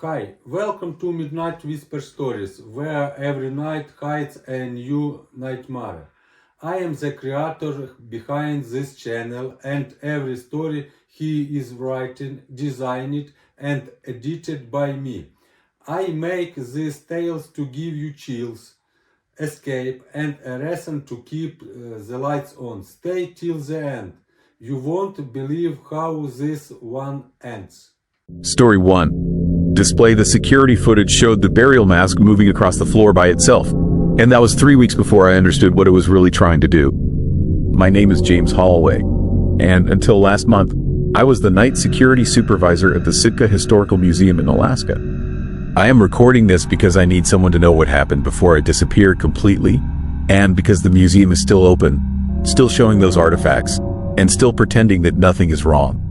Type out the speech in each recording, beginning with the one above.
Hi, welcome to Midnight Whisper Stories, where every night hides a new nightmare. I am the creator behind this channel, and every story he is written, designed, and edited by me. I make these tales to give you chills, escape, and a reason to keep the lights on. Stay till the end. You won't believe how this one ends. Story 1. Display. The security footage showed the burial mask moving across the floor by itself, and that was 3 weeks before I understood what it was really trying to do. My name is James Holloway, and until last month, I was the night security supervisor at the Sitka Historical Museum in Alaska. I am recording this because I need someone to know what happened before I disappear completely, and because the museum is still open, still showing those artifacts, and still pretending that nothing is wrong.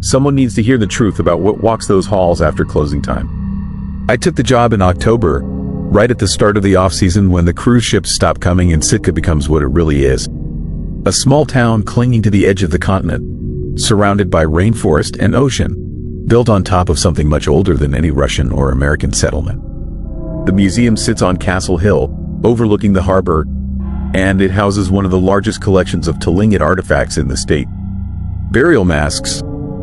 Someone needs to hear the truth about what walks those halls after closing time. I took the job in October, right at the start of the off-season when the cruise ships stop coming and Sitka becomes what it really is. A small town clinging to the edge of the continent, surrounded by rainforest and ocean, built on top of something much older than any Russian or American settlement. The museum sits on Castle Hill, overlooking the harbor, and it houses one of the largest collections of Tlingit artifacts in the state. Burial masks,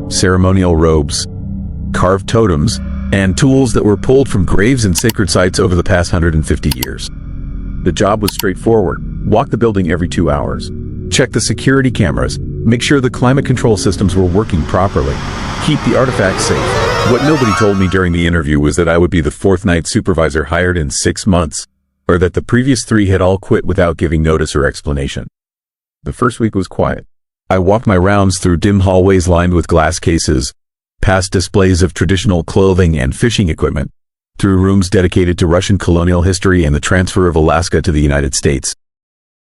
ceremonial robes, carved totems, and tools that were pulled from graves and sacred sites over the past 150 years. The job was straightforward. Walk the building every 2 hours. Check the security cameras. Make sure the climate control systems were working properly. Keep the artifacts safe. What nobody told me during the interview was that I would be the fourth night supervisor hired in 6 months, or that the previous 3 had all quit without giving notice or explanation. The first week was quiet. I walked my rounds through dim hallways lined with glass cases, past displays of traditional clothing and fishing equipment, through rooms dedicated to Russian colonial history and the transfer of Alaska to the United States.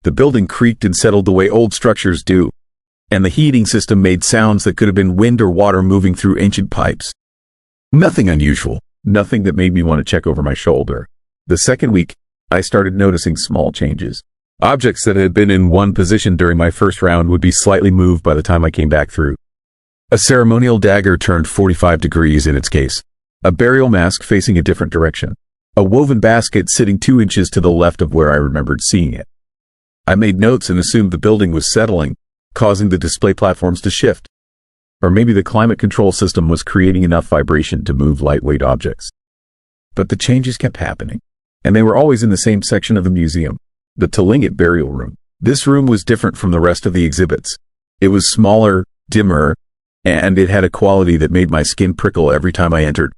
The building creaked and settled the way old structures do, and the heating system made sounds that could have been wind or water moving through ancient pipes. Nothing unusual, nothing that made me want to check over my shoulder. The second week, I started noticing small changes. Objects that had been in one position during my first round would be slightly moved by the time I came back through. A ceremonial dagger turned 45 degrees in its case. A burial mask facing a different direction. A woven basket sitting 2 inches to the left of where I remembered seeing it. I made notes and assumed the building was settling, causing the display platforms to shift. Or maybe the climate control system was creating enough vibration to move lightweight objects. But the changes kept happening, and they were always in the same section of the museum. The Tlingit burial room. This room was different from the rest of the exhibits. It was smaller, dimmer, and it had a quality that made my skin prickle every time I entered.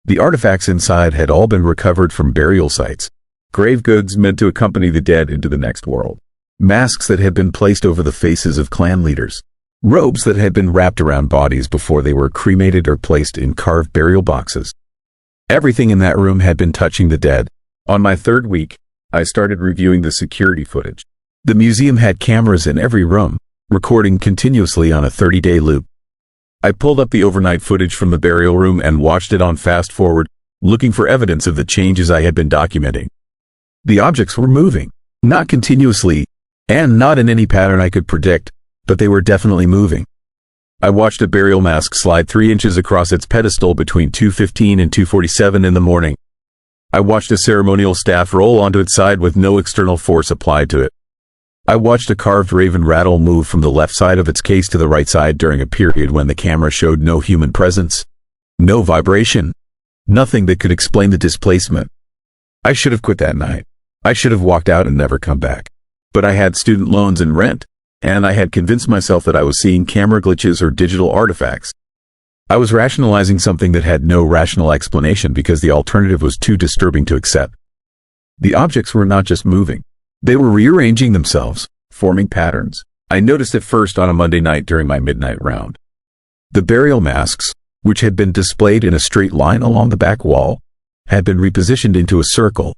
The artifacts inside had all been recovered from burial sites. Grave goods meant to accompany the dead into the next world. Masks that had been placed over the faces of clan leaders. Robes that had been wrapped around bodies before they were cremated or placed in carved burial boxes. Everything in that room had been touching the dead. On my third week, I started reviewing the security footage. The museum had cameras in every room, recording continuously on a 30-day loop. I pulled up the overnight footage from the burial room and watched it on fast forward, looking for evidence of the changes I had been documenting. The objects were moving, not continuously, and not in any pattern I could predict, but they were definitely moving. I watched a burial mask slide 3 inches across its pedestal between 2:15 and 2:47 in the morning. I watched a ceremonial staff roll onto its side with no external force applied to it. I watched a carved raven rattle move from the left side of its case to the right side during a period when the camera showed no human presence, no vibration, nothing that could explain the displacement. I should have quit that night. I should have walked out and never come back. But I had student loans and rent, and I had convinced myself that I was seeing camera glitches or digital artifacts. I was rationalizing something that had no rational explanation because the alternative was too disturbing to accept. The objects were not just moving. They were rearranging themselves, forming patterns. I noticed it first on a Monday night during my midnight round. The burial masks, which had been displayed in a straight line along the back wall, had been repositioned into a circle.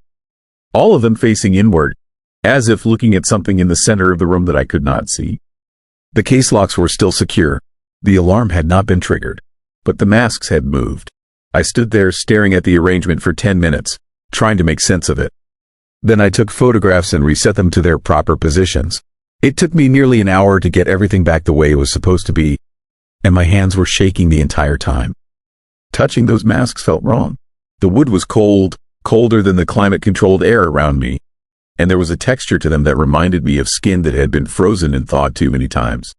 All of them facing inward, as if looking at something in the center of the room that I could not see. The case locks were still secure. The alarm had not been triggered. But the masks had moved. I stood there staring at the arrangement for 10 minutes, trying to make sense of it. Then I took photographs and reset them to their proper positions. It took me nearly an hour to get everything back the way it was supposed to be, and my hands were shaking the entire time. Touching those masks felt wrong. The wood was cold, colder than the climate-controlled air around me, and there was a texture to them that reminded me of skin that had been frozen and thawed too many times.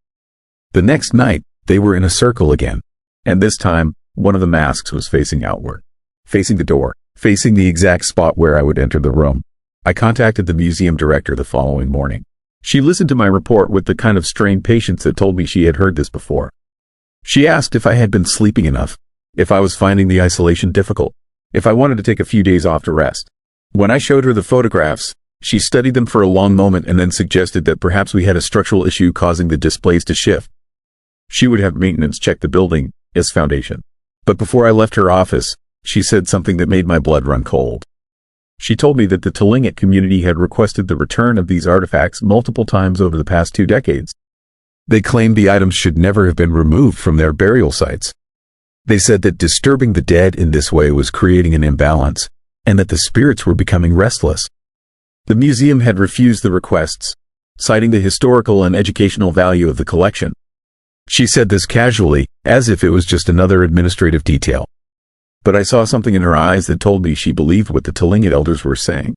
The next night, they were in a circle again, and this time, one of the masks was facing outward, facing the door, facing the exact spot where I would enter the room. I contacted the museum director the following morning. She listened to my report with the kind of strained patience that told me she had heard this before. She asked if I had been sleeping enough, if I was finding the isolation difficult, if I wanted to take a few days off to rest. When I showed her the photographs, she studied them for a long moment and then suggested that perhaps we had a structural issue causing the displays to shift. She would have maintenance check the building, its foundation. But before I left her office, she said something that made my blood run cold. She told me that the Tlingit community had requested the return of these artifacts multiple times over the past 2 decades. They claimed the items should never have been removed from their burial sites. They said that disturbing the dead in this way was creating an imbalance, and that the spirits were becoming restless. The museum had refused the requests, citing the historical and educational value of the collection. She said this casually, as if it was just another administrative detail. But I saw something in her eyes that told me she believed what the Tlingit elders were saying.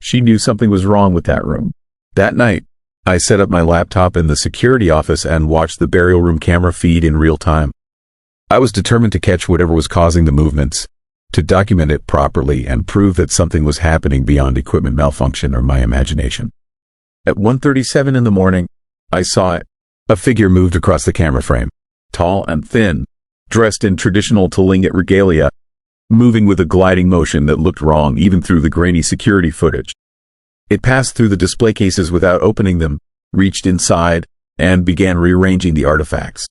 She knew something was wrong with that room. That night, I set up my laptop in the security office and watched the burial room camera feed in real time. I was determined to catch whatever was causing the movements, to document it properly and prove that something was happening beyond equipment malfunction or my imagination. At 1:37 in the morning, I saw it. A figure moved across the camera frame, tall and thin, dressed in traditional Tlingit regalia, moving with a gliding motion that looked wrong even through the grainy security footage. It passed through the display cases without opening them, reached inside, and began rearranging the artifacts.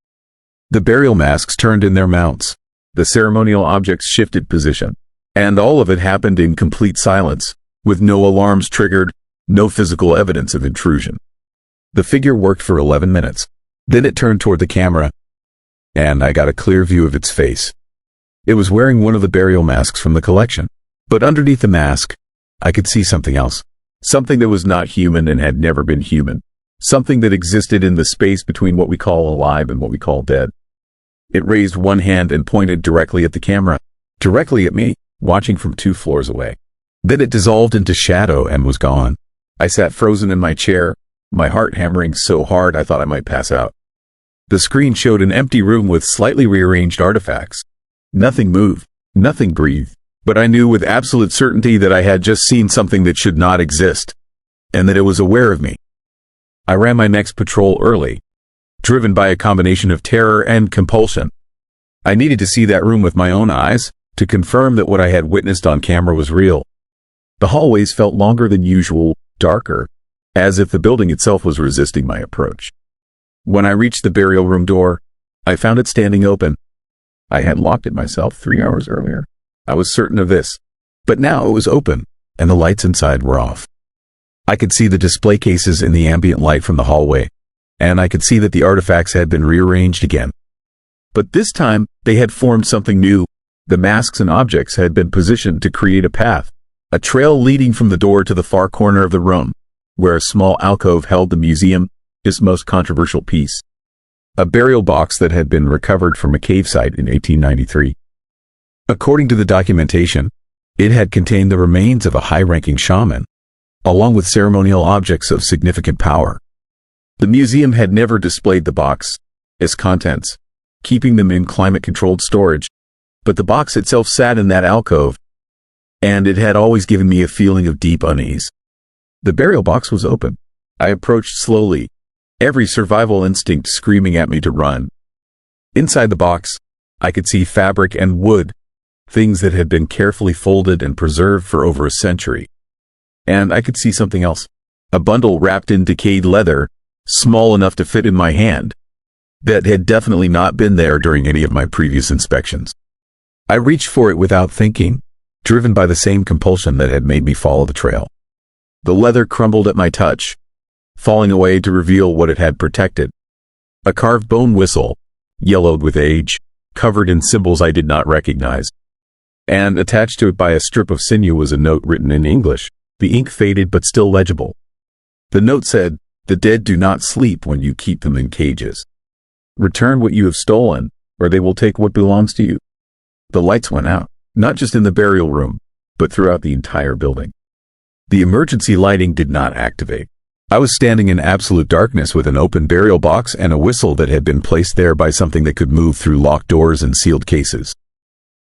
The burial masks turned in their mounts. The ceremonial objects shifted position. And all of it happened in complete silence, with no alarms triggered, no physical evidence of intrusion. The figure worked for 11 minutes. Then it turned toward the camera, and I got a clear view of its face. It was wearing one of the burial masks from the collection. But underneath the mask, I could see something else. Something that was not human and had never been human. Something that existed in the space between what we call alive and what we call dead. It raised one hand and pointed directly at the camera, directly at me, watching from 2 floors away. Then it dissolved into shadow and was gone. I sat frozen in my chair, my heart hammering so hard I thought I might pass out. The screen showed an empty room with slightly rearranged artifacts. Nothing moved, nothing breathed, but I knew with absolute certainty that I had just seen something that should not exist, and that it was aware of me. I ran my next patrol early, driven by a combination of terror and compulsion. I needed to see that room with my own eyes, to confirm that what I had witnessed on camera was real. The hallways felt longer than usual, darker, as if the building itself was resisting my approach. When I reached the burial room door, I found it standing open. I had locked it myself 3 hours earlier. I was certain of this. But now it was open, and the lights inside were off. I could see the display cases in the ambient light from the hallway, and I could see that the artifacts had been rearranged again. But this time, they had formed something new. The masks and objects had been positioned to create a path, a trail leading from the door to the far corner of the room, where a small alcove held the museum, its most controversial piece. A burial box that had been recovered from a cave site in 1893. According to the documentation, it had contained the remains of a high-ranking shaman, along with ceremonial objects of significant power. The museum had never displayed the box, its contents, keeping them in climate-controlled storage, but the box itself sat in that alcove, and it had always given me a feeling of deep unease. The burial box was open. I approached slowly, every survival instinct screaming at me to run. Inside the box, I could see fabric and wood, things that had been carefully folded and preserved for over a century. And I could see something else, a bundle wrapped in decayed leather, small enough to fit in my hand, that had definitely not been there during any of my previous inspections. I reached for it without thinking, driven by the same compulsion that had made me follow the trail. The leather crumbled at my touch, falling away to reveal what it had protected. A carved bone whistle, yellowed with age, covered in symbols I did not recognize. And attached to it by a strip of sinew was a note written in English, the ink faded but still legible. The note said, "The dead do not sleep when you keep them in cages. Return what you have stolen, or they will take what belongs to you." The lights went out, not just in the burial room, but throughout the entire building. The emergency lighting did not activate. I was standing in absolute darkness with an open burial box and a whistle that had been placed there by something that could move through locked doors and sealed cases.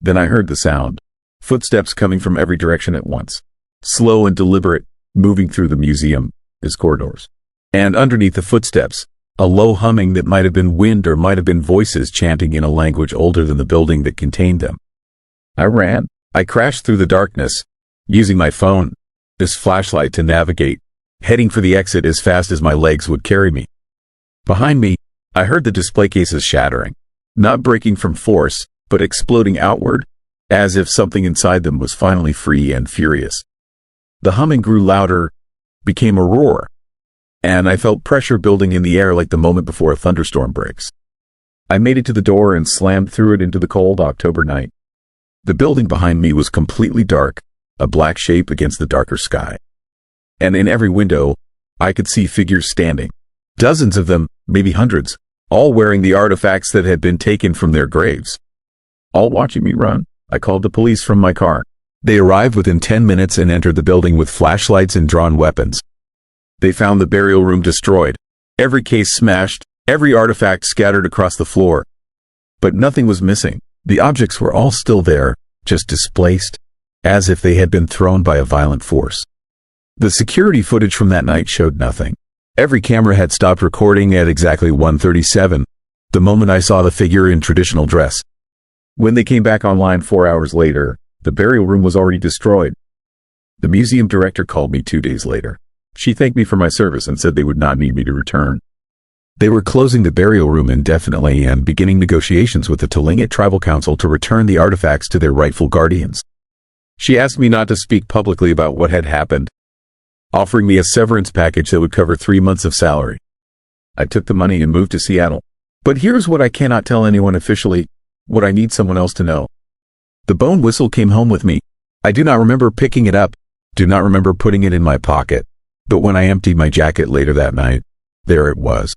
Then I heard the sound. Footsteps coming from every direction at once. Slow and deliberate, moving through the museum's corridors. And underneath the footsteps, a low humming that might have been wind or might have been voices chanting in a language older than the building that contained them. I ran. I crashed through the darkness, using my phone, this flashlight to navigate, heading for the exit as fast as my legs would carry me. Behind me, I heard the display cases shattering, not breaking from force, but exploding outward, as if something inside them was finally free and furious. The humming grew louder, became a roar, and I felt pressure building in the air like the moment before a thunderstorm breaks. I made it to the door and slammed through it into the cold October night. The building behind me was completely dark, a black shape against the darker sky. And in every window, I could see figures standing. Dozens of them, maybe hundreds, all wearing the artifacts that had been taken from their graves. All watching me run. I called the police from my car. They arrived within 10 minutes and entered the building with flashlights and drawn weapons. They found the burial room destroyed, every case smashed, every artifact scattered across the floor. But nothing was missing. The objects were all still there, just displaced, as if they had been thrown by a violent force. The security footage from that night showed nothing. Every camera had stopped recording at exactly 1:37, the moment I saw the figure in traditional dress. When they came back online 4 hours later, the burial room was already destroyed. The museum director called me 2 days later. She thanked me for my service and said they would not need me to return. They were closing the burial room indefinitely and beginning negotiations with the Tlingit Tribal Council to return the artifacts to their rightful guardians. She asked me not to speak publicly about what had happened, offering me a severance package that would cover 3 months of salary. I took the money and moved to Seattle. But here's what I cannot tell anyone officially, what I need someone else to know. The bone whistle came home with me. I do not remember picking it up, do not remember putting it in my pocket, but when I emptied my jacket later that night, there it was.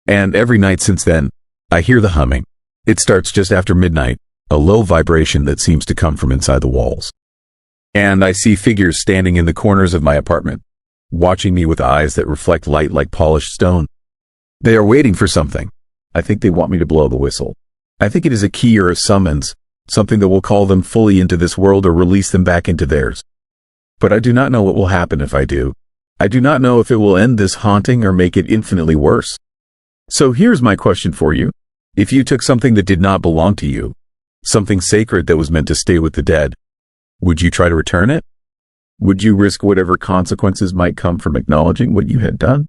And every night since then, I hear the humming. It starts just after midnight, a low vibration that seems to come from inside the walls. And I see figures standing in the corners of my apartment, watching me with eyes that reflect light like polished stone. They are waiting for something. I think they want me to blow the whistle. I think it is a key or a summons, something that will call them fully into this world or release them back into theirs. But I do not know what will happen if I do. I do not know if it will end this haunting or make it infinitely worse. So here's my question for you. If you took something that did not belong to you, something sacred that was meant to stay with the dead, would you try to return it? Would you risk whatever consequences might come from acknowledging what you had done?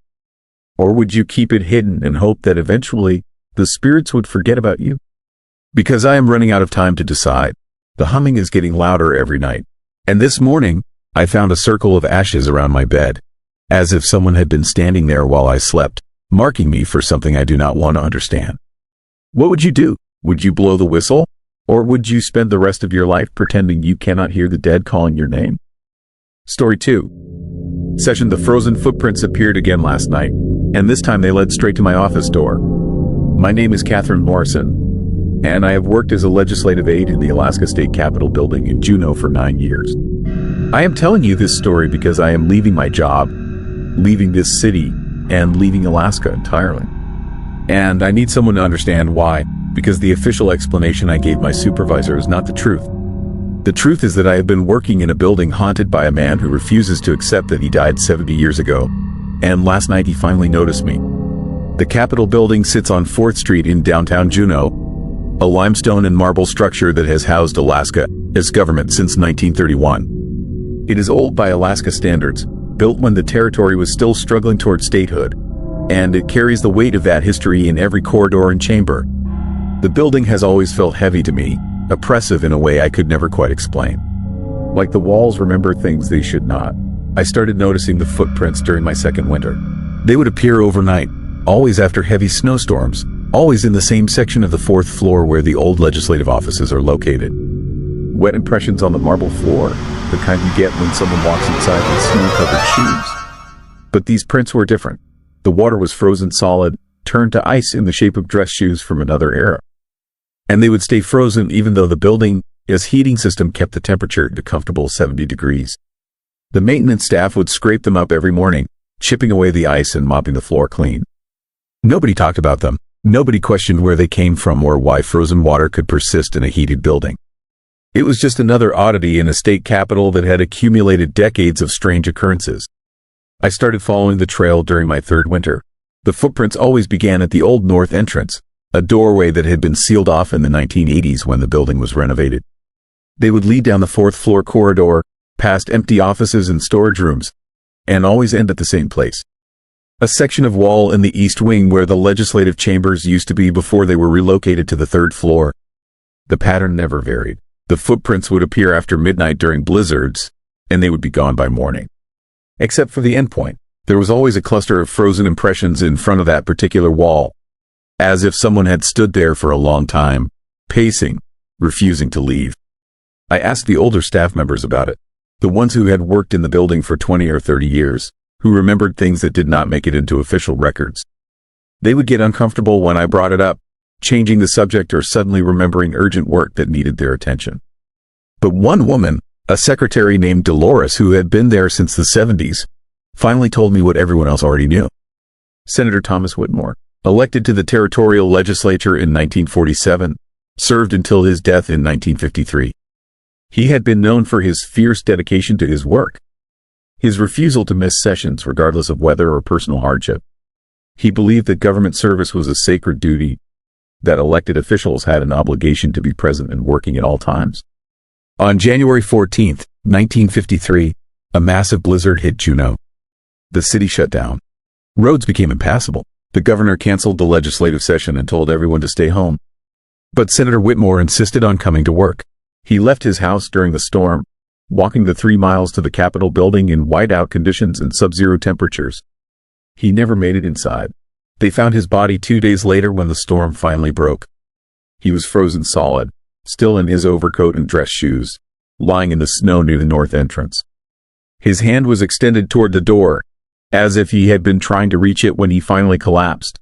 Or would you keep it hidden and hope that eventually the spirits would forget about you? Because I am running out of time to decide. The humming is getting louder every night. And this morning, I found a circle of ashes around my bed, as if someone had been standing there while I slept, marking me for something I do not want to understand. What would you do? Would you blow the whistle? Or would you spend the rest of your life pretending you cannot hear the dead calling your name? Story 2. Session: The frozen footprints appeared again last night, and this time they led straight to my office door. My name is Catherine Morrison, and I have worked as a legislative aide in the Alaska State Capitol building in Juneau for 9 years. I am telling you this story because I am leaving my job, leaving this city, and leaving Alaska entirely. And I need someone to understand why, because the official explanation I gave my supervisor is not the truth. The truth is that I have been working in a building haunted by a man who refuses to accept that he died 70 years ago, and last night he finally noticed me. The Capitol building sits on 4th Street in downtown Juneau, a limestone and marble structure that has housed Alaska as government since 1931. It is old by Alaska standards, built when the territory was still struggling toward statehood, and it carries the weight of that history in every corridor and chamber. The building has always felt heavy to me, oppressive in a way I could never quite explain. Like the walls remember things they should not. I started noticing the footprints during my second winter. They would appear overnight, always after heavy snowstorms, always in the same section of the 4th floor where the old legislative offices are located. Wet impressions on the marble floor, the kind you get when someone walks inside with snow-covered shoes. But these prints were different. The water was frozen solid, turned to ice in the shape of dress shoes from another era. and they would stay frozen even though the building's heating system kept the temperature to comfortable 70 degrees. The maintenance staff would scrape them up every morning, chipping away the ice and mopping the floor clean. Nobody talked about them. Nobody questioned where they came from or why frozen water could persist in a heated building. It was just another oddity in a state capital that had accumulated decades of strange occurrences. I started following the trail during my third winter. The footprints always began at the old north entrance, a doorway that had been sealed off in the 1980s when the building was renovated. They would lead down the fourth-floor corridor, past empty offices and storage rooms, and always end at the same place. A section of wall in the east wing where the legislative chambers used to be before they were relocated to the third floor. The pattern never varied. The footprints would appear after midnight during blizzards, and they would be gone by morning. Except for the endpoint, there was always a cluster of frozen impressions in front of that particular wall, as if someone had stood there for a long time, pacing, refusing to leave. I asked the older staff members about it. The ones who had worked in the building for 20 or 30 years, who remembered things that did not make it into official records. They would get uncomfortable when I brought it up, changing the subject or suddenly remembering urgent work that needed their attention. But one woman, a secretary named Dolores who had been there since the 70s, finally told me what everyone else already knew. Senator Thomas Whitmore, elected to the territorial legislature in 1947, served until his death in 1953. He had been known for his fierce dedication to his work, his refusal to miss sessions regardless of weather or personal hardship. He believed that government service was a sacred duty, that elected officials had an obligation to be present and working at all times. On January 14, 1953, a massive blizzard hit Juneau. The city shut down. Roads became impassable. The governor canceled the legislative session and told everyone to stay home. But Senator Whitmore insisted on coming to work. He left his house during the storm, walking the 3 miles to the Capitol building in whiteout conditions and sub-zero temperatures. He never made it inside. They found his body 2 days later when the storm finally broke. He was frozen solid, still in his overcoat and dress shoes, lying in the snow near the north entrance. His hand was extended toward the door, as if he had been trying to reach it when he finally collapsed.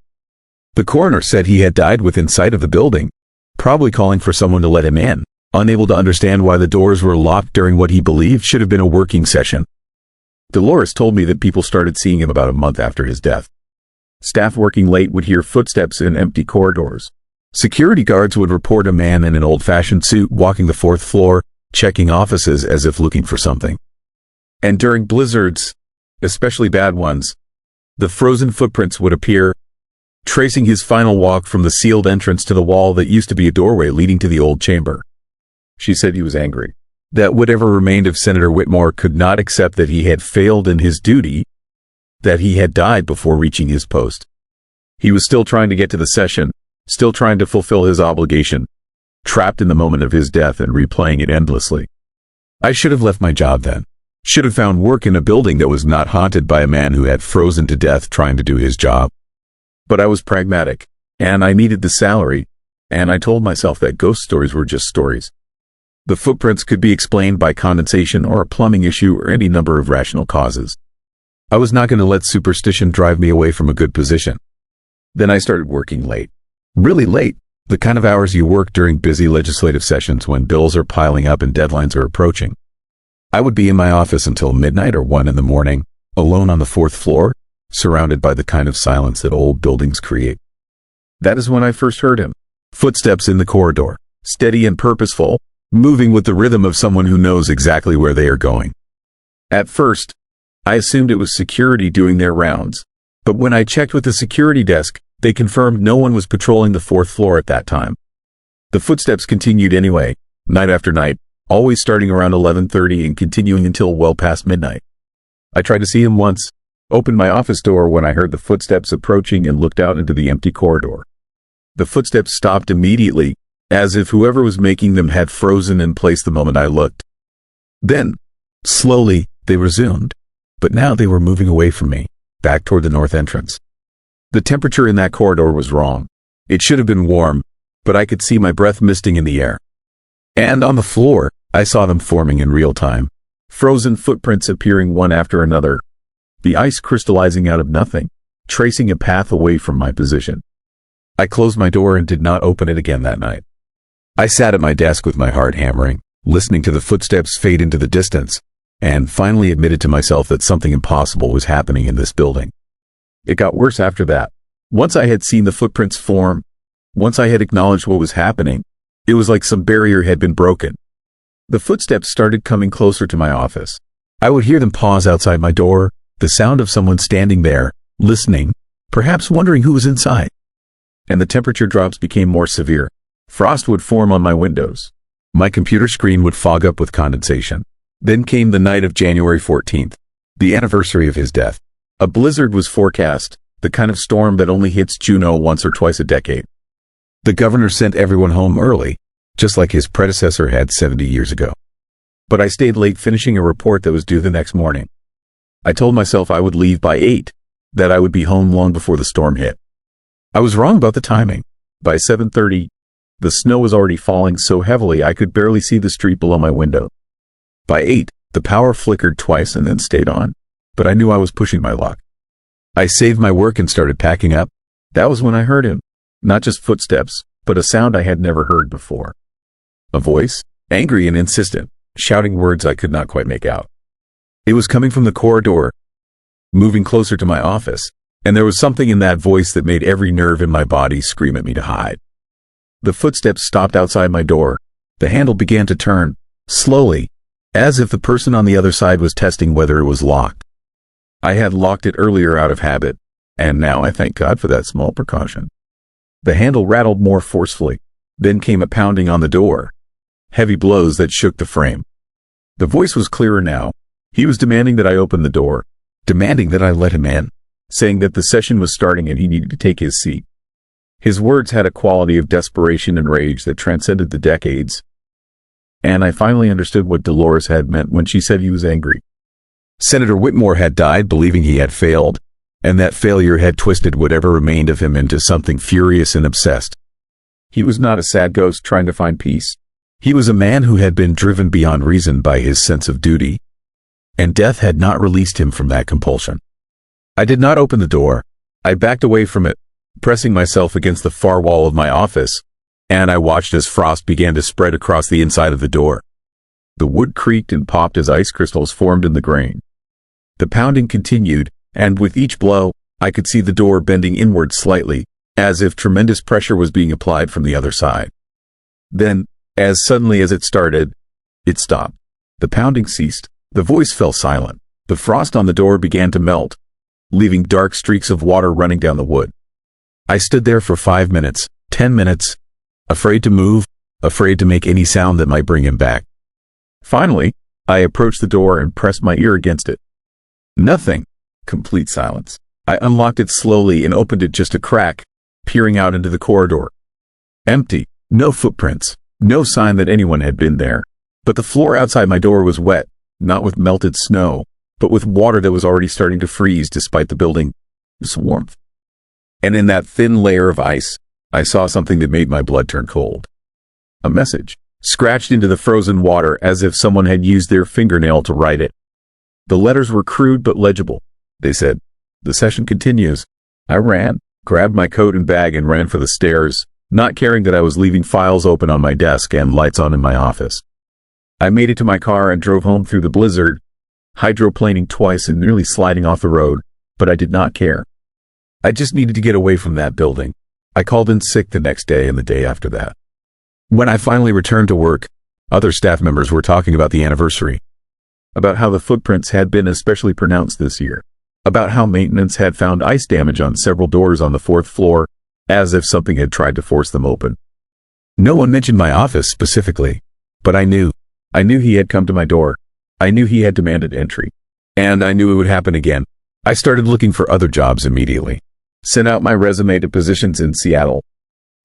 The coroner said he had died within sight of the building, probably calling for someone to let him in, unable to understand why the doors were locked during what he believed should have been a working session. Dolores told me that people started seeing him about a month after his death. Staff working late would hear footsteps in empty corridors. Security guards would report a man in an old-fashioned suit walking the fourth floor, checking offices as if looking for something. And during blizzards, especially bad ones, the frozen footprints would appear, tracing his final walk from the sealed entrance to the wall that used to be a doorway leading to the old chamber. She said he was angry, that whatever remained of Senator Whitmore could not accept that he had failed in his duty, that he had died before reaching his post. He was still trying to get to the session, still trying to fulfill his obligation, trapped in the moment of his death and replaying it endlessly. I should have left my job then. Should have found work in a building that was not haunted by a man who had frozen to death trying to do his job. But I was pragmatic, and I needed the salary, and I told myself that ghost stories were just stories. The footprints could be explained by condensation or a plumbing issue or any number of rational causes. I was not going to let superstition drive me away from a good position. Then I started working late. Really late. The kind of hours you work during busy legislative sessions when bills are piling up and deadlines are approaching. I would be in my office until midnight or 1 in the morning, alone on the fourth floor, surrounded by the kind of silence that old buildings create. That is when I first heard him. Footsteps in the corridor, steady and purposeful, moving with the rhythm of someone who knows exactly where they are going. At first, I assumed it was security doing their rounds, but when I checked with the security desk, they confirmed no one was patrolling the fourth floor at that time. The footsteps continued anyway, night after night, always starting around 11:30 and continuing until well past midnight. I tried to see him once, opened my office door when I heard the footsteps approaching and looked out into the empty corridor. The footsteps stopped immediately, as if whoever was making them had frozen in place the moment I looked. Then, slowly, they resumed, but now they were moving away from me, back toward the north entrance. The temperature in that corridor was wrong. It should have been warm, but I could see my breath misting in the air. And on the floor, I saw them forming in real time, frozen footprints appearing one after another, the ice crystallizing out of nothing, tracing a path away from my position. I closed my door and did not open it again that night. I sat at my desk with my heart hammering, listening to the footsteps fade into the distance, and finally admitted to myself that something impossible was happening in this building. It got worse after that. Once I had seen the footprints form, once I had acknowledged what was happening, it was like some barrier had been broken. The footsteps started coming closer to my office. I would hear them pause outside my door, the sound of someone standing there, listening, perhaps wondering who was inside. And the temperature drops became more severe. Frost would form on my windows. My computer screen would fog up with condensation. Then came the night of January 14th, the anniversary of his death. A blizzard was forecast, the kind of storm that only hits Juneau once or twice a decade. The governor sent everyone home early, just like his predecessor had 70 years ago. But I stayed late finishing a report that was due the next morning. I told myself I would leave by 8, that I would be home long before the storm hit. I was wrong about the timing. By 7:30, the snow was already falling so heavily I could barely see the street below my window. By 8, the power flickered twice and then stayed on, but I knew I was pushing my luck. I saved my work and started packing up. That was when I heard him. Not just footsteps, but a sound I had never heard before. A voice, angry and insistent, shouting words I could not quite make out. It was coming from the corridor, moving closer to my office, and there was something in that voice that made every nerve in my body scream at me to hide. The footsteps stopped outside my door. The handle began to turn, slowly, as if the person on the other side was testing whether it was locked. I had locked it earlier out of habit, and now I thank God for that small precaution. The handle rattled more forcefully. Then came a pounding on the door. Heavy blows that shook the frame. The voice was clearer now. He was demanding that I open the door, demanding that I let him in, saying that the session was starting and he needed to take his seat. His words had a quality of desperation and rage that transcended the decades. And I finally understood what Dolores had meant when she said he was angry. Senator Whitmore had died believing he had failed, and that failure had twisted whatever remained of him into something furious and obsessed. He was not a sad ghost trying to find peace. He was a man who had been driven beyond reason by his sense of duty, and death had not released him from that compulsion. I did not open the door. I backed away from it, pressing myself against the far wall of my office, and I watched as frost began to spread across the inside of the door. The wood creaked and popped as ice crystals formed in the grain. The pounding continued, and with each blow, I could see the door bending inward slightly, as if tremendous pressure was being applied from the other side. Then, as suddenly as it started, it stopped. The pounding ceased. The voice fell silent. The frost on the door began to melt, leaving dark streaks of water running down the wood. I stood there for 5 minutes, 10 minutes, afraid to move, afraid to make any sound that might bring him back. Finally, I approached the door and pressed my ear against it. Nothing. Complete silence. I unlocked it slowly and opened it just a crack, peering out into the corridor. Empty. No footprints. No sign that anyone had been there. But the floor outside my door was wet, not with melted snow, but with water that was already starting to freeze despite the building's warmth. And in that thin layer of ice, I saw something that made my blood turn cold. A message, scratched into the frozen water as if someone had used their fingernail to write it. The letters were crude but legible. They said, "The session continues." I ran, grabbed my coat and bag and ran for the stairs, not caring that I was leaving files open on my desk and lights on in my office. I made it to my car and drove home through the blizzard, hydroplaning twice and nearly sliding off the road, but I did not care. I just needed to get away from that building. I called in sick the next day and the day after that. When I finally returned to work, other staff members were talking about the anniversary, about how the footprints had been especially pronounced this year, about how maintenance had found ice damage on several doors on the 4th floor, as if something had tried to force them open. No one mentioned my office specifically, but I knew he had come to my door. I knew he had demanded entry, and I knew it would happen again. I started looking for other jobs immediately. Sent out my resume to positions in Seattle,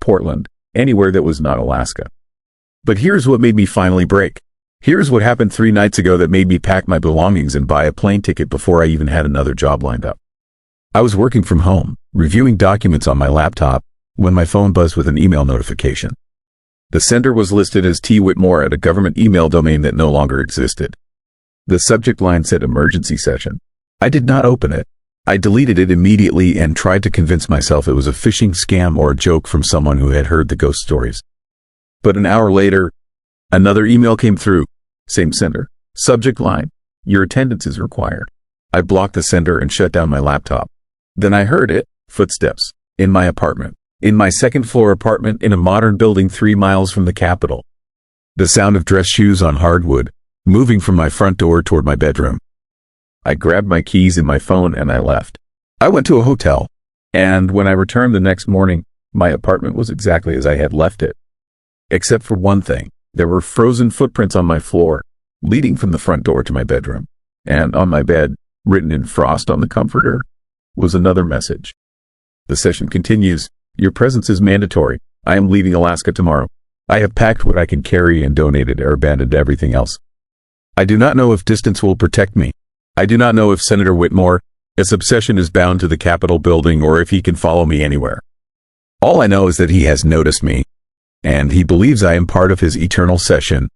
Portland, anywhere that was not Alaska. But here's what made me finally break. Here's what happened 3 nights ago that made me pack my belongings and buy a plane ticket before I even had another job lined up. I was working from home, reviewing documents on my laptop, when my phone buzzed with an email notification. The sender was listed as T. Whitmore at a government email domain that no longer existed. The subject line said emergency session. I did not open it. I deleted it immediately and tried to convince myself it was a phishing scam or a joke from someone who had heard the ghost stories. But an hour later, another email came through. Same sender. Subject line: your attendance is required. I blocked the sender and shut down my laptop. Then I heard it, footsteps, in my apartment. In my second-floor apartment in a modern building 3 miles from the Capitol. The sound of dress shoes on hardwood, moving from my front door toward my bedroom. I grabbed my keys and my phone and I left. I went to a hotel, and when I returned the next morning, my apartment was exactly as I had left it. Except for one thing. There were frozen footprints on my floor, leading from the front door to my bedroom. And on my bed, written in frost on the comforter, was another message. The session continues. Your presence is mandatory. I am leaving Alaska tomorrow. I have packed what I can carry and donated or abandoned everything else. I do not know if distance will protect me. I do not know if Senator Whitmore's obsession is bound to the Capitol building or if he can follow me anywhere. All I know is that he has noticed me, and he believes I am part of his eternal session,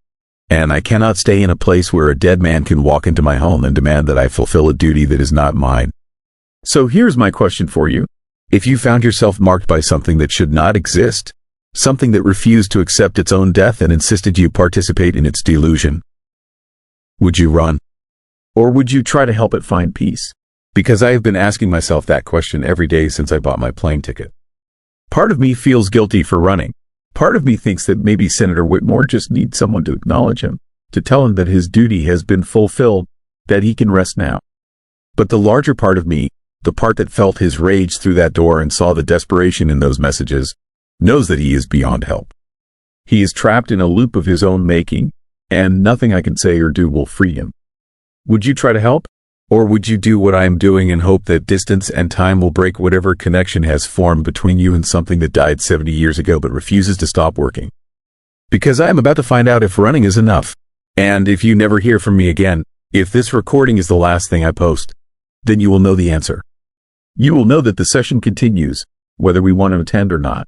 and I cannot stay in a place where a dead man can walk into my home and demand that I fulfill a duty that is not mine. So here's my question for you. If you found yourself marked by something that should not exist, something that refused to accept its own death and insisted you participate in its delusion, would you run? Or would you try to help it find peace? Because I have been asking myself that question every day since I bought my plane ticket. Part of me feels guilty for running. Part of me thinks that maybe Senator Whitmore just needs someone to acknowledge him, to tell him that his duty has been fulfilled, that he can rest now. But the larger part of me, the part that felt his rage through that door and saw the desperation in those messages, knows that he is beyond help. He is trapped in a loop of his own making, and nothing I can say or do will free him. Would you try to help? Or would you do what I am doing and hope that distance and time will break whatever connection has formed between you and something that died 70 years ago but refuses to stop working? Because I am about to find out if running is enough. And if you never hear from me again, if this recording is the last thing I post, then you will know the answer. You will know that the session continues, whether we want to attend or not.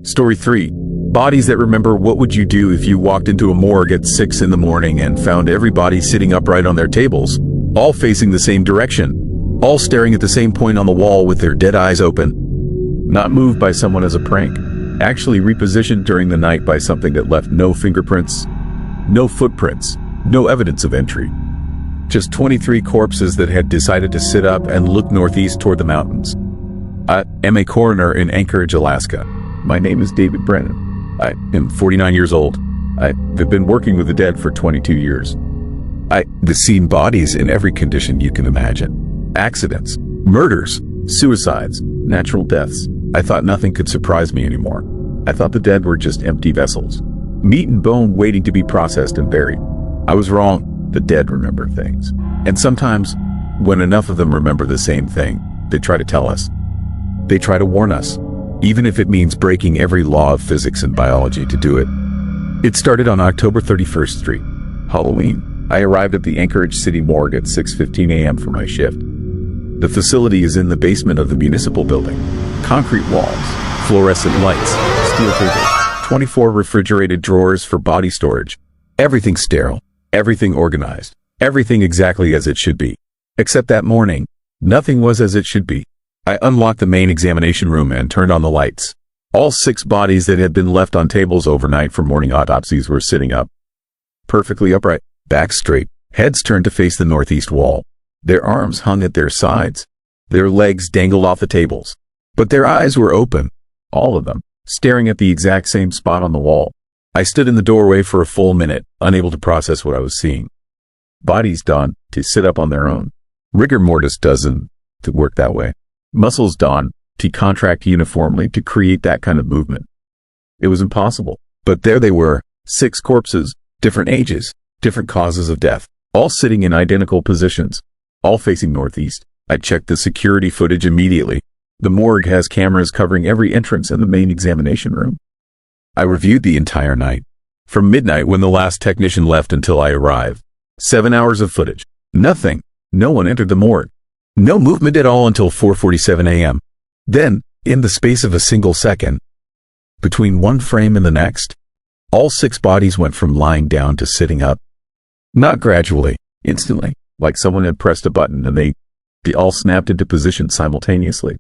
Story 3. Bodies that remember. What would you do if you walked into a morgue at 6 in the morning and found every body sitting upright on their tables, all facing the same direction, all staring at the same point on the wall with their dead eyes open? Not moved by someone as a prank, actually repositioned during the night by something that left no fingerprints, no footprints, no evidence of entry. Just 23 corpses that had decided to sit up and look northeast toward the mountains. I am a coroner in Anchorage, Alaska. My name is David Brennan. I am 49 years old. I have been working with the dead for 22 years. I've seen bodies in every condition you can imagine. Accidents, murders, suicides, natural deaths. I thought nothing could surprise me anymore. I thought the dead were just empty vessels, meat and bone waiting to be processed and buried. I was wrong. The dead remember things. And sometimes, when enough of them remember the same thing, they try to tell us. They try to warn us, even if it means breaking every law of physics and biology to do it. It started on October 31st Street, Halloween. I arrived at the Anchorage City Morgue at 6:15 a.m. for my shift. The facility is in the basement of the municipal building. Concrete walls, fluorescent lights, steel tables, 24 refrigerated drawers for body storage. Everything sterile. Everything organized, everything exactly as it should be. Except that morning, nothing was as it should be. I unlocked the main examination room and turned on the lights. All 6 bodies that had been left on tables overnight for morning autopsies were sitting up, perfectly upright, backs straight, heads turned to face the northeast wall. Their arms hung at their sides. Their legs dangled off the tables. But their eyes were open, all of them, staring at the exact same spot on the wall. I stood in the doorway for a full minute, unable to process what I was seeing. Bodies done to sit up on their own. Rigor mortis doesn't to work that way. Muscles done to contract uniformly to create that kind of movement. It was impossible. But there they were, 6 corpses, different ages, different causes of death, all sitting in identical positions, all facing northeast. I checked the security footage immediately. The morgue has cameras covering every entrance in the main examination room. I reviewed the entire night. From midnight when the last technician left until I arrived. 7 hours of footage. Nothing. No one entered the morgue. No movement at all until 4:47 a.m. Then, in the space of a single second, between one frame and the next, all 6 bodies went from lying down to sitting up. Not gradually, instantly, like someone had pressed a button and they all snapped into position simultaneously.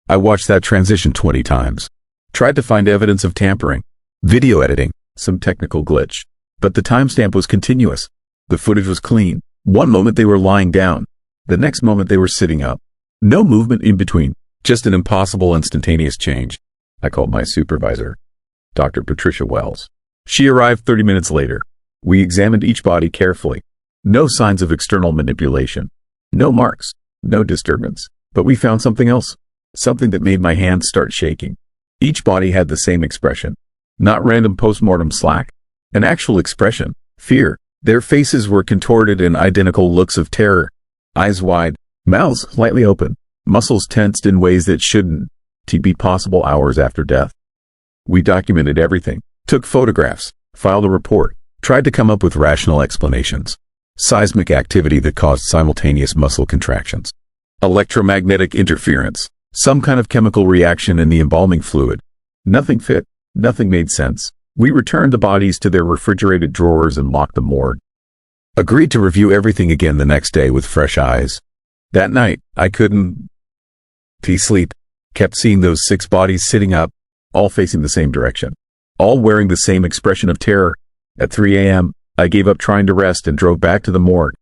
I watched that transition 20 times. Tried to find evidence of tampering. Video editing, some technical glitch. But the timestamp was continuous. The footage was clean. One moment they were lying down. The next moment they were sitting up. No movement in between. Just an impossible instantaneous change. I called my supervisor, Dr. Patricia Wells. She arrived 30 minutes later. We examined each body carefully. No signs of external manipulation. No marks. No disturbance. But we found something else. Something that made my hands start shaking. Each body had the same expression. Not random post-mortem slack. An actual expression. Fear. Their faces were contorted in identical looks of terror. Eyes wide. Mouths slightly open. Muscles tensed in ways that shouldn't be possible hours after death. We documented everything. Took photographs. Filed a report. Tried to come up with rational explanations. Seismic activity that caused simultaneous muscle contractions. Electromagnetic interference. Some kind of chemical reaction in the embalming fluid. Nothing fit. Nothing made sense. We returned the bodies to their refrigerated drawers and locked the morgue. Agreed to review everything again the next day with fresh eyes. That night, I couldn't sleep. Kept seeing those 6 bodies sitting up, all facing the same direction. All wearing the same expression of terror. At 3 a.m., I gave up trying to rest and drove back to the morgue.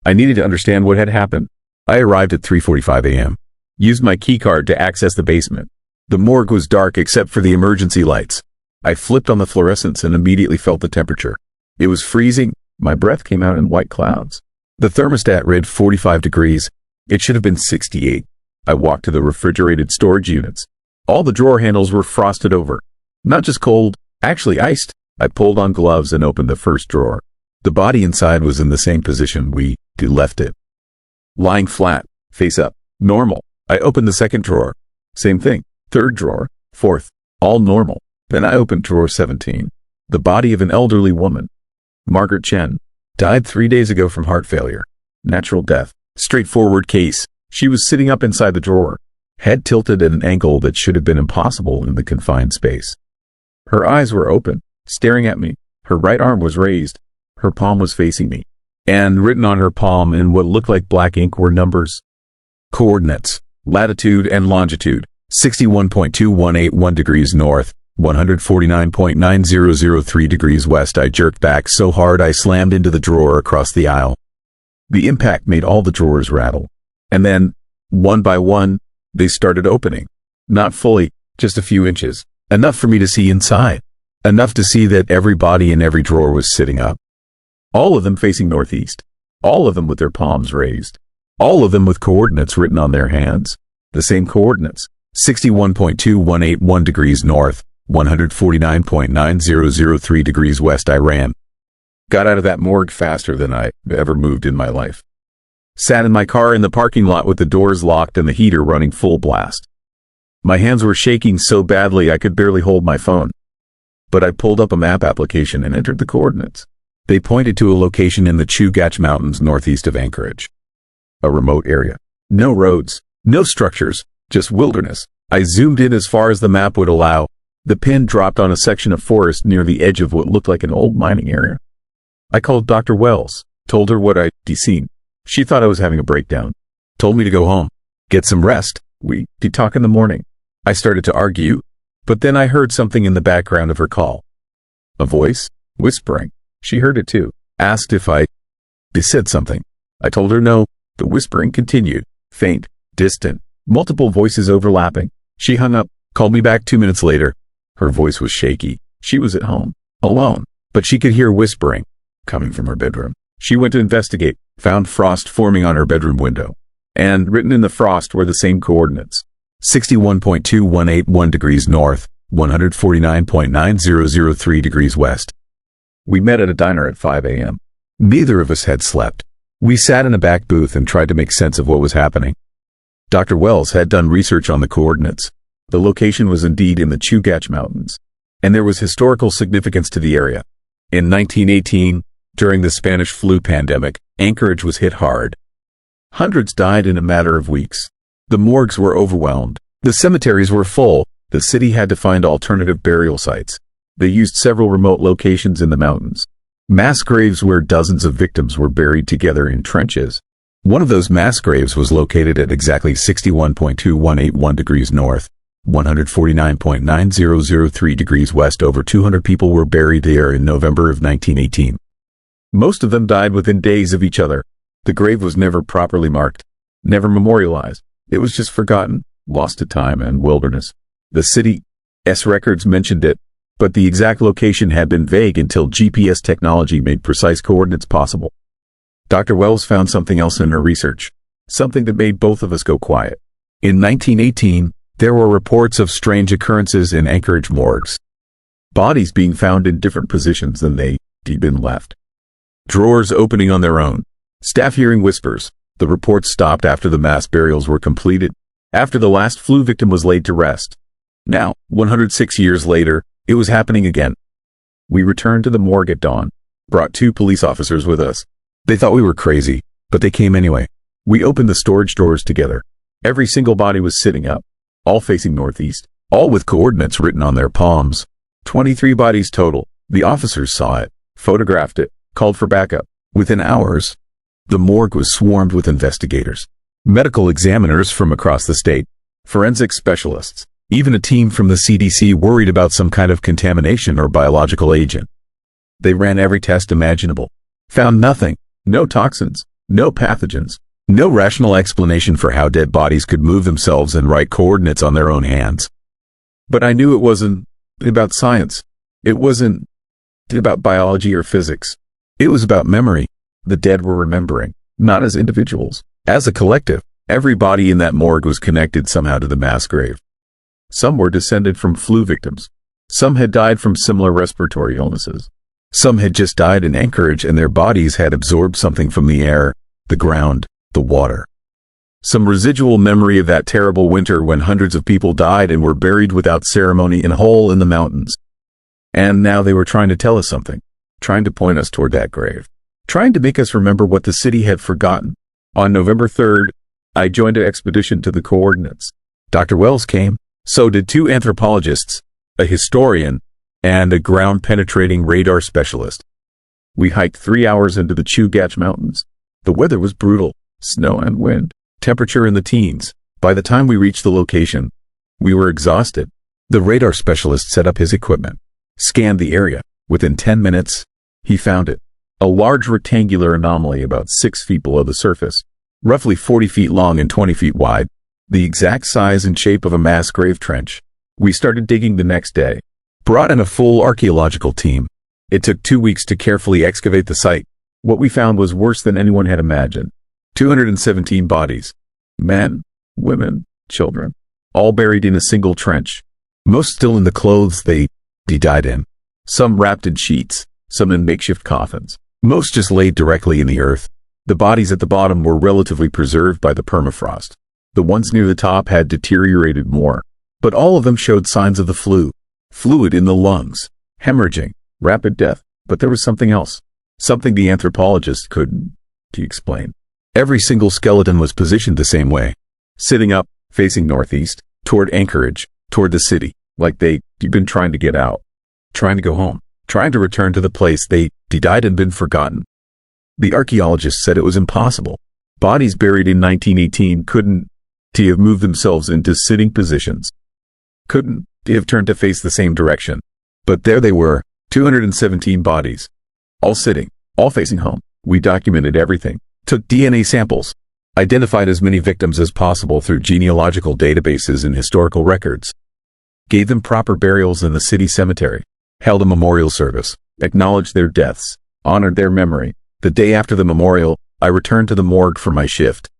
I needed to understand what had happened. I arrived at 3:45 a.m. Used my keycard to access the basement. The morgue was dark except for the emergency lights. I flipped on the fluorescents and immediately felt the temperature. It was freezing. My breath came out in white clouds. The thermostat read 45 degrees. It should have been 68. I walked to the refrigerated storage units. All the drawer handles were frosted over. Not just cold, actually iced. I pulled on gloves and opened the first drawer. The body inside was in the same position we left it. Lying flat, face up, normal. I opened the second drawer. Same thing. Third drawer, fourth, all normal. Then I opened drawer 17. The body of an elderly woman. Margaret Chen. Died 3 days ago from heart failure. Natural death. Straightforward case. She was sitting up inside the drawer. Head tilted at an angle that should have been impossible in the confined space. Her eyes were open, staring at me. Her right arm was raised. Her palm was facing me. And written on her palm in what looked like black ink were numbers. Coordinates. Latitude and longitude. 61.2181 degrees north, 149.9003 degrees west. I jerked back so hard I slammed into the drawer across the aisle. The impact made all the drawers rattle. And then, one by one, they started opening. Not fully, just a few inches. Enough for me to see inside. Enough to see that every body in every drawer was sitting up. All of them facing northeast. All of them with their palms raised. All of them with coordinates written on their hands. The same coordinates. 61.2181 degrees north, 149.9003 degrees west. I ran. Got out of that morgue faster than I ever moved in my life. Sat in my car in the parking lot with the doors locked and the heater running full blast. My hands were shaking so badly I could barely hold my phone. But I pulled up a map application and entered the coordinates. They pointed to a location in the Chugach Mountains northeast of Anchorage. A remote area. No roads, no structures, just wilderness. I zoomed in as far as the map would allow. The pin dropped on a section of forest near the edge of what looked like an old mining area. I called Dr. Wells, told her what I'd seen. She thought I was having a breakdown. Told me to go home, get some rest. We'd talk in the morning. I started to argue, but then I heard something in the background of her call. A voice, whispering. She heard it too. Asked if I said something. I told her no. The whispering continued. Faint, distant, multiple voices overlapping. She hung up, called me back 2 minutes later. Her voice was shaky. She was at home, alone, but she could hear whispering coming from her bedroom. She went to investigate, found frost forming on her bedroom window. And written in the frost were the same coordinates. 61.2181 degrees north, 149.9003 degrees west. We met at a diner at 5 a.m. Neither of us had slept. We sat in a back booth and tried to make sense of what was happening. Dr. Wells had done research on the coordinates. The location was indeed in the Chugach Mountains, and there was historical significance to the area. In 1918, during the Spanish flu pandemic, Anchorage was hit hard. Hundreds died in a matter of weeks. The morgues were overwhelmed. The cemeteries were full. The city had to find alternative burial sites. They used several remote locations in the mountains. Mass graves where dozens of victims were buried together in trenches. One of those mass graves was located at exactly 61.2181 degrees north, 149.9003 degrees west. Over 200 people were buried there in November of 1918. Most of them died within days of each other. The grave was never properly marked, never memorialized. It was just forgotten, lost to time and wilderness. The city's records mentioned it, but the exact location had been vague until GPS technology made precise coordinates possible. Dr. Wells found something else in her research, something that made both of us go quiet. In 1918, there were reports of strange occurrences in Anchorage morgues. Bodies being found in different positions than they'd been left. Drawers opening on their own. Staff hearing whispers. The reports stopped after the mass burials were completed, after the last flu victim was laid to rest. Now, 106 years later, it was happening again. We returned to the morgue at dawn, brought 2 police officers with us. They thought we were crazy, but they came anyway. We opened the storage doors together. Every single body was sitting up, all facing northeast, all with coordinates written on their palms. 23 bodies total. The officers saw it, photographed it, called for backup. Within hours, the morgue was swarmed with investigators, medical examiners from across the state, forensic specialists, even a team from the CDC worried about some kind of contamination or biological agent. They ran every test imaginable. Found nothing. No toxins, no pathogens, no rational explanation for how dead bodies could move themselves and write coordinates on their own hands. But I knew it wasn't about science. It wasn't about biology or physics. It was about memory. The dead were remembering, not as individuals, as a collective. Every body in that morgue was connected somehow to the mass grave. Some were descended from flu victims. Some had died from similar respiratory illnesses. Some had just died in Anchorage and their bodies had absorbed something from the air, the ground, the water. Some residual memory of that terrible winter when hundreds of people died and were buried without ceremony in a hole in the mountains. And now they were trying to tell us something, trying to point us toward that grave, trying to make us remember what the city had forgotten. On November 3rd, I joined an expedition to the coordinates. Dr. Wells came. So did 2 anthropologists, a historian, and a ground-penetrating radar specialist. We hiked 3 hours into the Chugach Mountains. The weather was brutal, snow and wind, temperature in the teens. By the time we reached the location, we were exhausted. The radar specialist set up his equipment, scanned the area. Within 10 minutes, he found it. A large rectangular anomaly about 6 feet below the surface, roughly 40 feet long and 20 feet wide. The exact size and shape of a mass grave trench. We started digging the next day. Brought in a full archaeological team. It took 2 weeks to carefully excavate the site. What we found was worse than anyone had imagined. 217 bodies. Men, women, children. All buried in a single trench. Most still in the clothes they died in. Some wrapped in sheets. Some in makeshift coffins. Most just laid directly in the earth. The bodies at the bottom were relatively preserved by the permafrost. The ones near the top had deteriorated more, but all of them showed signs of the flu. Fluid in the lungs, hemorrhaging, rapid death. But there was something else, something the anthropologist couldn't explain. Every single skeleton was positioned the same way, sitting up, facing northeast, toward Anchorage, toward the city, like they'd been trying to get out, trying to go home, trying to return to the place they died and been forgotten. The archaeologist said it was impossible. Bodies buried in 1918 couldn't have moved themselves into sitting positions. Couldn't have turned to face the same direction. But there they were, 217 bodies. All sitting, all facing home. We documented everything, took DNA samples, identified as many victims as possible through genealogical databases and historical records, gave them proper burials in the city cemetery, held a memorial service, acknowledged their deaths, honored their memory. The day after the memorial, I returned to the morgue for my shift.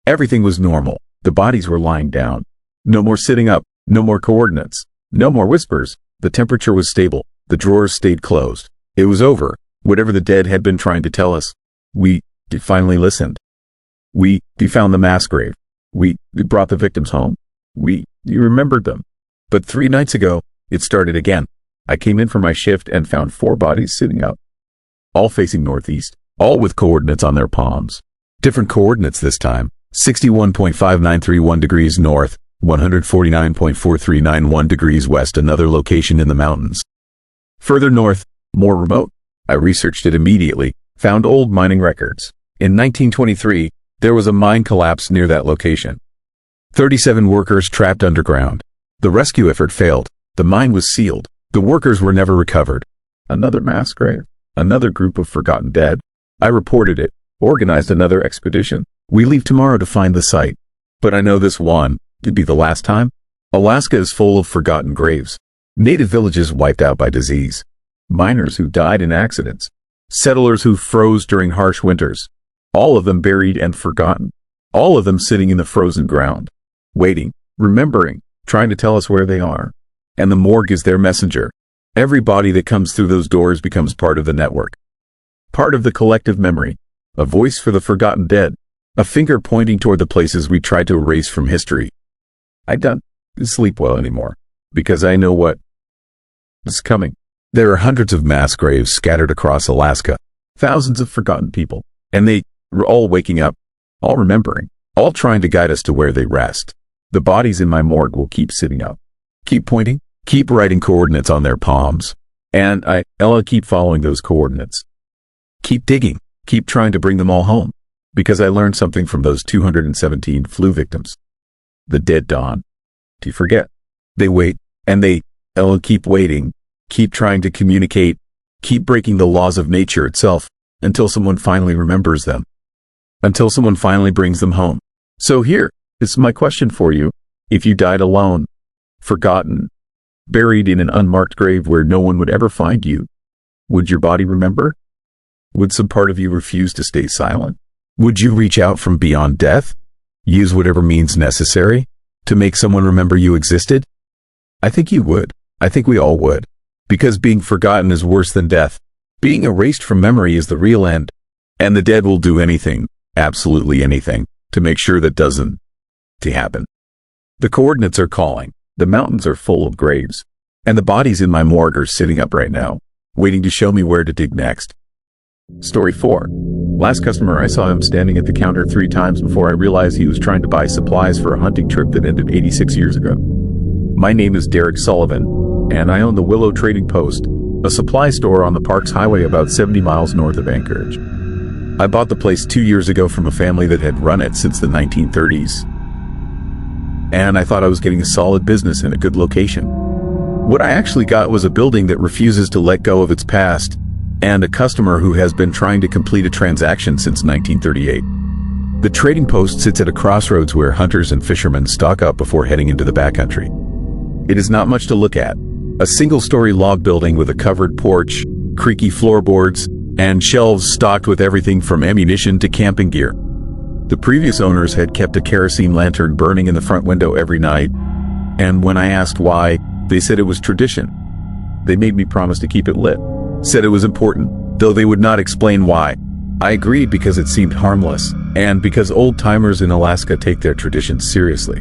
Everything was normal. The bodies were lying down. No more sitting up, no more coordinates, no more whispers. The temperature was stable. The drawers stayed closed. It was over. Whatever the dead had been trying to tell us, we finally listened. We found the mass grave. We brought the victims home. We remembered them. But 3 nights ago, it started again. I came in for my shift and found 4 bodies sitting up, all facing northeast, all with coordinates on their palms. Different coordinates this time. 61.5931 degrees north, 149.4391 degrees west, another location in the mountains. Further north, more remote. I researched it immediately, found old mining records. In 1923, there was a mine collapse near that location. 37 workers trapped underground. The rescue effort failed. The mine was sealed. The workers were never recovered. Another mass grave. Another group of forgotten dead. I reported it. Organized another expedition. We leave tomorrow to find the site. But I know this one. It'd be the last time. Alaska is full of forgotten graves. Native villages wiped out by disease. Miners who died in accidents. Settlers who froze during harsh winters. All of them buried and forgotten. All of them sitting in the frozen ground. Waiting, remembering, trying to tell us where they are. And the morgue is their messenger. Every body that comes through those doors becomes part of the network. Part of the collective memory. A voice for the forgotten dead. A finger pointing toward the places we tried to erase from history. I don't sleep well anymore, because I know what is coming. There are hundreds of mass graves scattered across Alaska, thousands of forgotten people, and they were all waking up, all remembering, all trying to guide us to where they rest. The bodies in my morgue will keep sitting up, keep pointing, keep writing coordinates on their palms, and I'll keep following those coordinates. Keep digging, keep trying to bring them all home, because I learned something from those 217 flu victims. The dead dawn. Do you forget? They wait, and they'll keep waiting, keep trying to communicate, keep breaking the laws of nature itself, until someone finally remembers them. Until someone finally brings them home. So here is my question for you. If you died alone, forgotten, buried in an unmarked grave where no one would ever find you, would your body remember? Would some part of you refuse to stay silent? Would you reach out from beyond death? Use whatever means necessary to make someone remember you existed? I think you would. I think we all would. Because being forgotten is worse than death. Being erased from memory is the real end. And the dead will do anything, absolutely anything, to make sure that doesn't happen. The coordinates are calling. The mountains are full of graves. And the bodies in my morgue are sitting up right now, waiting to show me where to dig next. Story 4. Last customer, I saw him standing at the counter 3 times before I realized he was trying to buy supplies for a hunting trip that ended 86 years ago. My name is Derek Sullivan, and I own the Willow Trading Post, a supply store on the Parks Highway about 70 miles north of Anchorage. I bought the place 2 years ago from a family that had run it since the 1930s. And I thought I was getting a solid business in a good location. What I actually got was a building that refuses to let go of its past, and a customer who has been trying to complete a transaction since 1938. The trading post sits at a crossroads where hunters and fishermen stock up before heading into the backcountry. It is not much to look at. A single-story log building with a covered porch, creaky floorboards, and shelves stocked with everything from ammunition to camping gear. The previous owners had kept a kerosene lantern burning in the front window every night, and when I asked why, they said it was tradition. They made me promise to keep it lit. Said it was important, though they would not explain why. I agreed because it seemed harmless, and because old-timers in Alaska take their traditions seriously.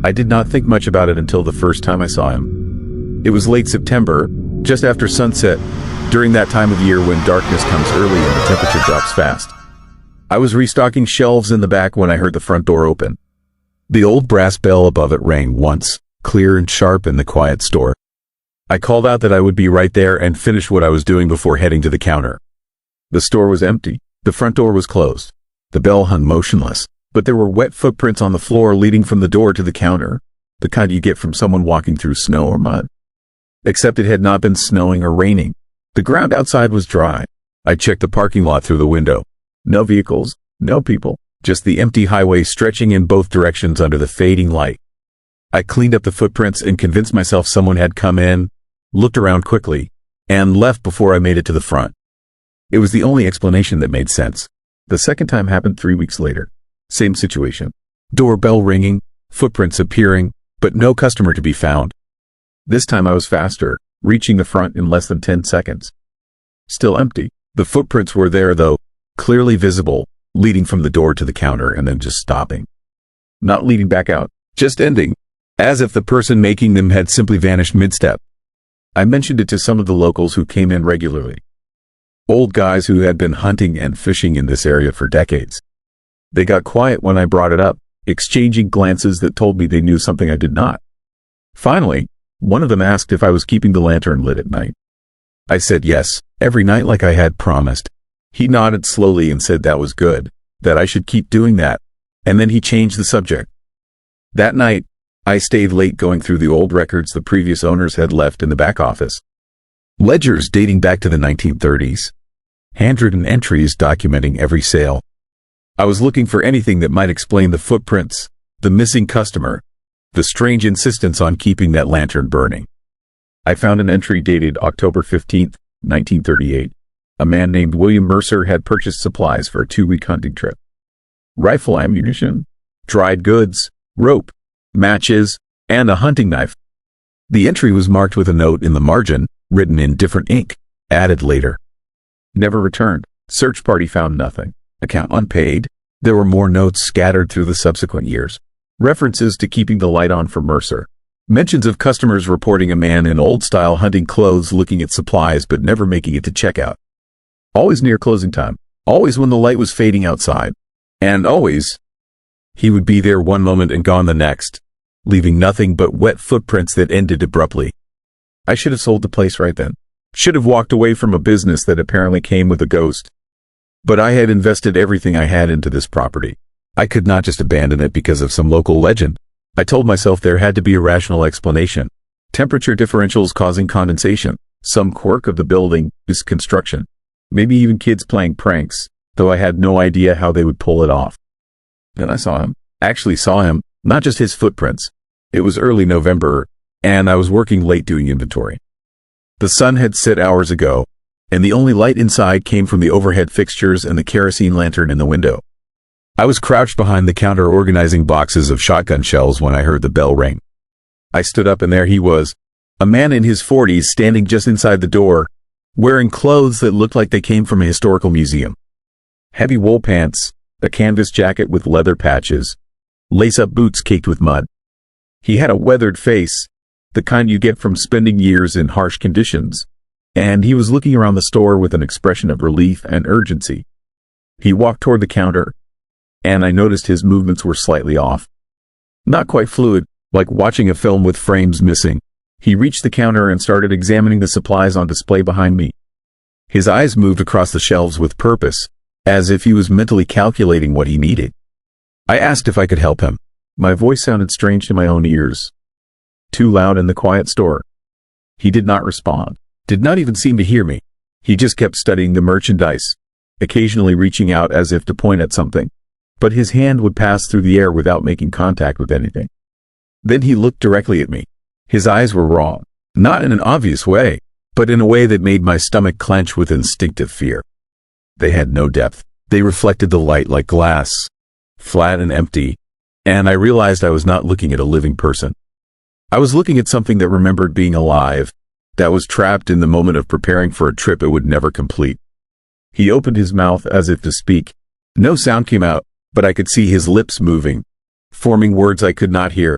I did not think much about it until the first time I saw him. It was late September, just after sunset, during that time of year when darkness comes early and the temperature drops fast. I was restocking shelves in the back when I heard the front door open. The old brass bell above it rang once, clear and sharp in the quiet store. I called out that I would be right there and finish what I was doing before heading to the counter. The store was empty. The front door was closed. The bell hung motionless, but there were wet footprints on the floor leading from the door to the counter, the kind you get from someone walking through snow or mud. Except it had not been snowing or raining. The ground outside was dry. I checked the parking lot through the window. No vehicles, no people, just the empty highway stretching in both directions under the fading light. I cleaned up the footprints and convinced myself someone had come in, looked around quickly, and left before I made it to the front. It was the only explanation that made sense. The second time happened 3 weeks later. Same situation. Doorbell ringing, footprints appearing, but no customer to be found. This time I was faster, reaching the front in less than 10 seconds. Still empty. The footprints were there though, clearly visible, leading from the door to the counter and then just stopping. Not leading back out, just ending, as if the person making them had simply vanished mid-step. I mentioned it to some of the locals who came in regularly. Old guys who had been hunting and fishing in this area for decades. They got quiet when I brought it up, exchanging glances that told me they knew something I did not. Finally, one of them asked if I was keeping the lantern lit at night. I said yes, every night like I had promised. He nodded slowly and said that was good, that I should keep doing that, and then he changed the subject. That night, I stayed late going through the old records the previous owners had left in the back office. Ledgers dating back to the 1930s. Handwritten entries documenting every sale. I was looking for anything that might explain the footprints, the missing customer, the strange insistence on keeping that lantern burning. I found an entry dated October 15th, 1938. A man named William Mercer had purchased supplies for a 2-week hunting trip. Rifle ammunition, dried goods, rope, matches, and a hunting knife. The entry was marked with a note in the margin, written in different ink, added later. Never returned. Search party found nothing. Account unpaid. There were more notes scattered through the subsequent years. References to keeping the light on for Mercer. Mentions of customers reporting a man in old-style hunting clothes looking at supplies but never making it to checkout. Always near closing time. Always when the light was fading outside. And always, he would be there one moment and gone the next, leaving nothing but wet footprints that ended abruptly. I should have sold the place right then. Should have walked away from a business that apparently came with a ghost. But I had invested everything I had into this property. I could not just abandon it because of some local legend. I told myself there had to be a rational explanation. Temperature differentials causing condensation, some quirk of the building, construction, maybe even kids playing pranks, though I had no idea how they would pull it off. Then I saw him. Actually saw him, not just his footprints. It was early November, and I was working late doing inventory. The sun had set hours ago, and the only light inside came from the overhead fixtures and the kerosene lantern in the window. I was crouched behind the counter organizing boxes of shotgun shells when I heard the bell ring. I stood up and there he was, a man in his 40s standing just inside the door, wearing clothes that looked like they came from a historical museum. Heavy wool pants, a canvas jacket with leather patches, lace-up boots caked with mud. He had a weathered face, the kind you get from spending years in harsh conditions, and he was looking around the store with an expression of relief and urgency. He walked toward the counter, and I noticed his movements were slightly off. Not quite fluid, like watching a film with frames missing. He reached the counter and started examining the supplies on display behind me. His eyes moved across the shelves with purpose, as if he was mentally calculating what he needed. I asked if I could help him. My voice sounded strange to my own ears. Too loud in the quiet store. He did not respond, did not even seem to hear me. He just kept studying the merchandise, occasionally reaching out as if to point at something. But his hand would pass through the air without making contact with anything. Then he looked directly at me. His eyes were raw, not in an obvious way, but in a way that made my stomach clench with instinctive fear. They had no depth. They reflected the light like glass, flat and empty, and I realized I was not looking at a living person. I was looking at something that remembered being alive, that was trapped in the moment of preparing for a trip it would never complete. He opened his mouth as if to speak. No sound came out, but I could see his lips moving, forming words I could not hear.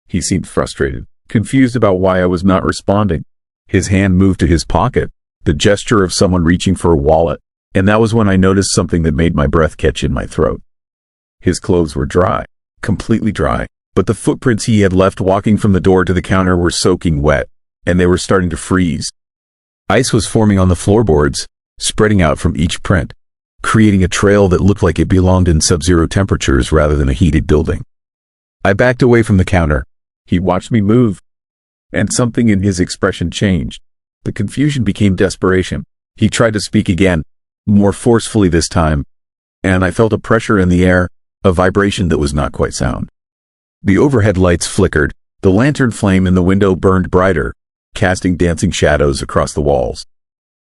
He seemed frustrated, confused about why I was not responding. His hand moved to his pocket, the gesture of someone reaching for a wallet, and that was when I noticed something that made my breath catch in my throat. His clothes were dry, completely dry, but the footprints he had left walking from the door to the counter were soaking wet, and they were starting to freeze. Ice was forming on the floorboards, spreading out from each print, creating a trail that looked like it belonged in sub-zero temperatures rather than a heated building. I backed away from the counter. He watched me move, and something in his expression changed. The confusion became desperation. He tried to speak again, more forcefully this time, and I felt a pressure in the air, a vibration that was not quite sound. The overhead lights flickered. The lantern flame in the window burned brighter, casting dancing shadows across the walls.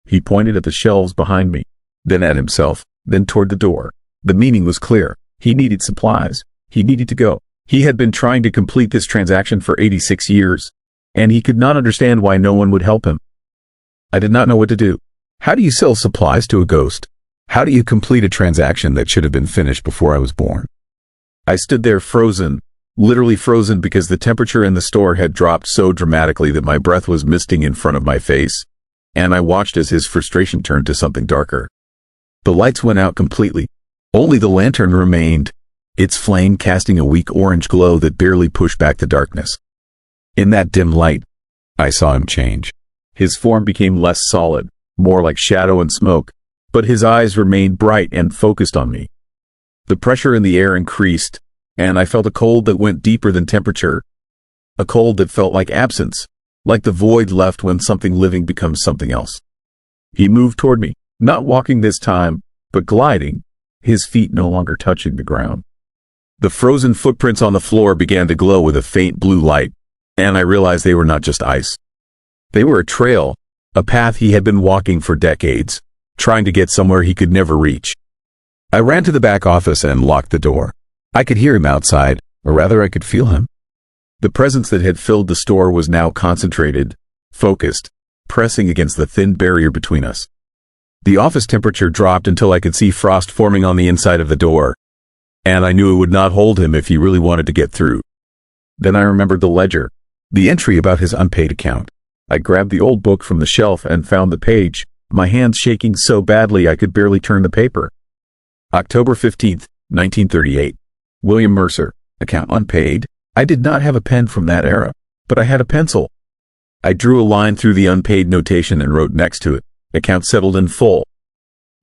He pointed at the shelves behind me, then at himself, then toward the door. The meaning was clear. He needed supplies. He needed to go. He had been trying to complete this transaction for 86 years, and he could not understand why no one would help him. I did not know what to do. How do you sell supplies to a ghost? How do you complete a transaction that should have been finished before I was born? I stood there frozen, literally frozen because the temperature in the store had dropped so dramatically that my breath was misting in front of my face, and I watched as his frustration turned to something darker. The lights went out completely. Only the lantern remained, its flame casting a weak orange glow that barely pushed back the darkness. In that dim light, I saw him change. His form became less solid, more like shadow and smoke, but his eyes remained bright and focused on me. The pressure in the air increased, and I felt a cold that went deeper than temperature, a cold that felt like absence, like the void left when something living becomes something else. He moved toward me, not walking this time, but gliding, his feet no longer touching the ground. The frozen footprints on the floor began to glow with a faint blue light, and I realized they were not just ice. They were a trail, a path he had been walking for decades, trying to get somewhere he could never reach. I ran to the back office and locked the door. I could hear him outside, or rather I could feel him. The presence that had filled the store was now concentrated, focused, pressing against the thin barrier between us. The office temperature dropped until I could see frost forming on the inside of the door, and I knew it would not hold him if he really wanted to get through. Then I remembered the ledger, the entry about his unpaid account. I grabbed the old book from the shelf and found the page, my hands shaking so badly I could barely turn the paper. October 15th, 1938. William Mercer, account unpaid. I did not have a pen from that era, but I had a pencil. I drew a line through the unpaid notation and wrote next to it, account settled in full.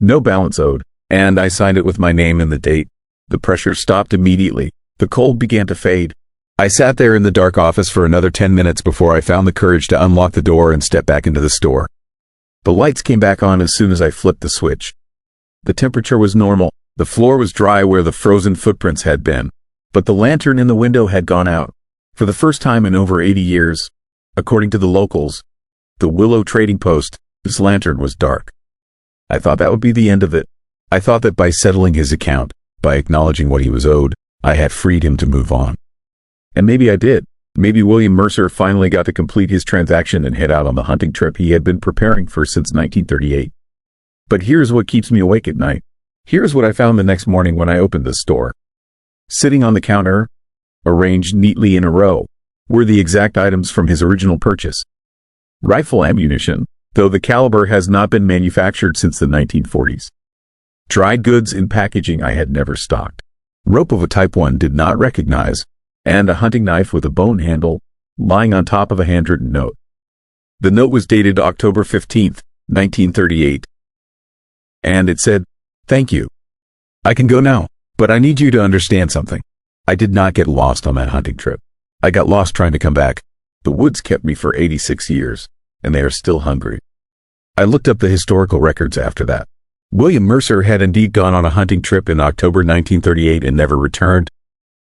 No balance owed, and I signed it with my name and the date. The pressure stopped immediately. The cold began to fade. I sat there in the dark office for another 10 minutes before I found the courage to unlock the door and step back into the store. The lights came back on as soon as I flipped the switch. The temperature was normal. The floor was dry where the frozen footprints had been, but the lantern in the window had gone out. For the first time in over 80 years, according to the locals, the Willow Trading Post, this lantern was dark. I thought that would be the end of it. I thought that by settling his account, by acknowledging what he was owed, I had freed him to move on. And maybe I did. Maybe William Mercer finally got to complete his transaction and head out on the hunting trip he had been preparing for since 1938. But here's what keeps me awake at night. Here's what I found the next morning when I opened the store. Sitting on the counter, arranged neatly in a row, were the exact items from his original purchase. Rifle ammunition, though the caliber has not been manufactured since the 1940s. Dried goods in packaging I had never stocked. Rope of a type 1 did not recognize, and a hunting knife with a bone handle lying on top of a handwritten note. The note was dated October 15th, 1938, and it said, "Thank you. I can go now, but I need you to understand something. I did not get lost on that hunting trip. I got lost trying to come back. The woods kept me for 86 years, and they are still hungry." I looked up the historical records after that. William Mercer had indeed gone on a hunting trip in October 1938 and never returned.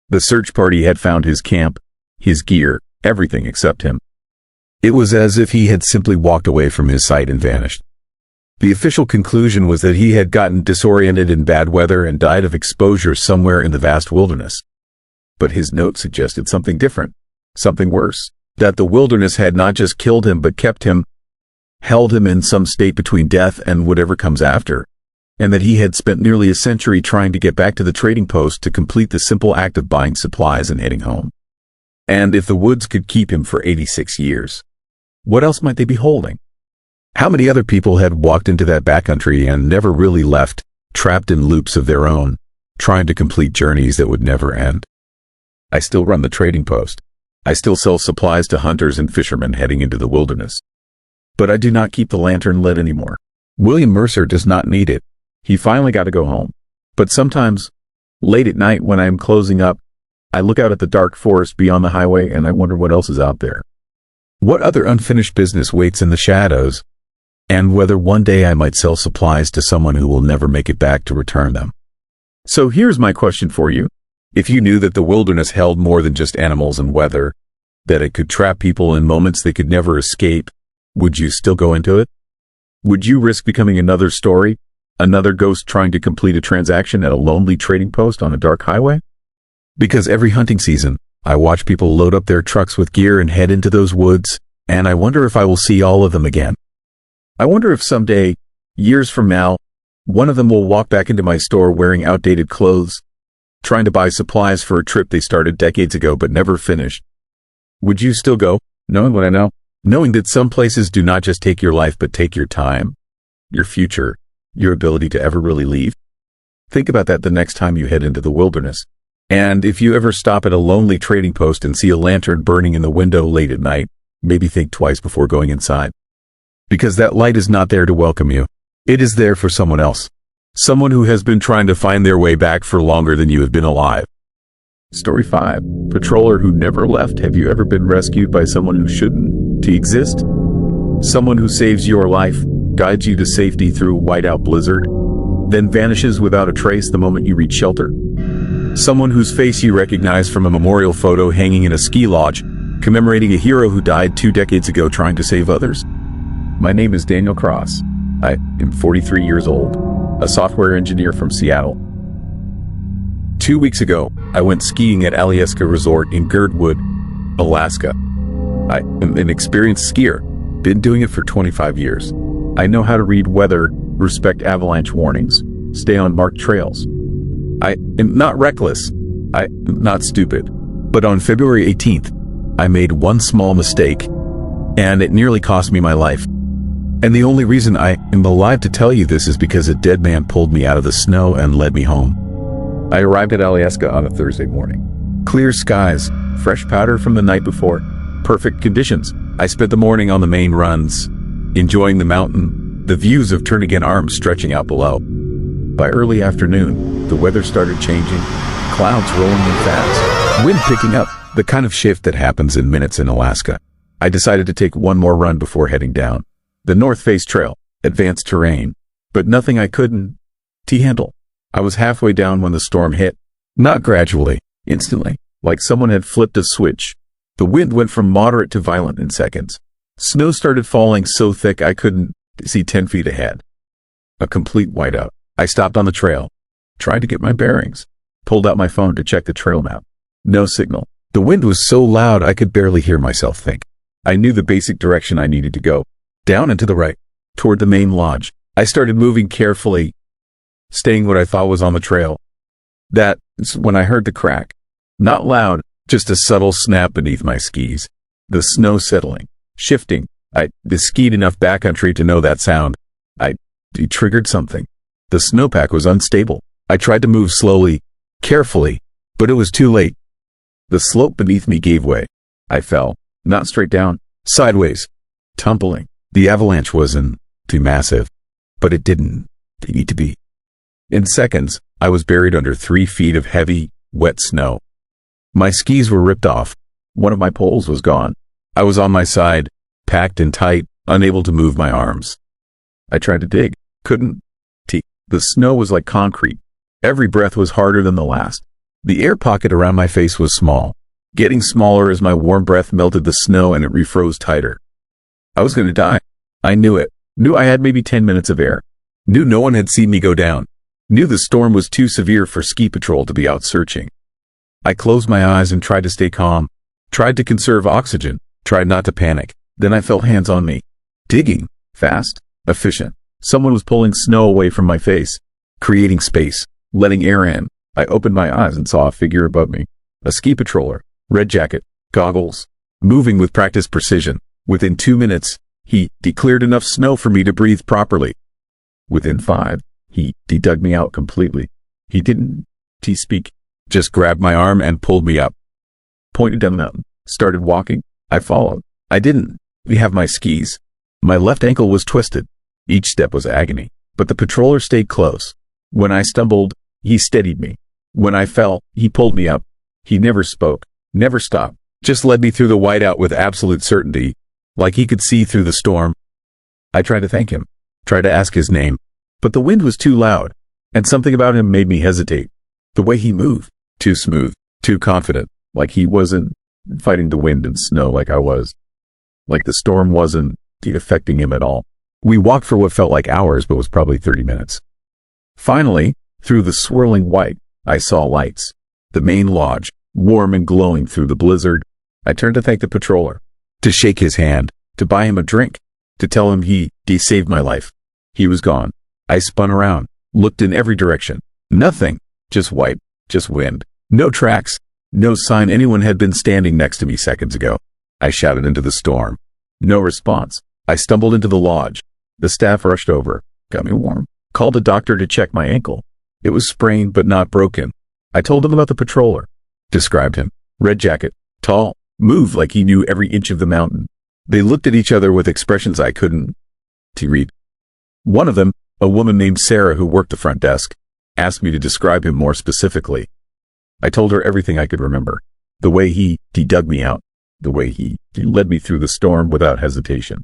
The search party had found his camp, his gear, everything except him. It was as if he had simply walked away from his sight and vanished. The official conclusion was that he had gotten disoriented in bad weather and died of exposure somewhere in the vast wilderness. But his note suggested something different, something worse, that the wilderness had not just killed him but kept him, held him in some state between death and whatever comes after, and that he had spent nearly a century trying to get back to the trading post to complete the simple act of buying supplies and heading home. And if the woods could keep him for 86 years, what else might they be holding? How many other people had walked into that backcountry and never really left, trapped in loops of their own, trying to complete journeys that would never end? I still run the trading post. I still sell supplies to hunters and fishermen heading into the wilderness. But I do not keep the lantern lit anymore. William Mercer does not need it. He finally got to go home. But sometimes, late at night when I am closing up, I look out at the dark forest beyond the highway and I wonder what else is out there. What other unfinished business waits in the shadows, and whether one day I might sell supplies to someone who will never make it back to return them. So here's my question for you. If you knew that the wilderness held more than just animals and weather, that it could trap people in moments they could never escape, would you still go into it? Would you risk becoming another story? Another ghost trying to complete a transaction at a lonely trading post on a dark highway? Because every hunting season, I watch people load up their trucks with gear and head into those woods, and I wonder if I will see all of them again. I wonder if someday, years from now, one of them will walk back into my store wearing outdated clothes, trying to buy supplies for a trip they started decades ago but never finished. Would you still go, knowing what I know? Knowing that some places do not just take your life but take your time, your future, your ability to ever really leave? Think about that the next time you head into the wilderness. And if you ever stop at a lonely trading post and see a lantern burning in the window late at night, maybe think twice before going inside. Because that light is not there to welcome you. It is there for someone else. Someone who has been trying to find their way back for longer than you have been alive. Story 5. Patroller who never left. Have you ever been rescued by someone who shouldn't to exist? Someone who saves your life, guides you to safety through a whiteout blizzard, then vanishes without a trace the moment you reach shelter. Someone whose face you recognize from a memorial photo hanging in a ski lodge, commemorating a hero who died 2 decades ago trying to save others. My name is Daniel Cross. I am 43 years old, a software engineer from Seattle. 2 weeks ago, I went skiing at Alaskan Resort in Girdwood, Alaska. I am an experienced skier, been doing it for 25 years. I know how to read weather, respect avalanche warnings, stay on marked trails. I am not reckless. I am not stupid. But on February 18th, I made one small mistake, and it nearly cost me my life. And the only reason I am alive to tell you this is because a dead man pulled me out of the snow and led me home. I arrived at Alaska on a Thursday morning. Clear skies, fresh powder from the night before, perfect conditions. I spent the morning on the main runs, enjoying the mountain, the views of Turnagain Arms stretching out below. By early afternoon, the weather started changing, clouds rolling in fast, wind picking up, the kind of shift that happens in minutes in Alaska. I decided to take one more run before heading down. The North Face Trail, advanced terrain, but nothing I couldn't handle. I was halfway down when the storm hit. Not gradually, instantly, like someone had flipped a switch. The wind went from moderate to violent in seconds. Snow started falling so thick I couldn't see 10 feet ahead. A complete whiteout. I stopped on the trail, tried to get my bearings, pulled out my phone to check the trail map. No signal. The wind was so loud I could barely hear myself think. I knew the basic direction I needed to go. Down and to the right, toward the main lodge. I started moving carefully, staying what I thought was on the trail. That's when I heard the crack. Not loud, just a subtle snap beneath my skis. The snow settling, shifting. I skied enough backcountry to know that sound. I triggered something. The snowpack was unstable. I tried to move slowly, carefully, but it was too late. The slope beneath me gave way. I fell, not straight down, sideways, tumbling. The avalanche wasn't too massive, but it didn't need to be. In seconds, I was buried under 3 feet of heavy, wet snow. My skis were ripped off. One of my poles was gone. I was on my side, packed and tight, unable to move my arms. I tried to dig, couldn't. The snow was like concrete. Every breath was harder than the last. The air pocket around my face was small, getting smaller as my warm breath melted the snow and it refroze tighter. I was going to die. I knew it. Knew I had maybe 10 minutes of air. Knew no one had seen me go down. Knew the storm was too severe for ski patrol to be out searching. I closed my eyes and tried to stay calm. Tried to conserve oxygen. Tried not to panic. Then I felt hands on me. Digging. Fast. Efficient. Someone was pulling snow away from my face. Creating space. Letting air in. I opened my eyes and saw a figure above me. A ski patroller. Red jacket. Goggles. Moving with practiced precision. Within 2 minutes, he cleared enough snow for me to breathe properly. Within 5, he dug me out completely. He didn't speak, just grabbed my arm and pulled me up. Pointed down the mountain, started walking. I followed. I didn't have my skis. My left ankle was twisted. Each step was agony, but the patroller stayed close. When I stumbled, he steadied me. When I fell, he pulled me up. He never spoke, never stopped, just led me through the whiteout with absolute certainty, like he could see through the storm. I tried to thank him, tried to ask his name, but the wind was too loud, and something about him made me hesitate. The way he moved, too smooth, too confident, like he wasn't fighting the wind and snow like I was. Like the storm wasn't affecting him at all. We walked for what felt like hours, but was probably 30 minutes. Finally, through the swirling white, I saw lights. The main lodge, warm and glowing through the blizzard. I turned to thank the patroller, to shake his hand, to buy him a drink, to tell him he saved my life. He was gone. I spun around, looked in every direction. Nothing. Just white, just wind. No tracks. No sign anyone had been standing next to me seconds ago. I shouted into the storm. No response. I stumbled into the lodge. The staff rushed over, got me warm, called a doctor to check my ankle. It was sprained but not broken. I told them about the patroller. Described him. Red jacket, tall, moved like he knew every inch of the mountain. They looked at each other with expressions I couldn't read. One of them, a woman named Sarah who worked the front desk, asked me to describe him more specifically. I told her everything I could remember. The way he dug me out. The way he led me through the storm without hesitation.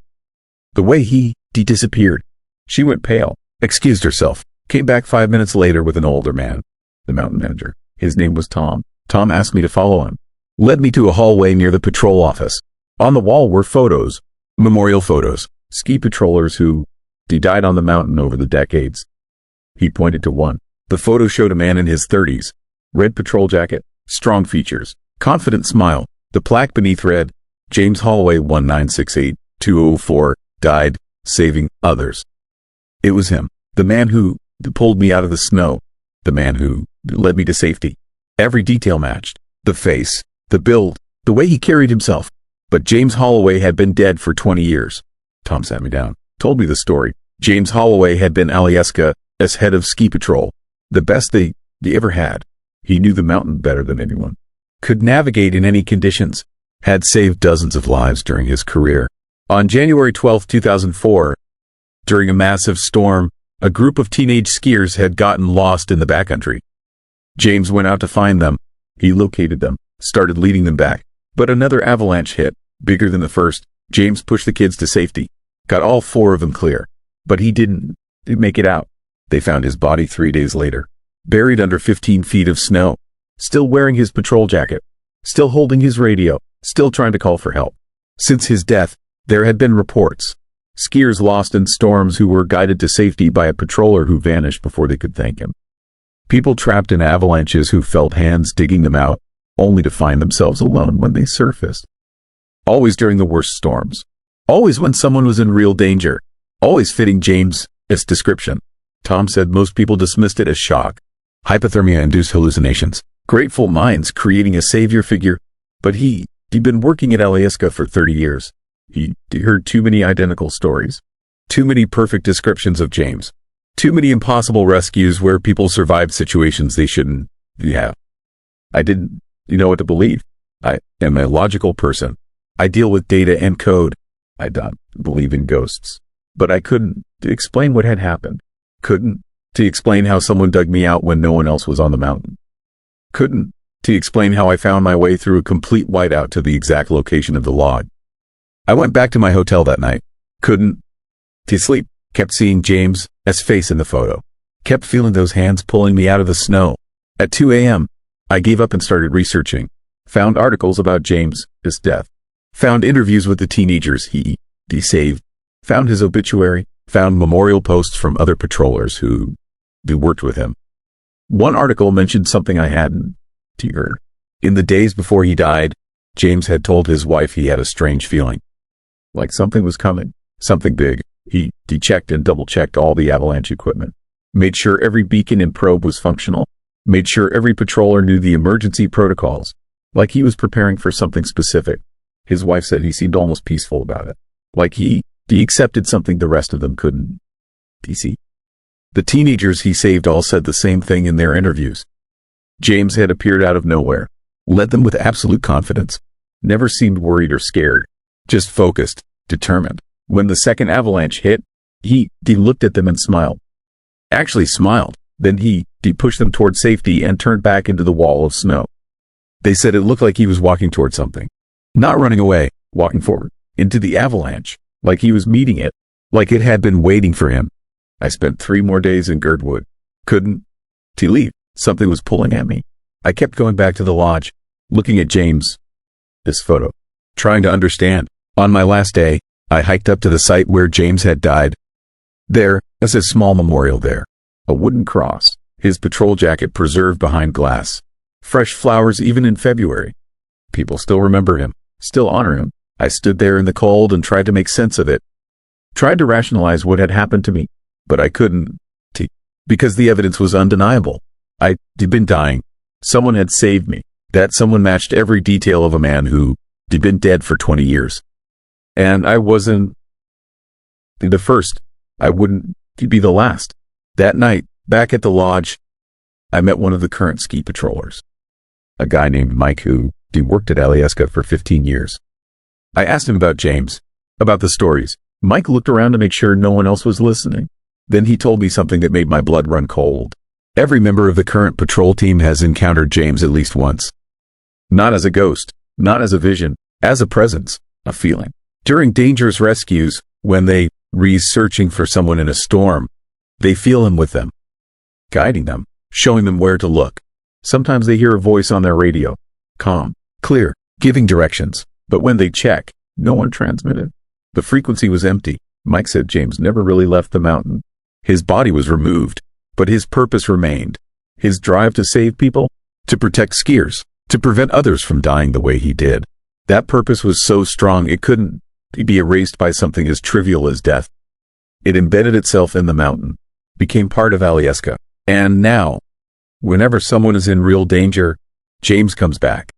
The way he disappeared. She went pale, excused herself, came back 5 minutes later with an older man, the mountain manager. His name was Tom. Tom asked me to follow him, led me to a hallway near the patrol office. On the wall were photos, memorial photos, ski patrollers who died on the mountain over the decades. He pointed to one. The photo showed a man in his 30s, red patrol jacket, strong features, confident smile. The plaque beneath read, James Holloway 1968-2004, died, saving others. It was him, the man who pulled me out of the snow, the man who led me to safety. Every detail matched, the face, the build, the way he carried himself. But James Holloway had been dead for 20 years. Tom sat me down, told me the story. James Holloway had been Alaskan as head of ski patrol, the best they ever had. He knew the mountain better than anyone, could navigate in any conditions, had saved dozens of lives during his career. On January 12, 2004, during a massive storm, a group of teenage skiers had gotten lost in the backcountry. James went out to find them. He located them, started leading them back. But another avalanche hit, bigger than the first. James pushed the kids to safety, got all 4 of them clear. But he didn't make it out. They found his body 3 days later, buried under 15 feet of snow, still wearing his patrol jacket, still holding his radio, still trying to call for help. Since his death, there had been reports. Skiers lost in storms who were guided to safety by a patroller who vanished before they could thank him. People trapped in avalanches who felt hands digging them out, only to find themselves alone when they surfaced. Always during the worst storms. Always when someone was in real danger. Always fitting James' description. Tom said most people dismissed it as shock, hypothermia-induced hallucinations, grateful minds creating a savior figure. But he'd been working at Alaska for 30 years. He heard too many identical stories. Too many perfect descriptions of James. Too many impossible rescues where people survived situations they shouldn't have. I didn't know what to believe. I am a logical person. I deal with data and code. I don't believe in ghosts. But I couldn't explain what had happened. Couldn't explain how someone dug me out when no one else was on the mountain. Couldn't explain how I found my way through a complete whiteout to the exact location of the log. I went back to my hotel that night. Couldn't sleep. Kept seeing James' face in the photo. Kept feeling those hands pulling me out of the snow. At 2 a.m., I gave up and started researching. Found articles about James' death. Found interviews with the teenagers he saved. Found his obituary. Found memorial posts from other patrollers who worked with him. One article mentioned something I hadn't heard. In the days before he died, James had told his wife he had a strange feeling. Like something was coming. Something big. He checked and double-checked all the avalanche equipment. Made sure every beacon and probe was functional. Made sure every patroller knew the emergency protocols. Like he was preparing for something specific. His wife said he seemed almost peaceful about it. Like he accepted something the rest of them couldn't. DC. The teenagers he saved all said the same thing in their interviews. James had appeared out of nowhere. Led them with absolute confidence. Never seemed worried or scared. Just focused, determined. When the second avalanche hit, he looked at them and smiled. Actually smiled. Then he pushed them toward safety and turned back into the wall of snow. They said it looked like he was walking toward something. Not running away, walking forward, into the avalanche, like he was meeting it, like it had been waiting for him. I spent 3 more days in Girdwood. Couldn't leave. Something was pulling at me. I kept going back to the lodge, looking at James' photo, trying to understand. On my last day, I hiked up to the site where James had died. There is a small memorial there. A wooden cross, his patrol jacket preserved behind glass. Fresh flowers even in February. People still remember him, still honor him. I stood there in the cold and tried to make sense of it. Tried to rationalize what had happened to me, but I couldn't, because the evidence was undeniable. I'd been dying. Someone had saved me. That someone matched every detail of a man who had been dead for 20 years. And I wasn't the first. I wouldn't be the last. That night, back at the lodge, I met one of the current ski patrollers. A guy named Mike who worked at Alaska for 15 years. I asked him about James, about the stories. Mike looked around to make sure no one else was listening. Then he told me something that made my blood run cold. Every member of the current patrol team has encountered James at least once. Not as a ghost, not as a vision, as a presence, a feeling. During dangerous rescues, when they searching for someone in a storm, they feel him with them, guiding them, showing them where to look. Sometimes they hear a voice on their radio, calm, clear, giving directions, but when they check, no one transmitted. The frequency was empty. Mike said James never really left the mountain. His body was removed, but his purpose remained. His drive to save people, to protect skiers, to prevent others from dying the way he did. That purpose was so strong it couldn't be erased by something as trivial as death. It embedded itself in the mountain, became part of Alaskan. And now, whenever someone is in real danger, James comes back,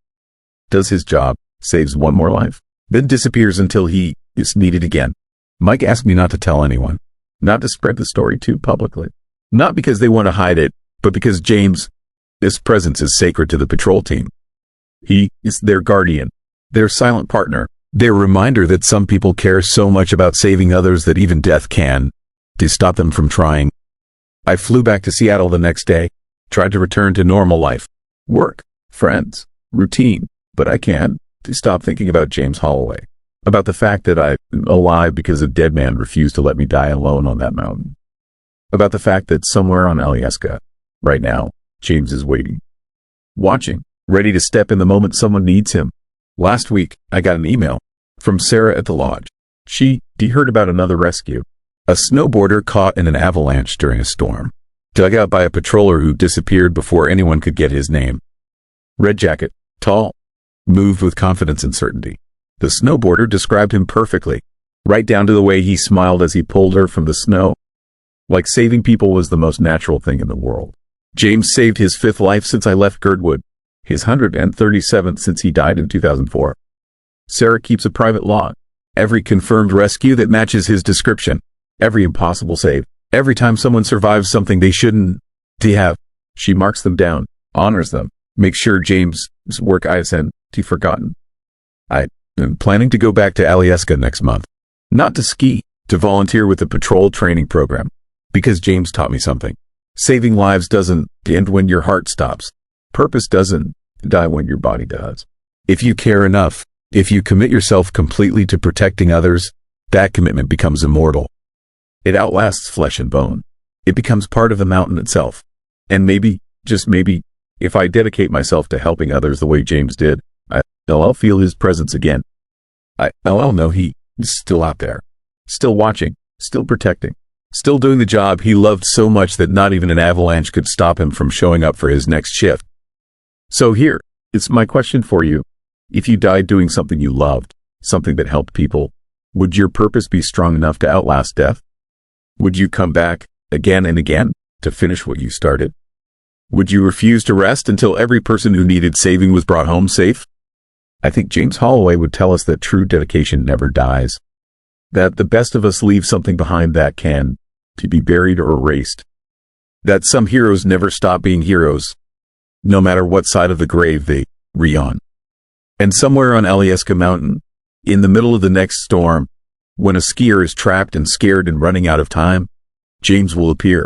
does his job, saves one more life, then disappears until he is needed again. Mike asked me not to tell anyone, not to spread the story too publicly. Not because they want to hide it, but because this presence is sacred to the patrol team. He is their guardian, their silent partner, their reminder that some people care so much about saving others that even death can stop them from trying. I flew back to Seattle the next day, tried to return to normal life, work, friends, routine, but I can't stop thinking about James Holloway, about the fact that I'm alive because a dead man refused to let me die alone on that mountain, about the fact that somewhere on Alaskan, right now, James is waiting, watching, ready to step in the moment someone needs him. Last week, I got an email from Sarah at the lodge. She heard about another rescue. A snowboarder caught in an avalanche during a storm, dug out by a patroller who disappeared before anyone could get his name. Red jacket, tall, moved with confidence and certainty. The snowboarder described him perfectly, right down to the way he smiled as he pulled her from the snow. Like saving people was the most natural thing in the world. James saved his 5th life since I left Girdwood, his 137th since he died in 2004. Sarah keeps a private log. Every confirmed rescue that matches his description. Every impossible save. Every time someone survives something they shouldn't have. She marks them down, honors them, makes sure James' work isn't forgotten. I am planning to go back to Alaskan next month. Not to ski, to volunteer with the patrol training program. Because James taught me something. Saving lives doesn't end when your heart stops. Purpose doesn't die when your body does. If you care enough, if you commit yourself completely to protecting others, that commitment becomes immortal. It outlasts flesh and bone. It becomes part of the mountain itself. And maybe, just maybe, if I dedicate myself to helping others the way James did, I'll feel his presence again. I'll know he is still out there, still watching, still protecting, still doing the job he loved so much that not even an avalanche could stop him from showing up for his next shift. So here, it's my question for you. If you died doing something you loved, something that helped people, would your purpose be strong enough to outlast death? Would you come back again and again to finish what you started? Would you refuse to rest until every person who needed saving was brought home safe? I think James Holloway would tell us that true dedication never dies. That the best of us leave something behind that can be buried or erased. That some heroes never stop being heroes, no matter what side of the grave they on. And somewhere on Alaskan Mountain, in the middle of the next storm, when a skier is trapped and scared and running out of time, James will appear.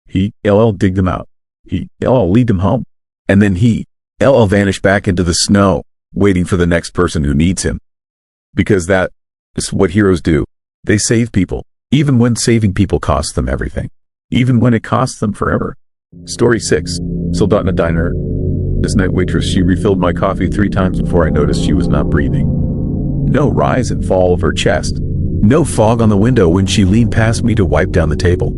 He'll dig them out. He'll lead them home. And then he'll vanish back into the snow, waiting for the next person who needs him. Because that is what heroes do. They save people, even when saving people costs them everything. Even when it costs them forever. Story 6. Soldotna Diner. This night waitress, she refilled my coffee 3 times before I noticed she was not breathing. No rise and fall of her chest. No fog on the window when she leaned past me to wipe down the table.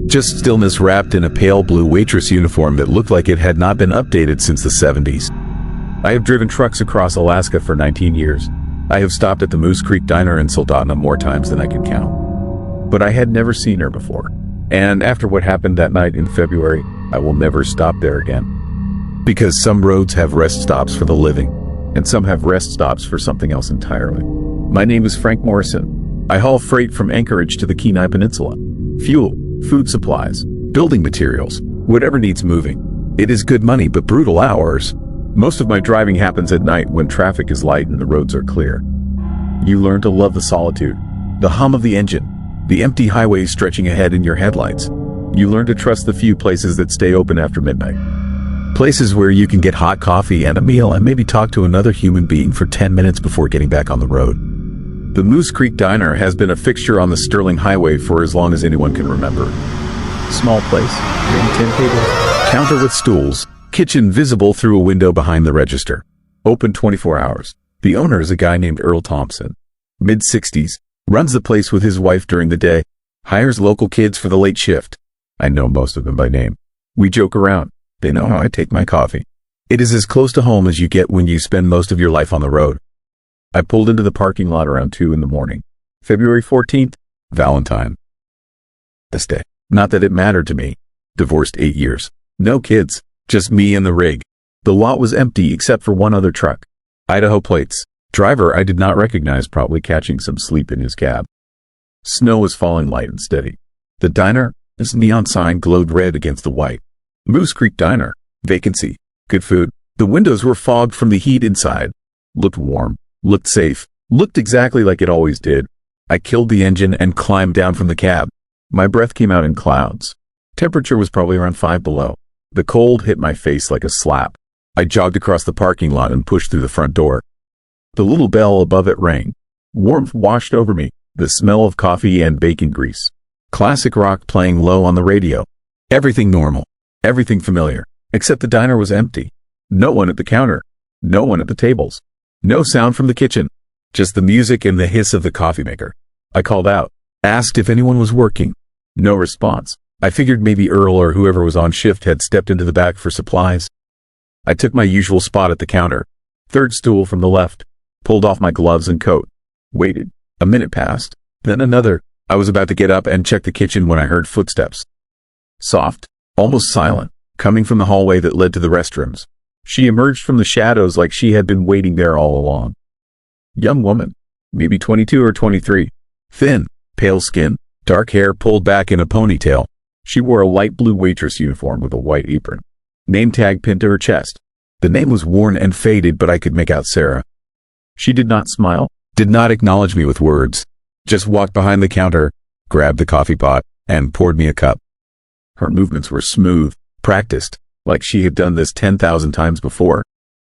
Just stillness wrapped in a pale blue waitress uniform that looked like it had not been updated since the 70s. I have driven trucks across Alaska for 19 years. I have stopped at the Moose Creek Diner in Soldotna more times than I can count. But I had never seen her before. And after what happened that night in February, I will never stop there again. Because some roads have rest stops for the living, and some have rest stops for something else entirely. My name is Frank Morrison. I haul freight from Anchorage to the Kenai Peninsula. Fuel, food supplies, building materials, whatever needs moving. It is good money but brutal hours. Most of my driving happens at night when traffic is light and the roads are clear. You learn to love the solitude, the hum of the engine, the empty highways stretching ahead in your headlights. You learn to trust the few places that stay open after midnight. Places where you can get hot coffee and a meal and maybe talk to another human being for 10 minutes before getting back on the road. The Moose Creek Diner has been a fixture on the Sterling Highway for as long as anyone can remember. Small place, maybe 10 tables, counter with stools, kitchen visible through a window behind the register. Open 24 hours. The owner is a guy named Earl Thompson. Mid-60s, runs the place with his wife during the day, hires local kids for the late shift. I know most of them by name. We joke around. They know how I take my coffee. It is as close to home as you get when you spend most of your life on the road. I pulled into the parking lot around 2 in the morning. February 14th, Valentine. This day. Not that it mattered to me. Divorced 8 years. No kids. Just me and the rig. The lot was empty except for one other truck. Idaho plates. Driver I did not recognize, probably catching some sleep in his cab. Snow was falling light and steady. The diner, its neon sign glowed red against the white. Moose Creek Diner. Vacancy. Good food. The windows were fogged from the heat inside. Looked warm. Looked safe. Looked exactly like it always did. I killed the engine and climbed down from the cab. My breath came out in clouds. Temperature was probably around 5 below. The cold hit my face like a slap. I jogged across the parking lot and pushed through the front door. The little bell above it rang. Warmth washed over me. The smell of coffee and bacon grease. Classic rock playing low on the radio. Everything normal. Everything familiar. Except the diner was empty. No one at the counter. No one at the tables. No sound from the kitchen. Just the music and the hiss of the coffee maker. I called out. Asked if anyone was working. No response. I figured maybe Earl or whoever was on shift had stepped into the back for supplies. I took my usual spot at the counter. Third stool from the left. Pulled off my gloves and coat. Waited. A minute passed. Then another. I was about to get up and check the kitchen when I heard footsteps. Soft. Almost silent. Coming from the hallway that led to the restrooms. She emerged from the shadows like she had been waiting there all along. Young woman. Maybe 22 or 23. Thin. Pale skin. Dark hair pulled back in a ponytail. She wore a light blue waitress uniform with a white apron. Name tag pinned to her chest. The name was worn and faded, but I could make out Sarah. She did not smile, did not acknowledge me with words. Just walked behind the counter, grabbed the coffee pot, and poured me a cup. Her movements were smooth, practiced, like she had done this 10,000 times before.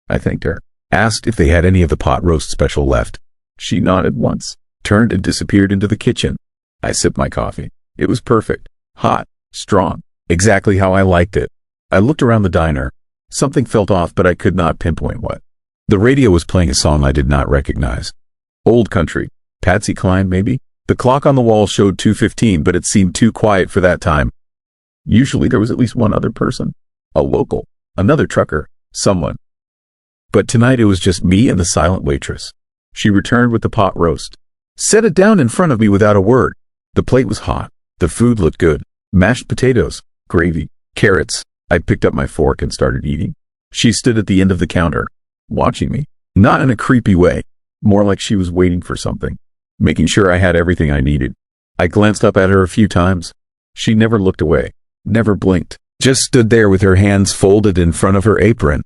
I thanked her, asked if they had any of the pot roast special left. She nodded once, turned and disappeared into the kitchen. I sipped my coffee. It was perfect, hot, strong, exactly how I liked it. I looked around the diner. Something felt off, but I could not pinpoint what. The radio was playing a song I did not recognize. Old country. Patsy Cline, maybe? The clock on the wall showed 2:15, but it seemed too quiet for that time. Usually there was at least one other person. A local. Another trucker. Someone. But tonight it was just me and the silent waitress. She returned with the pot roast. Set it down in front of me without a word. The plate was hot. The food looked good. Mashed potatoes. Gravy. Carrots. I picked up my fork and started eating. She stood at the end of the counter, watching me. Not in a creepy way. More like she was waiting for something. Making sure I had everything I needed. I glanced up at her a few times. She never looked away. Never blinked. Just stood there with her hands folded in front of her apron.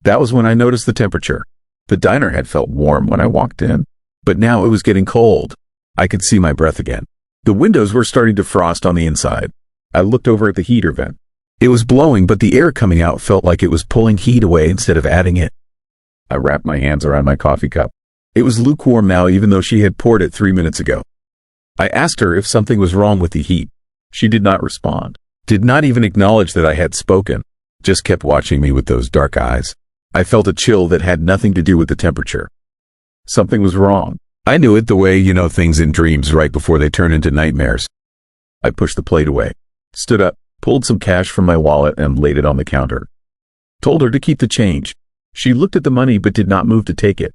That was when I noticed the temperature. The diner had felt warm when I walked in, but now it was getting cold. I could see my breath again. The windows were starting to frost on the inside. I looked over at the heater vent. It was blowing, but the air coming out felt like it was pulling heat away instead of adding it. I wrapped my hands around my coffee cup. It was lukewarm now, even though she had poured it 3 minutes ago. I asked her if something was wrong with the heat. She did not respond. Did not even acknowledge that I had spoken. Just kept watching me with those dark eyes. I felt a chill that had nothing to do with the temperature. Something was wrong. I knew it the way you know things in dreams right before they turn into nightmares. I pushed the plate away, stood up, pulled some cash from my wallet and laid it on the counter. Told her to keep the change. She looked at the money but did not move to take it.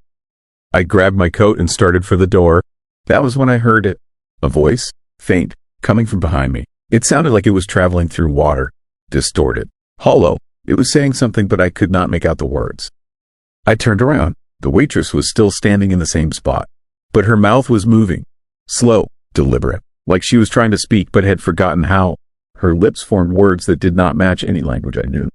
I grabbed my coat and started for the door. That was when I heard it. A voice, faint, coming from behind me. It sounded like it was traveling through water, distorted, hollow. It was saying something, but I could not make out the words. I turned around. The waitress was still standing in the same spot, but her mouth was moving, slow, deliberate, like she was trying to speak but had forgotten how. Her lips formed words that did not match any language I knew.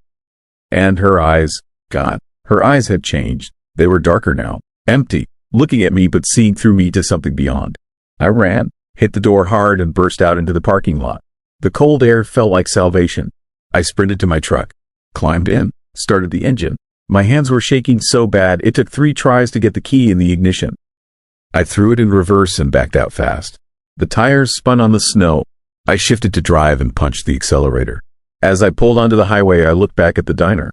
And her eyes, God, her eyes had changed. They were darker now, empty, looking at me but seeing through me to something beyond. I ran, hit the door hard and burst out into the parking lot. The cold air felt like salvation. I sprinted to my truck, climbed in, started the engine. My hands were shaking so bad it took 3 tries to get the key in the ignition. I threw it in reverse and backed out fast. The tires spun on the snow. I shifted to drive and punched the accelerator. As I pulled onto the highway, I looked back at the diner.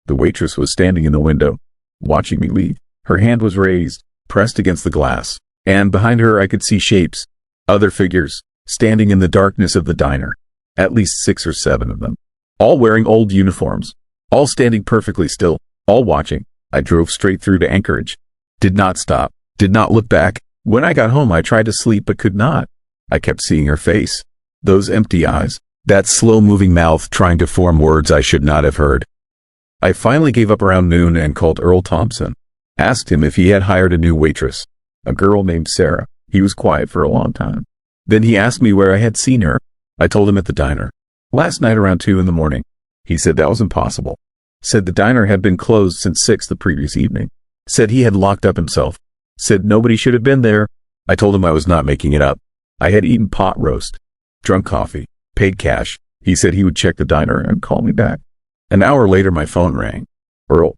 The waitress was standing in the window, watching me leave. Her hand was raised, pressed against the glass, and behind her I could see shapes, other figures, standing in the darkness of the diner. At least 6 or 7 of them, all wearing old uniforms, all standing perfectly still, all watching. I drove straight through to Anchorage. Did not stop, did not look back. When I got home, I tried to sleep but could not. I kept seeing her face, those empty eyes, that slow-moving mouth trying to form words I should not have heard. I finally gave up around noon and called Earl Thompson. Asked him if he had hired a new waitress, a girl named Sarah. He was quiet for a long time. Then he asked me where I had seen her. I told him at the diner. Last night around 2 in the morning. He said that was impossible. Said the diner had been closed since 6 the previous evening. Said he had locked up himself. Said nobody should have been there. I told him I was not making it up. I had eaten pot roast, drunk coffee, paid cash. He said he would check the diner and call me back. An hour later my phone rang. Earl.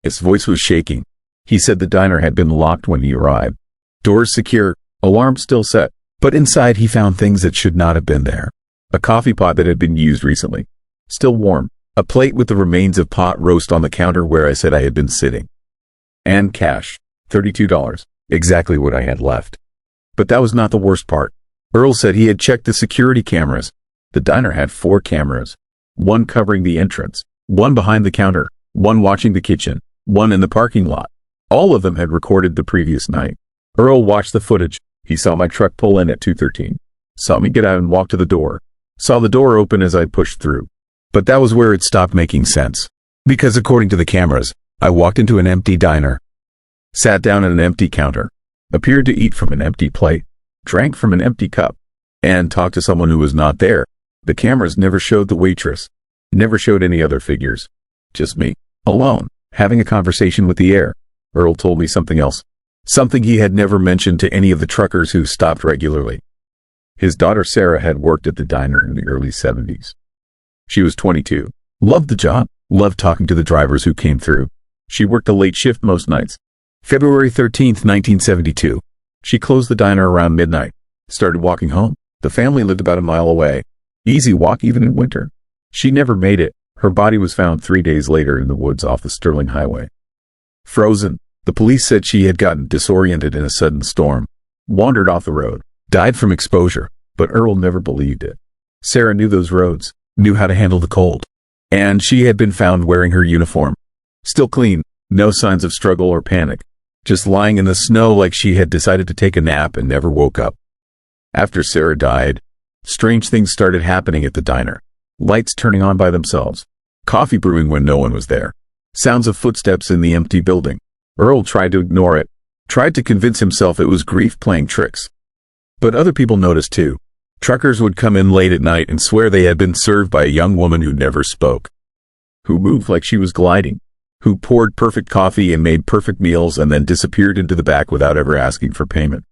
His voice was shaking. He said the diner had been locked when he arrived. Doors secure, alarm still set, but inside he found things that should not have been there. A coffee pot that had been used recently, still warm, a plate with the remains of pot roast on the counter where I said I had been sitting. And cash, $32, exactly what I had left. But that was not the worst part. Earl said he had checked the security cameras. The diner had 4 cameras, 1 covering the entrance, 1 behind the counter, 1 watching the kitchen, 1 in the parking lot. All of them had recorded the previous night. Earl watched the footage. He saw my truck pull in at 2:13. Saw me get out and walk to the door. Saw the door open as I pushed through. But that was where it stopped making sense. Because according to the cameras, I walked into an empty diner, sat down at an empty counter, appeared to eat from an empty plate, drank from an empty cup, and talked to someone who was not there. The cameras never showed the waitress, never showed any other figures. Just me, alone, having a conversation with the air. Earl told me something else. Something he had never mentioned to any of the truckers who stopped regularly. His daughter Sarah had worked at the diner in the early 70s. She was 22, loved the job, loved talking to the drivers who came through. She worked a late shift most nights. February 13th, 1972. She closed the diner around midnight, started walking home. The family lived about a mile away. Easy walk even in winter. She never made it. Her body was found 3 days later in the woods off the Sterling Highway. Frozen. The police said she had gotten disoriented in a sudden storm, wandered off the road, died from exposure, but Earl never believed it. Sarah knew those roads, knew how to handle the cold, and she had been found wearing her uniform. Still clean, no signs of struggle or panic, just lying in the snow like she had decided to take a nap and never woke up. After Sarah died, strange things started happening at the diner. Lights turning on by themselves, coffee brewing when no one was there, sounds of footsteps in the empty building. Earl tried to ignore it, tried to convince himself it was grief playing tricks. But other people noticed too. Truckers would come in late at night and swear they had been served by a young woman who never spoke, who moved like she was gliding, who poured perfect coffee and made perfect meals and then disappeared into the back without ever asking for payment.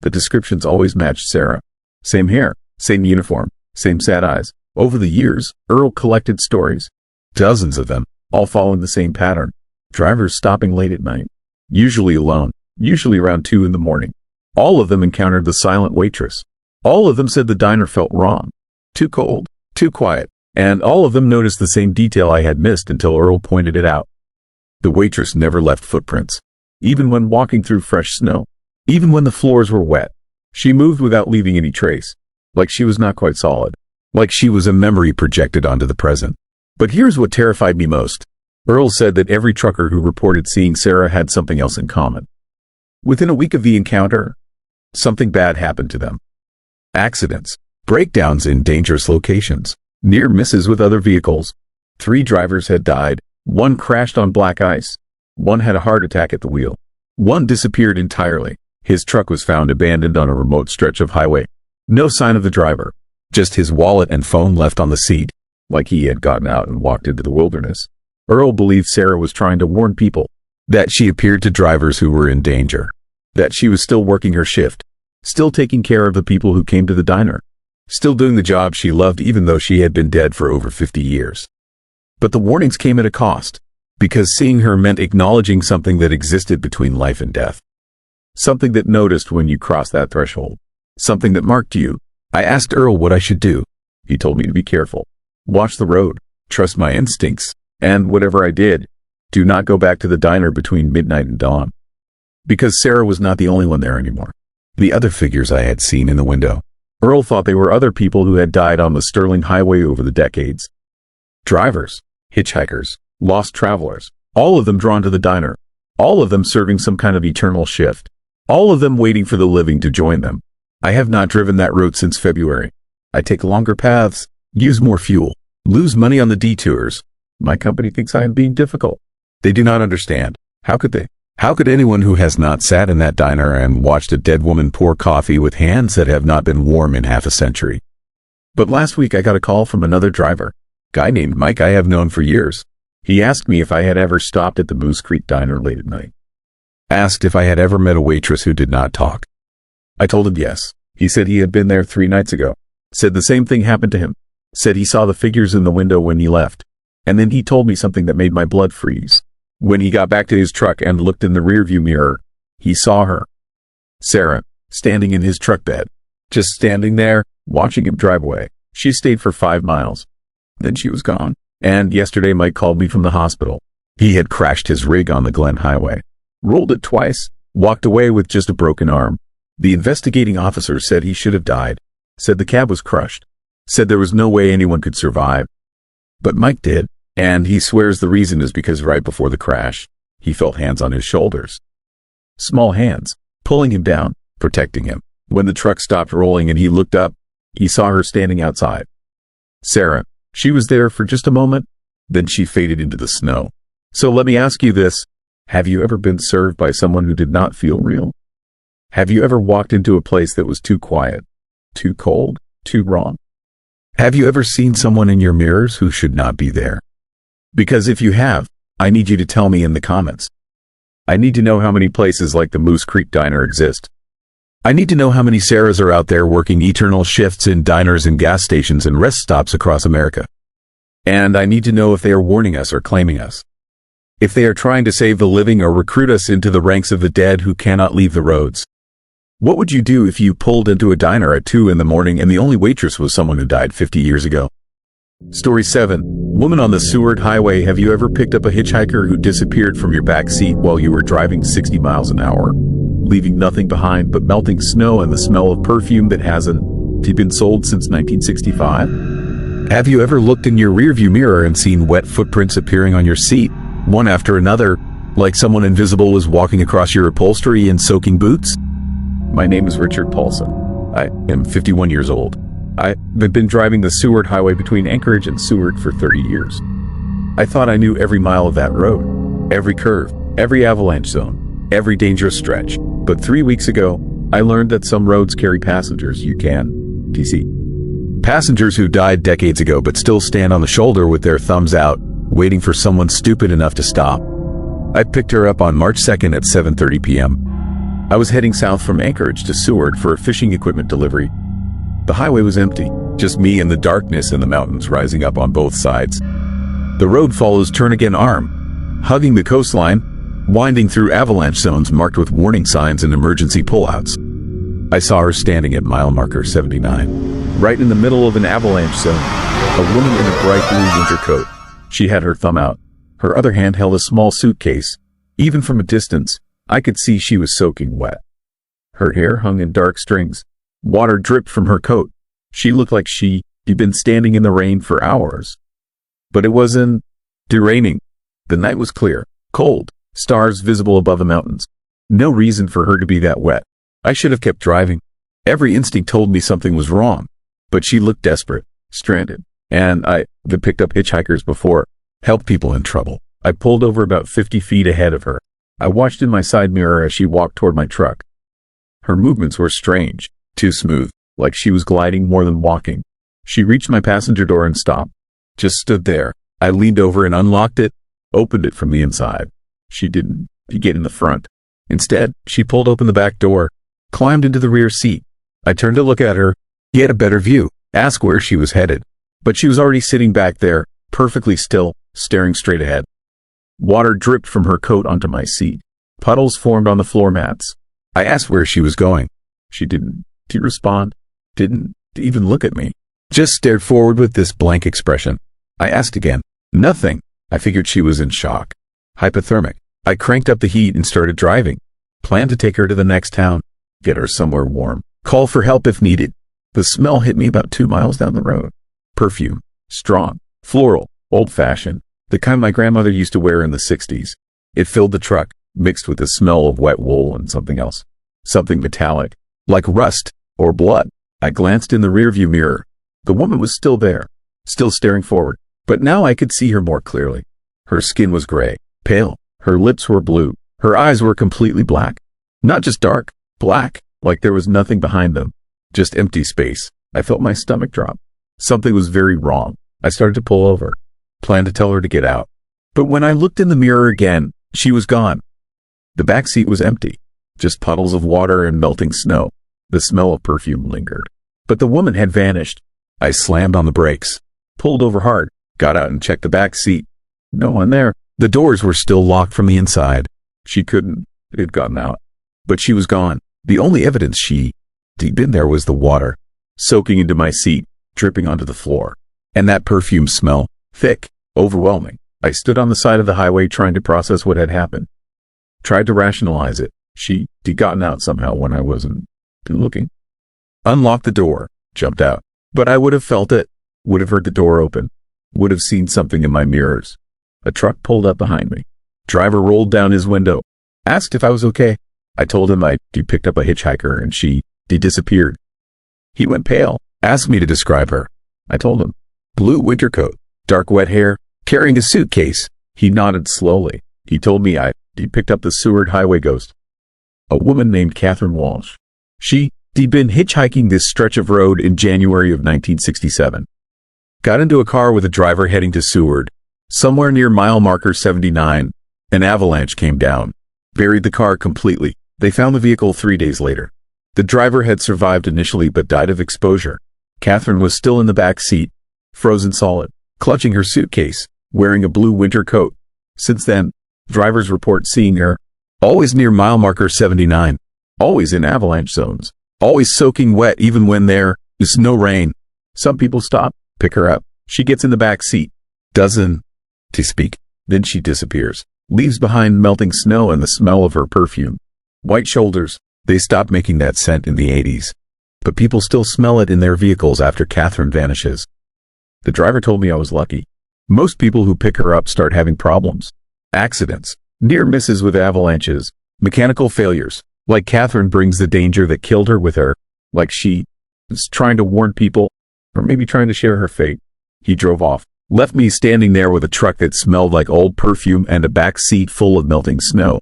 The descriptions always matched Sarah. Same hair, same uniform, same sad eyes. Over the years, Earl collected stories, dozens of them, all following the same pattern. Drivers stopping late at night, usually alone, usually around 2 in the morning. All of them encountered the silent waitress. All of them said the diner felt wrong, too cold, too quiet, and all of them noticed the same detail I had missed until Earl pointed it out. The waitress never left footprints, even when walking through fresh snow, even when the floors were wet. She moved without leaving any trace, like she was not quite solid, like she was a memory projected onto the present. But here's what terrified me most. Earl said that every trucker who reported seeing Sarah had something else in common. Within a week of the encounter, something bad happened to them. Accidents, breakdowns in dangerous locations, near misses with other vehicles. 3 drivers had died. 1 crashed on black ice. 1 had a heart attack at the wheel. 1 disappeared entirely. His truck was found abandoned on a remote stretch of highway. No sign of the driver, just his wallet and phone left on the seat, like he had gotten out and walked into the wilderness. Earl believed Sarah was trying to warn people, that she appeared to drivers who were in danger, that she was still working her shift, still taking care of the people who came to the diner. still doing the job she loved even though she had been dead for over 50 years. But the warnings came at a cost, because seeing her meant acknowledging something that existed between life and death. Something that noticed when you crossed that threshold. Something that marked you. I asked Earl what I should do. He told me to be careful. Watch the road. Trust my instincts. And whatever I did, do not go back to the diner between midnight and dawn. Because Sarah was not the only one there anymore. The other figures I had seen in the window. Earl thought they were other people who had died on the Sterling Highway over the decades. Drivers, hitchhikers, lost travelers, all of them drawn to the diner, all of them serving some kind of eternal shift, all of them waiting for the living to join them. I have not driven that road since February. I take longer paths, use more fuel, lose money on the detours. My company thinks I am being difficult. They do not understand. How could they? How could anyone who has not sat in that diner and watched a dead woman pour coffee with hands that have not been warm in half a century? But last week I got a call from another driver, guy named Mike I have known for years. He asked me if I had ever stopped at the Moose Creek Diner late at night. Asked if I had ever met a waitress who did not talk. I told him yes. He said he had been there 3 nights ago. Said the same thing happened to him. Said he saw the figures in the window when he left. And then he told me something that made my blood freeze. When he got back to his truck and looked in the rearview mirror, he saw her, Sarah, standing in his truck bed. Just standing there, watching him drive away. She stayed for 5 miles. Then she was gone. And yesterday Mike called me from the hospital. He had crashed his rig on the Glen Highway. Rolled it twice, walked away with just a broken arm. The investigating officer said he should have died. Said the cab was crushed. Said there was no way anyone could survive. But Mike did. And he swears the reason is because right before the crash, he felt hands on his shoulders. Small hands, pulling him down, protecting him. When the truck stopped rolling and he looked up, he saw her standing outside. Sarah, she was there for just a moment, then she faded into the snow. So let me ask you this. Have you ever been served by someone who did not feel real? Have you ever walked into a place that was too quiet, too cold, too wrong? Have you ever seen someone in your mirrors who should not be there? Because if you have, I need you to tell me in the comments. I need to know how many places like the Moose Creek Diner exist. I need to know how many Sarahs are out there working eternal shifts in diners and gas stations and rest stops across America. And I need to know if they are warning us or claiming us. If they are trying to save the living or recruit us into the ranks of the dead who cannot leave the roads. What would you do if you pulled into a diner at 2 in the morning and the only waitress was someone who died 50 years ago? Story 7. Woman on the Seward Highway. Have you ever picked up a hitchhiker who disappeared from your back seat while you were driving 60 miles an hour, leaving nothing behind but melting snow and the smell of perfume that hasn't been sold since 1965? Have you ever looked in your rearview mirror and seen wet footprints appearing on your seat, one after another, like someone invisible was walking across your upholstery in soaking boots? My name is Richard Paulson. I am 51 years old. I've been driving the Seward Highway between Anchorage and Seward for 30 years. I thought I knew every mile of that road, every curve, every avalanche zone, every dangerous stretch. But 3 weeks ago, I learned that some roads carry passengers you can see. Passengers who died decades ago but still stand on the shoulder with their thumbs out, waiting for someone stupid enough to stop. I picked her up on March 2nd at 7:30 p.m. I was heading south from Anchorage to Seward for a fishing equipment delivery. The highway was empty, just me and the darkness and the mountains rising up on both sides. The road follows Turnagain Arm, hugging the coastline, winding through avalanche zones marked with warning signs and emergency pullouts. I saw her standing at mile marker 79, right in the middle of an avalanche zone, a woman in a bright blue winter coat. She had her thumb out. Her other hand held a small suitcase. Even from a distance, I could see she was soaking wet. Her hair hung in dark strings. Water dripped from her coat. She looked like she'd been standing in the rain for hours. But it wasn't raining. The night was clear, cold, stars visible above the mountains. No reason for her to be that wet. I should have kept driving. Every instinct told me something was wrong. But she looked desperate, stranded. And I've picked up hitchhikers before, helped people in trouble. I pulled over about 50 feet ahead of her. I watched in my side mirror as she walked toward my truck. Her movements were strange. Too smooth, like she was gliding more than walking. She reached my passenger door and stopped. Just stood there. I leaned over and unlocked it, opened it from the inside. She didn't get in the front. Instead, she pulled open the back door, climbed into the rear seat. I turned to look at her. He had a better view. ask where she was headed. But she was already sitting back there, perfectly still, staring straight ahead. Water dripped from her coat onto my seat. Puddles formed on the floor mats. I asked where she was going. She didn't respond, didn't even look at me. Just stared forward with this blank expression. I asked again. Nothing. I figured she was in shock. Hypothermic. I cranked up the heat and started driving. Planned to take her to the next town, get her somewhere warm, call for help if needed. The smell hit me about 2 miles down the road. Perfume. Strong. Floral. Old-fashioned. The kind my grandmother used to wear in the 60s. It filled the truck, mixed with the smell of wet wool and something else. Something metallic, like rust or blood. I glanced in the rearview mirror. The woman was still there, still staring forward, but now I could see her more clearly. Her skin was gray, pale. Her lips were blue. Her eyes were completely black. Not just dark, black, like there was nothing behind them. Just empty space. I felt my stomach drop. Something was very wrong. I started to pull over. Planned to tell her to get out. But when I looked in the mirror again, she was gone. The back seat was empty. Just puddles of water and melting snow. The smell of perfume lingered. But the woman had vanished. I slammed on the brakes, pulled over hard, got out and checked the back seat. No one there. The doors were still locked from the inside. She had gotten out. But she was gone. The only evidence she'd been there was the water, soaking into my seat, dripping onto the floor. And that perfume smell, thick, overwhelming. I stood on the side of the highway trying to process what had happened. Tried to rationalize it. She'd gotten out somehow when I wasn't looking. Unlocked the door, jumped out. But I would have felt it, would have heard the door open, would have seen something in my mirrors. A truck pulled up behind me. Driver rolled down his window, asked if I was okay. I told him he picked up a hitchhiker and she disappeared. He went pale, asked me to describe her. I told him. Blue winter coat, dark wet hair, carrying a suitcase. He nodded slowly. He told me he picked up the Seward Highway ghost. A woman named Catherine Walsh. She'd been hitchhiking this stretch of road in January of 1967. Got into a car with a driver heading to Seward. Somewhere near mile marker 79, an avalanche came down, buried the car completely. They found the vehicle 3 days later. The driver had survived initially but died of exposure. Catherine was still in the back seat, frozen solid, clutching her suitcase, wearing a blue winter coat. Since then, drivers report seeing her, always near mile marker 79, always in avalanche zones, always soaking wet even when there is no rain. Some people stop, pick her up. She gets in the back seat, doesn't speak. Then she disappears, leaves behind melting snow and the smell of her perfume. White shoulders. They stopped making that scent in the 80s. But people still smell it in their vehicles after Catherine vanishes. The driver told me I was lucky. Most people who pick her up start having problems. Accidents, near misses with avalanches, mechanical failures. Like Catherine brings the danger that killed her with her. Like she is trying to warn people, or maybe trying to share her fate. He drove off, left me standing there with a truck that smelled like old perfume and a back seat full of melting snow.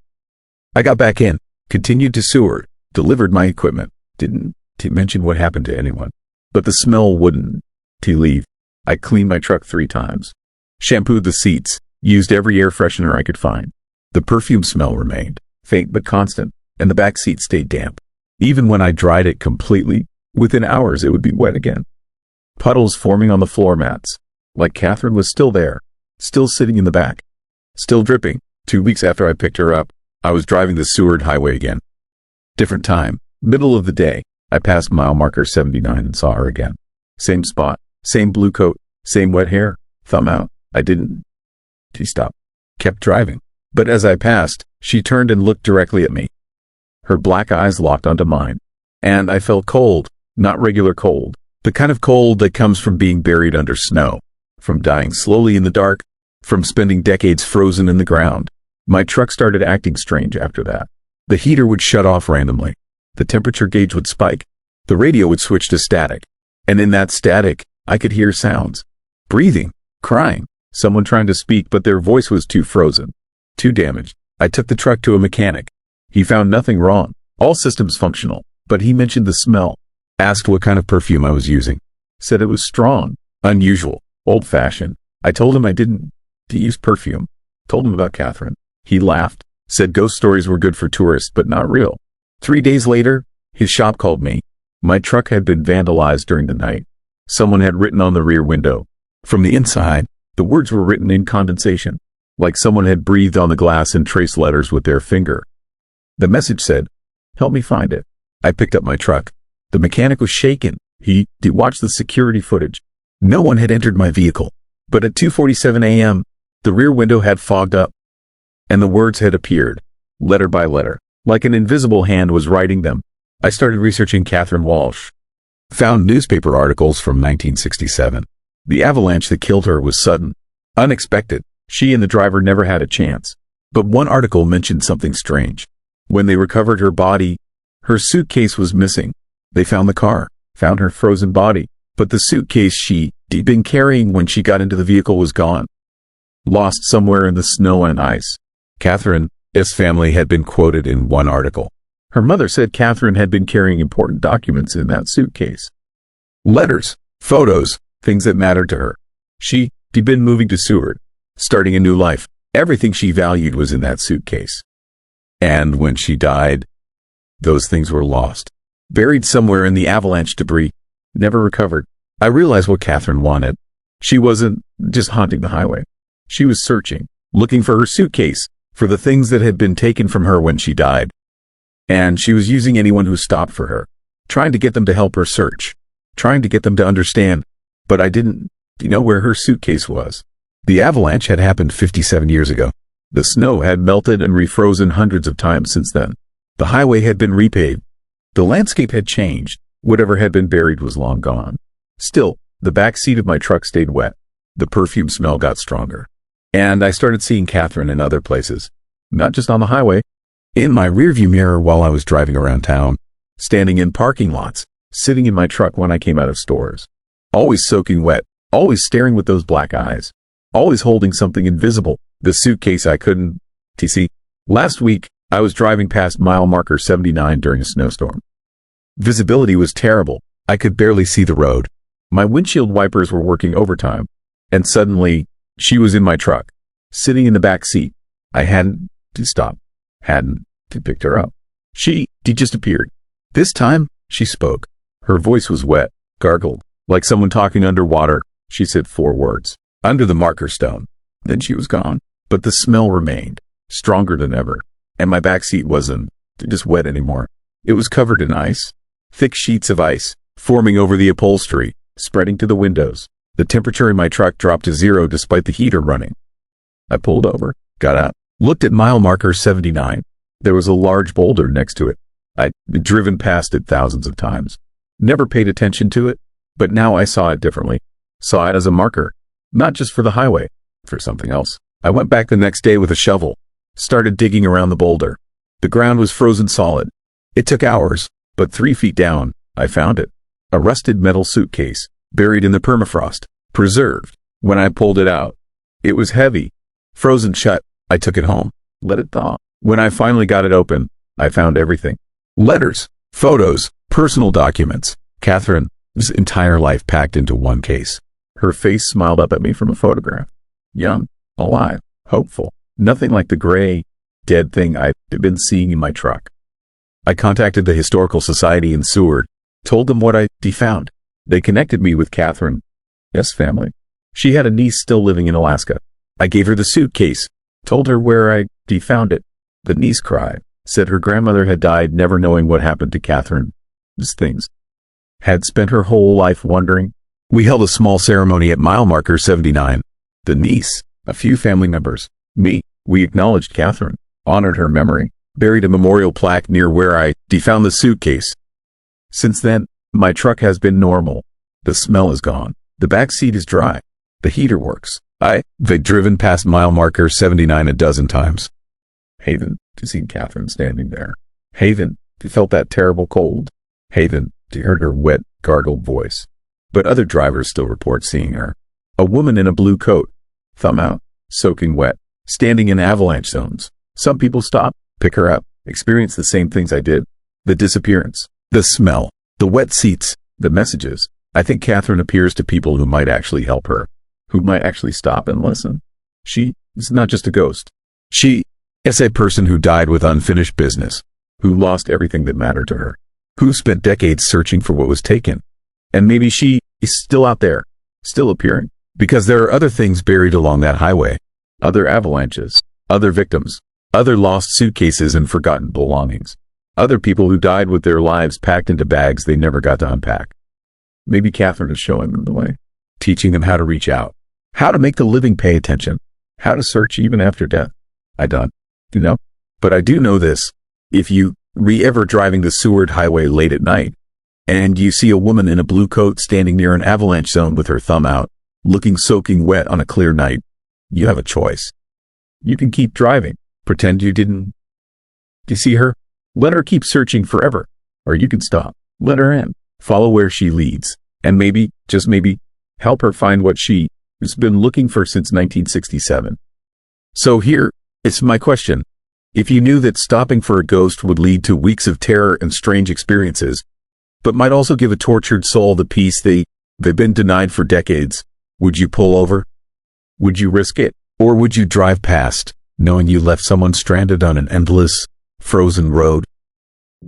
I got back in, continued to Seward, delivered my equipment. Didn't mention what happened to anyone. But the smell wouldn't leave. I cleaned my truck 3 times. Shampooed the seats, used every air freshener I could find. The perfume smell remained, faint but constant, and the back seat stayed damp. Even when I dried it completely, within hours it would be wet again. Puddles forming on the floor mats. Like Catherine was still there, still sitting in the back, still dripping. 2 weeks after I picked her up, I was driving the Seward Highway again. Different time, middle of the day. I passed mile marker 79 and saw her again. Same spot, same blue coat, same wet hair, thumb out. I didn't. She stopped, kept driving. But as I passed, she turned and looked directly at me. Her black eyes locked onto mine. And I felt cold, not regular cold. The kind of cold that comes from being buried under snow, from dying slowly in the dark, from spending decades frozen in the ground. My truck started acting strange after that. The heater would shut off randomly. The temperature gauge would spike. The radio would switch to static. And in that static, I could hear sounds. Breathing, crying, someone trying to speak, but their voice was too frozen, too damaged. I took the truck to a mechanic. He found nothing wrong, all systems functional, but he mentioned the smell. Asked what kind of perfume I was using. Said it was strong, unusual, old-fashioned. I told him I didn't use perfume. Told him about Catherine. He laughed, said ghost stories were good for tourists, but not real. 3 days later, his shop called me. My truck had been vandalized during the night. someone had written on the rear window. From the inside, the words were written in condensation, like someone had breathed on the glass and traced letters with their finger. The message said, "Help me find it." I picked up my truck. The mechanic was shaken. He watched the security footage. No one had entered my vehicle, but at 2:47 a.m., the rear window had fogged up, and the words had appeared, letter by letter, like an invisible hand was writing them. I started researching Catherine Walsh. Found newspaper articles from 1967. The avalanche that killed her was sudden, unexpected. She and the driver never had a chance. But one article mentioned something strange. When they recovered her body, her suitcase was missing. They found the car, found her frozen body, but the suitcase she'd been carrying when she got into the vehicle was gone. Lost somewhere in the snow and ice. Catherine's family had been quoted in one article. Her mother said Catherine had been carrying important documents in that suitcase. Letters, photos, things that mattered to her. She'd been moving to Seward, starting a new life. Everything she valued was in that suitcase. And when she died, those things were lost, buried somewhere in the avalanche debris, never recovered. I realized what Catherine wanted. She wasn't just haunting the highway. She was searching, looking for her suitcase, for the things that had been taken from her when she died. And she was using anyone who stopped for her, trying to get them to help her search, trying to get them to understand. But I didn't know where her suitcase was. The avalanche had happened 57 years ago. The snow had melted and refrozen hundreds of times since then. The highway had been repaved. The landscape had changed. Whatever had been buried was long gone. Still, the back seat of my truck stayed wet. The perfume smell got stronger. And I started seeing Catherine in other places, not just on the highway. In my rearview mirror while I was driving around town, standing in parking lots, sitting in my truck when I came out of stores. Always soaking wet, always staring with those black eyes, always holding something invisible, the suitcase I couldn't see. Last week, I was driving past mile marker 79 during a snowstorm. Visibility was terrible. I could barely see the road. My windshield wipers were working overtime. And suddenly, she was in my truck, sitting in the back seat. I hadn't to stop, hadn't to pick her up. She just appeared. This time, she spoke. Her voice was wet, gargled, like someone talking underwater. She said 4 words, "Under the marker stone." Then she was gone. But the smell remained, stronger than ever. And my back seat wasn't just wet anymore. It was covered in ice. Thick sheets of ice, forming over the upholstery, spreading to the windows. The temperature in my truck dropped to 0 despite the heater running. I pulled over, got out, looked at mile marker 79. There was a large boulder next to it. I'd driven past it thousands of times. Never paid attention to it, but now I saw it differently. Saw it as a marker, not just for the highway, for something else. I went back the next day with a shovel, started digging around the boulder. The ground was frozen solid. It took hours, but 3 feet down, I found it. A rusted metal suitcase, buried in the permafrost, preserved. When I pulled it out, it was heavy, frozen shut. I took it home, let it thaw. When I finally got it open, I found everything. Letters, photos, personal documents. Catherine's entire life packed into one case. Her face smiled up at me from a photograph. Young, alive, hopeful. Nothing like the gray, dead thing I'd been seeing in my truck. I contacted the Historical Society in Seward, told them what I found. They connected me with Catherine's family. She had a niece still living in Alaska. I gave her the suitcase, told her where I found it. The niece cried, said her grandmother had died never knowing what happened to Catherine's things. Had spent her whole life wondering. We held a small ceremony at mile marker 79. The niece, a few family members, me. We acknowledged Catherine, honored her memory, buried a memorial plaque near where I found the suitcase. Since then, my truck has been normal. The smell is gone. The back seat is dry. The heater works. I've driven past mile marker 79 a dozen times. Haven, to see Catherine standing there. Haven, to felt that terrible cold. Haven, to heard her wet, gargled voice. But other drivers still report seeing her. A woman in a blue coat, thumb out, soaking wet, standing in avalanche zones. Some people stop, pick her up, experience the same things I did. The disappearance, the smell, the wet seats, the messages. I think Catherine appears to people who might actually help her, who might actually stop and listen. She is not just a ghost. She is a person who died with unfinished business, who lost everything that mattered to her, who spent decades searching for what was taken. And maybe she is still out there, still appearing. Because there are other things buried along that highway. Other avalanches, other victims, other lost suitcases and forgotten belongings. Other people who died with their lives packed into bags they never got to unpack. Maybe Catherine is showing them the way, teaching them how to reach out, how to make the living pay attention, how to search even after death. I don't, but I do know this. If you ever driving the Seward Highway late at night, and you see a woman in a blue coat standing near an avalanche zone with her thumb out, looking soaking wet on a clear night, you have a choice. You can keep driving, pretend you didn't. Do you see her? Let her keep searching forever. Or you can stop, let her in, follow where she leads, and maybe, just maybe, help her find what she has been looking for since 1967. So here is my question. If you knew that stopping for a ghost would lead to weeks of terror and strange experiences, but might also give a tortured soul the peace they've been denied for decades, would you pull over? Would you risk it? Or would you drive past, knowing you left someone stranded on an endless, frozen road?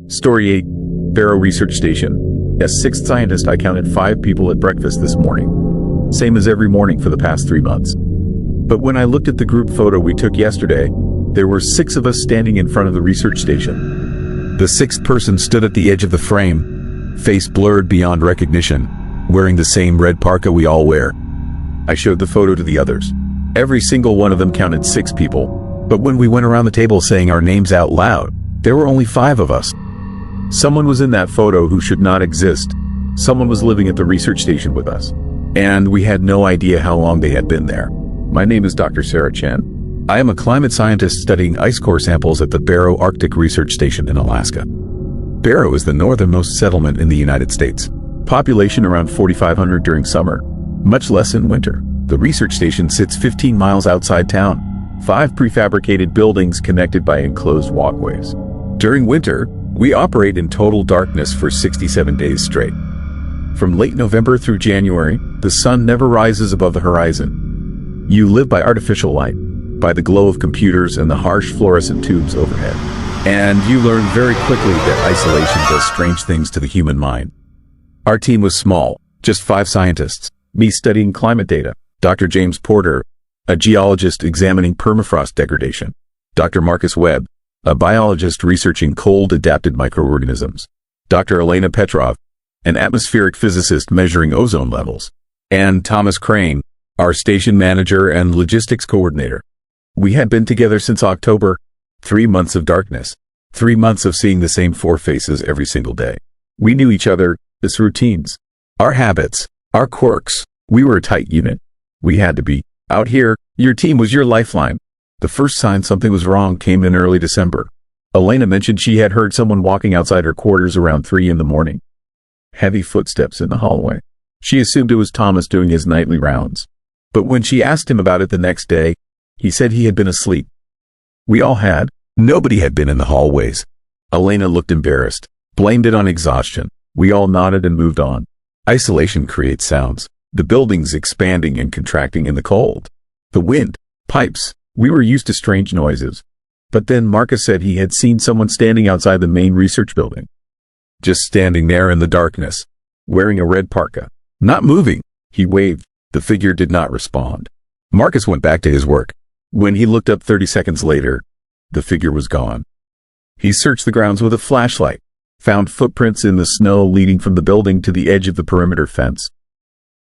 Story 8, Barrow Research Station. As sixth scientist, I counted 5 people at breakfast this morning. Same as every morning for the past 3 months. But when I looked at the group photo we took yesterday, there were 6 of us standing in front of the research station. The 6th person stood at the edge of the frame, face blurred beyond recognition, wearing the same red parka we all wear. I showed the photo to the others. Every single one of them counted 6 people, but when we went around the table saying our names out loud, there were only 5 of us. Someone was in that photo who should not exist. Someone was living at the research station with us, and we had no idea how long they had been there. My name is Dr. Sarah Chen. I am a climate scientist studying ice core samples at the Barrow Arctic Research Station in Alaska. Barrow is the northernmost settlement in the United States. Population around 4,500 during summer, much less in winter. The research station sits 15 miles outside town, 5 prefabricated buildings connected by enclosed walkways. During winter, we operate in total darkness for 67 days straight. From late November through January, the sun never rises above the horizon. You live by artificial light, by the glow of computers and the harsh fluorescent tubes overhead. And you learn very quickly that isolation does strange things to the human mind. Our team was small, just 5 scientists, me studying climate data, Dr. James Porter, a geologist examining permafrost degradation, Dr. Marcus Webb, a biologist researching cold-adapted microorganisms, Dr. Elena Petrov, an atmospheric physicist measuring ozone levels, and Thomas Crane, our station manager and logistics coordinator. We had been together since October, 3 months of darkness, 3 months of seeing the same 4 faces every single day. We knew each other, its routines, our habits, our quirks. We were a tight unit. We had to be. Out here, your team was your lifeline. The first sign something was wrong came in early December. Elena mentioned she had heard someone walking outside her quarters around 3 in the morning. Heavy footsteps in the hallway. She assumed it was Thomas doing his nightly rounds. But when she asked him about it the next day, he said he had been asleep. We all had. Nobody had been in the hallways. Elena looked embarrassed, blamed it on exhaustion. We all nodded and moved on. Isolation creates sounds. The buildings expanding and contracting in the cold. The wind, pipes. We were used to strange noises. But then Marcus said he had seen someone standing outside the main research building. Just standing there in the darkness, wearing a red parka. Not moving. He waved. The figure did not respond. Marcus went back to his work. When he looked up 30 seconds later, the figure was gone. He searched the grounds with a flashlight, found footprints in the snow leading from the building to the edge of the perimeter fence.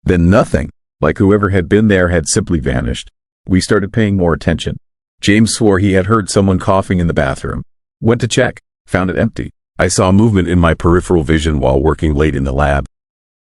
Then nothing, like whoever had been there had simply vanished. We started paying more attention. James swore he had heard someone coughing in the bathroom. Went to check, found it empty. I saw movement in my peripheral vision while working late in the lab.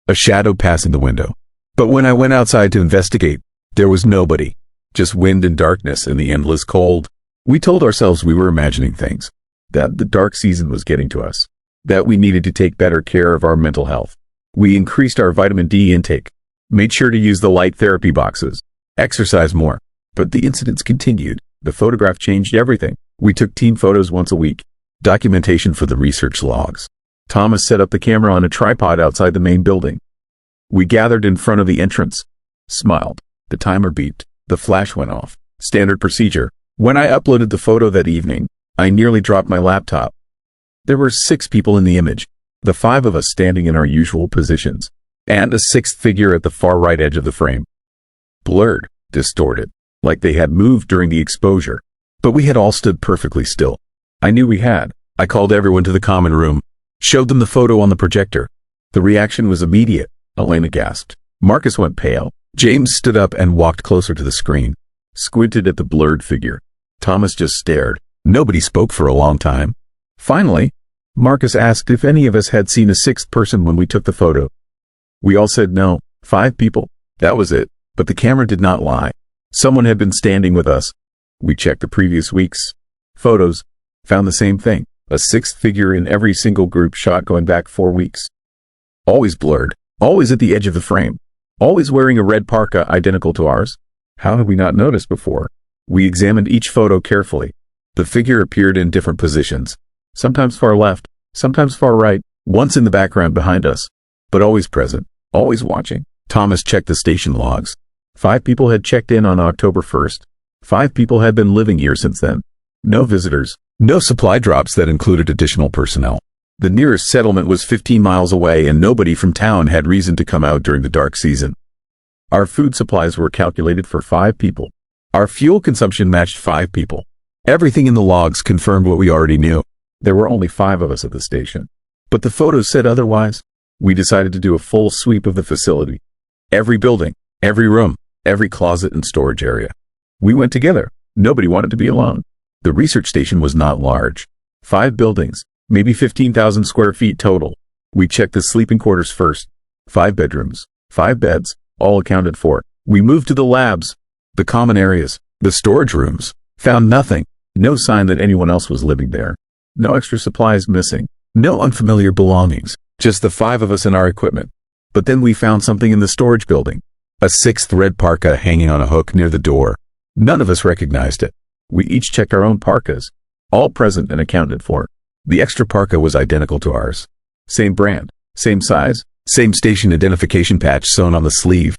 A shadow passing the window. But when I went outside to investigate, there was nobody. Just wind and darkness and the endless cold. We told ourselves we were imagining things. That the dark season was getting to us. That we needed to take better care of our mental health. We increased our vitamin D intake. Made sure to use the light therapy boxes. Exercise more. But the incidents continued. The photograph changed everything. We took team photos once a week. Documentation for the research logs. Thomas set up the camera on a tripod outside the main building. We gathered in front of the entrance. Smiled. The timer beeped. The flash went off. Standard procedure. When I uploaded the photo that evening, I nearly dropped my laptop. There were 6 people in the image. The 5 of us standing in our usual positions. and a sixth figure at the far right edge of the frame. Blurred, distorted, like they had moved during the exposure. But we had all stood perfectly still. I knew we had. I called everyone to the common room, showed them the photo on the projector. The reaction was immediate. Elena gasped. Marcus went pale. James stood up and walked closer to the screen, squinted at the blurred figure. Thomas just stared. Nobody spoke for a long time. Finally, Marcus asked if any of us had seen a sixth person when we took the photo. We all said no. 5 people. That was it. But the camera did not lie. Someone had been standing with us. We checked the previous week's photos, found the same thing. A sixth figure in every single group shot going back 4 weeks. Always blurred. Always at the edge of the frame. Always wearing a red parka identical to ours. How had we not noticed before? We examined each photo carefully. The figure appeared in different positions. Sometimes far left, sometimes far right, once in the background behind us. But always present, always watching. Thomas checked the station logs. 5 people had checked in on October 1st. 5 people had been living here since then. No visitors. No supply drops that included additional personnel. The nearest settlement was 15 miles away and nobody from town had reason to come out during the dark season. Our food supplies were calculated for 5 people. Our fuel consumption matched 5 people. Everything in the logs confirmed what we already knew. There were only 5 of us at the station. But the photos said otherwise. We decided to do a full sweep of the facility. Every building, every room, every closet and storage area. We went together. Nobody wanted to be alone. The research station was not large. 5 buildings, maybe 15,000 square feet total. We checked the sleeping quarters first. 5 bedrooms, 5 beds, all accounted for. We moved to the labs, the common areas, the storage rooms. Found nothing. No sign that anyone else was living there. No extra supplies missing. No unfamiliar belongings. Just the 5 of us and our equipment. But then we found something in the storage building. A 6th red parka hanging on a hook near the door. None of us recognized it. We each checked our own parkas. All present and accounted for. The extra parka was identical to ours. Same brand, same size, same station identification patch sewn on the sleeve.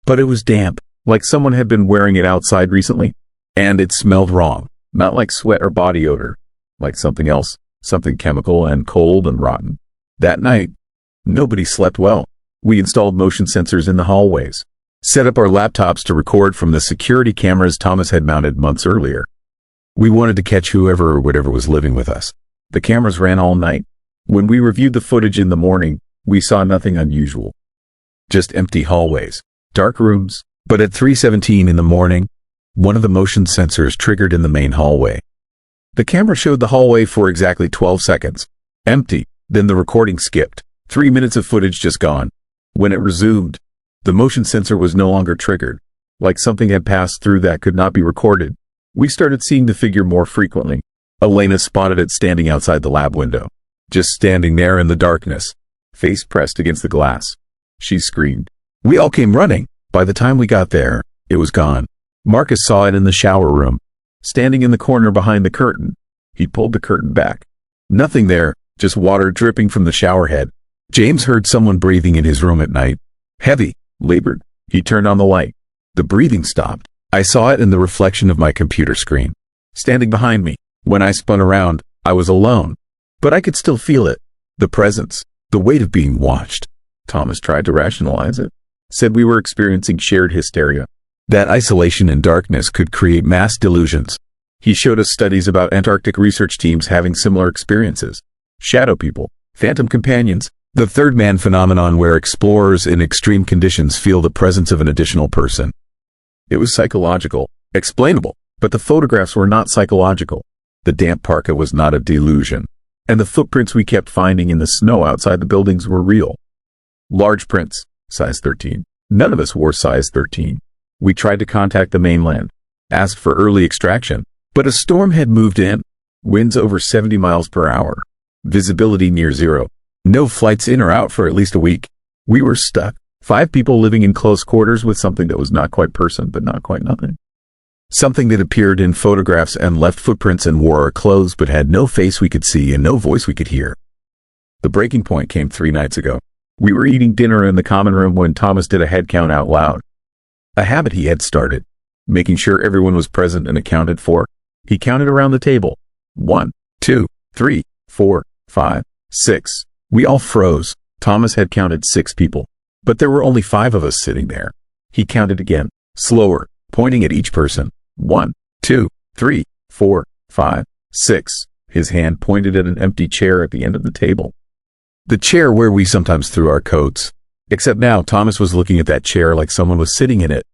But it was damp, like someone had been wearing it outside recently. And it smelled wrong, not like sweat or body odor, like something else, something chemical and cold and rotten. That night, nobody slept well. We installed motion sensors in the hallways, set up our laptops to record from the security cameras Thomas had mounted months earlier. We wanted to catch whoever or whatever was living with us. The cameras ran all night. When we reviewed the footage in the morning, we saw nothing unusual. Just empty hallways, dark rooms. But at 3:17 in the morning, one of the motion sensors triggered in the main hallway. The camera showed the hallway for exactly 12 seconds. Empty. Then the recording skipped. 3 minutes of footage just gone. When it resumed, the motion sensor was no longer triggered, like something had passed through that could not be recorded. We started seeing the figure more frequently. Elena spotted it standing outside the lab window, just standing there in the darkness, face pressed against the glass. She screamed. We all came running. By the time we got there, it was gone. Marcus saw it in the shower room, standing in the corner behind the curtain. He pulled the curtain back. Nothing there, just water dripping from the shower head. James heard someone breathing in his room at night. Heavy, labored. He turned on the light. The breathing stopped. I saw it in the reflection of my computer screen, standing behind me. When I spun around, I was alone. But I could still feel it. The presence, the weight of being watched. Thomas tried to rationalize it. Said we were experiencing shared hysteria. That isolation and darkness could create mass delusions. He showed us studies about Antarctic research teams having similar experiences. Shadow people, phantom companions, the third man phenomenon where explorers in extreme conditions feel the presence of an additional person. It was psychological, explainable, but the photographs were not psychological. The damp parka was not a delusion, and the footprints we kept finding in the snow outside the buildings were real. Large prints, size 13. None of us wore size 13. We tried to contact the mainland, asked for early extraction, but a storm had moved in. Winds over 70 miles per hour. Visibility near zero. No flights in or out for at least a week. We were stuck. 5 people living in close quarters with something that was not quite person, but not quite nothing. Something that appeared in photographs and left footprints and wore our clothes but had no face we could see and no voice we could hear. The breaking point came 3 nights ago. We were eating dinner in the common room when Thomas did a head count out loud. A habit he had started, making sure everyone was present and accounted for. He counted around the table. 1, 2, 3, 4, 5, 6. We all froze. Thomas had counted 6 people, but there were only 5 of us sitting there. He counted again, slower, pointing at each person. 1, 2, 3, 4, 5, 6. His hand pointed at an empty chair at the end of the table. The chair where we sometimes threw our coats. Except now Thomas was looking at that chair like someone was sitting in it.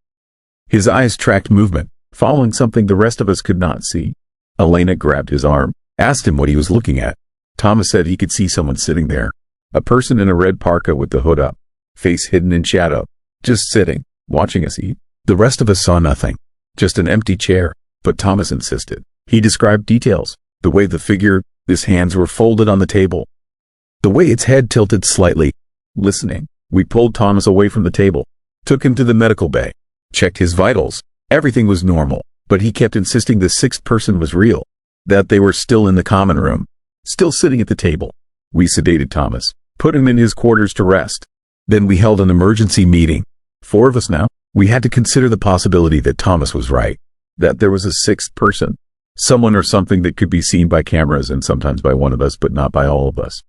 His eyes tracked movement, following something the rest of us could not see. Elena grabbed his arm, asked him what he was looking at. Thomas said he could see someone sitting there. A person in a red parka with the hood up, face hidden in shadow, just sitting, watching us eat. The rest of us saw nothing, just an empty chair, but Thomas insisted. He described details, the way the figure, his hands were folded on the table, the way its head tilted slightly. Listening, we pulled Thomas away from the table, took him to the medical bay, checked his vitals. Everything was normal, but he kept insisting the 6th person was real, that they were still in the common room, still sitting at the table. We sedated Thomas, put him in his quarters to rest. Then we held an emergency meeting. 4 of us now. We had to consider the possibility that Thomas was right, that there was a 6th person, someone or something that could be seen by cameras and sometimes by one of us but not by all of us.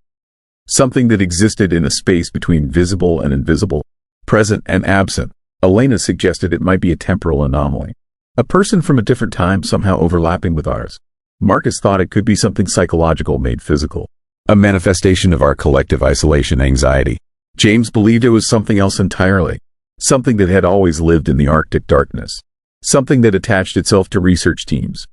Something that existed in a space between visible and invisible, present and absent. Elena suggested it might be a temporal anomaly, a person from a different time somehow overlapping with ours. Marcus thought it could be something psychological made physical, a manifestation of our collective isolation anxiety. James believed it was something else entirely, something that had always lived in the Arctic darkness, something that attached itself to research teams,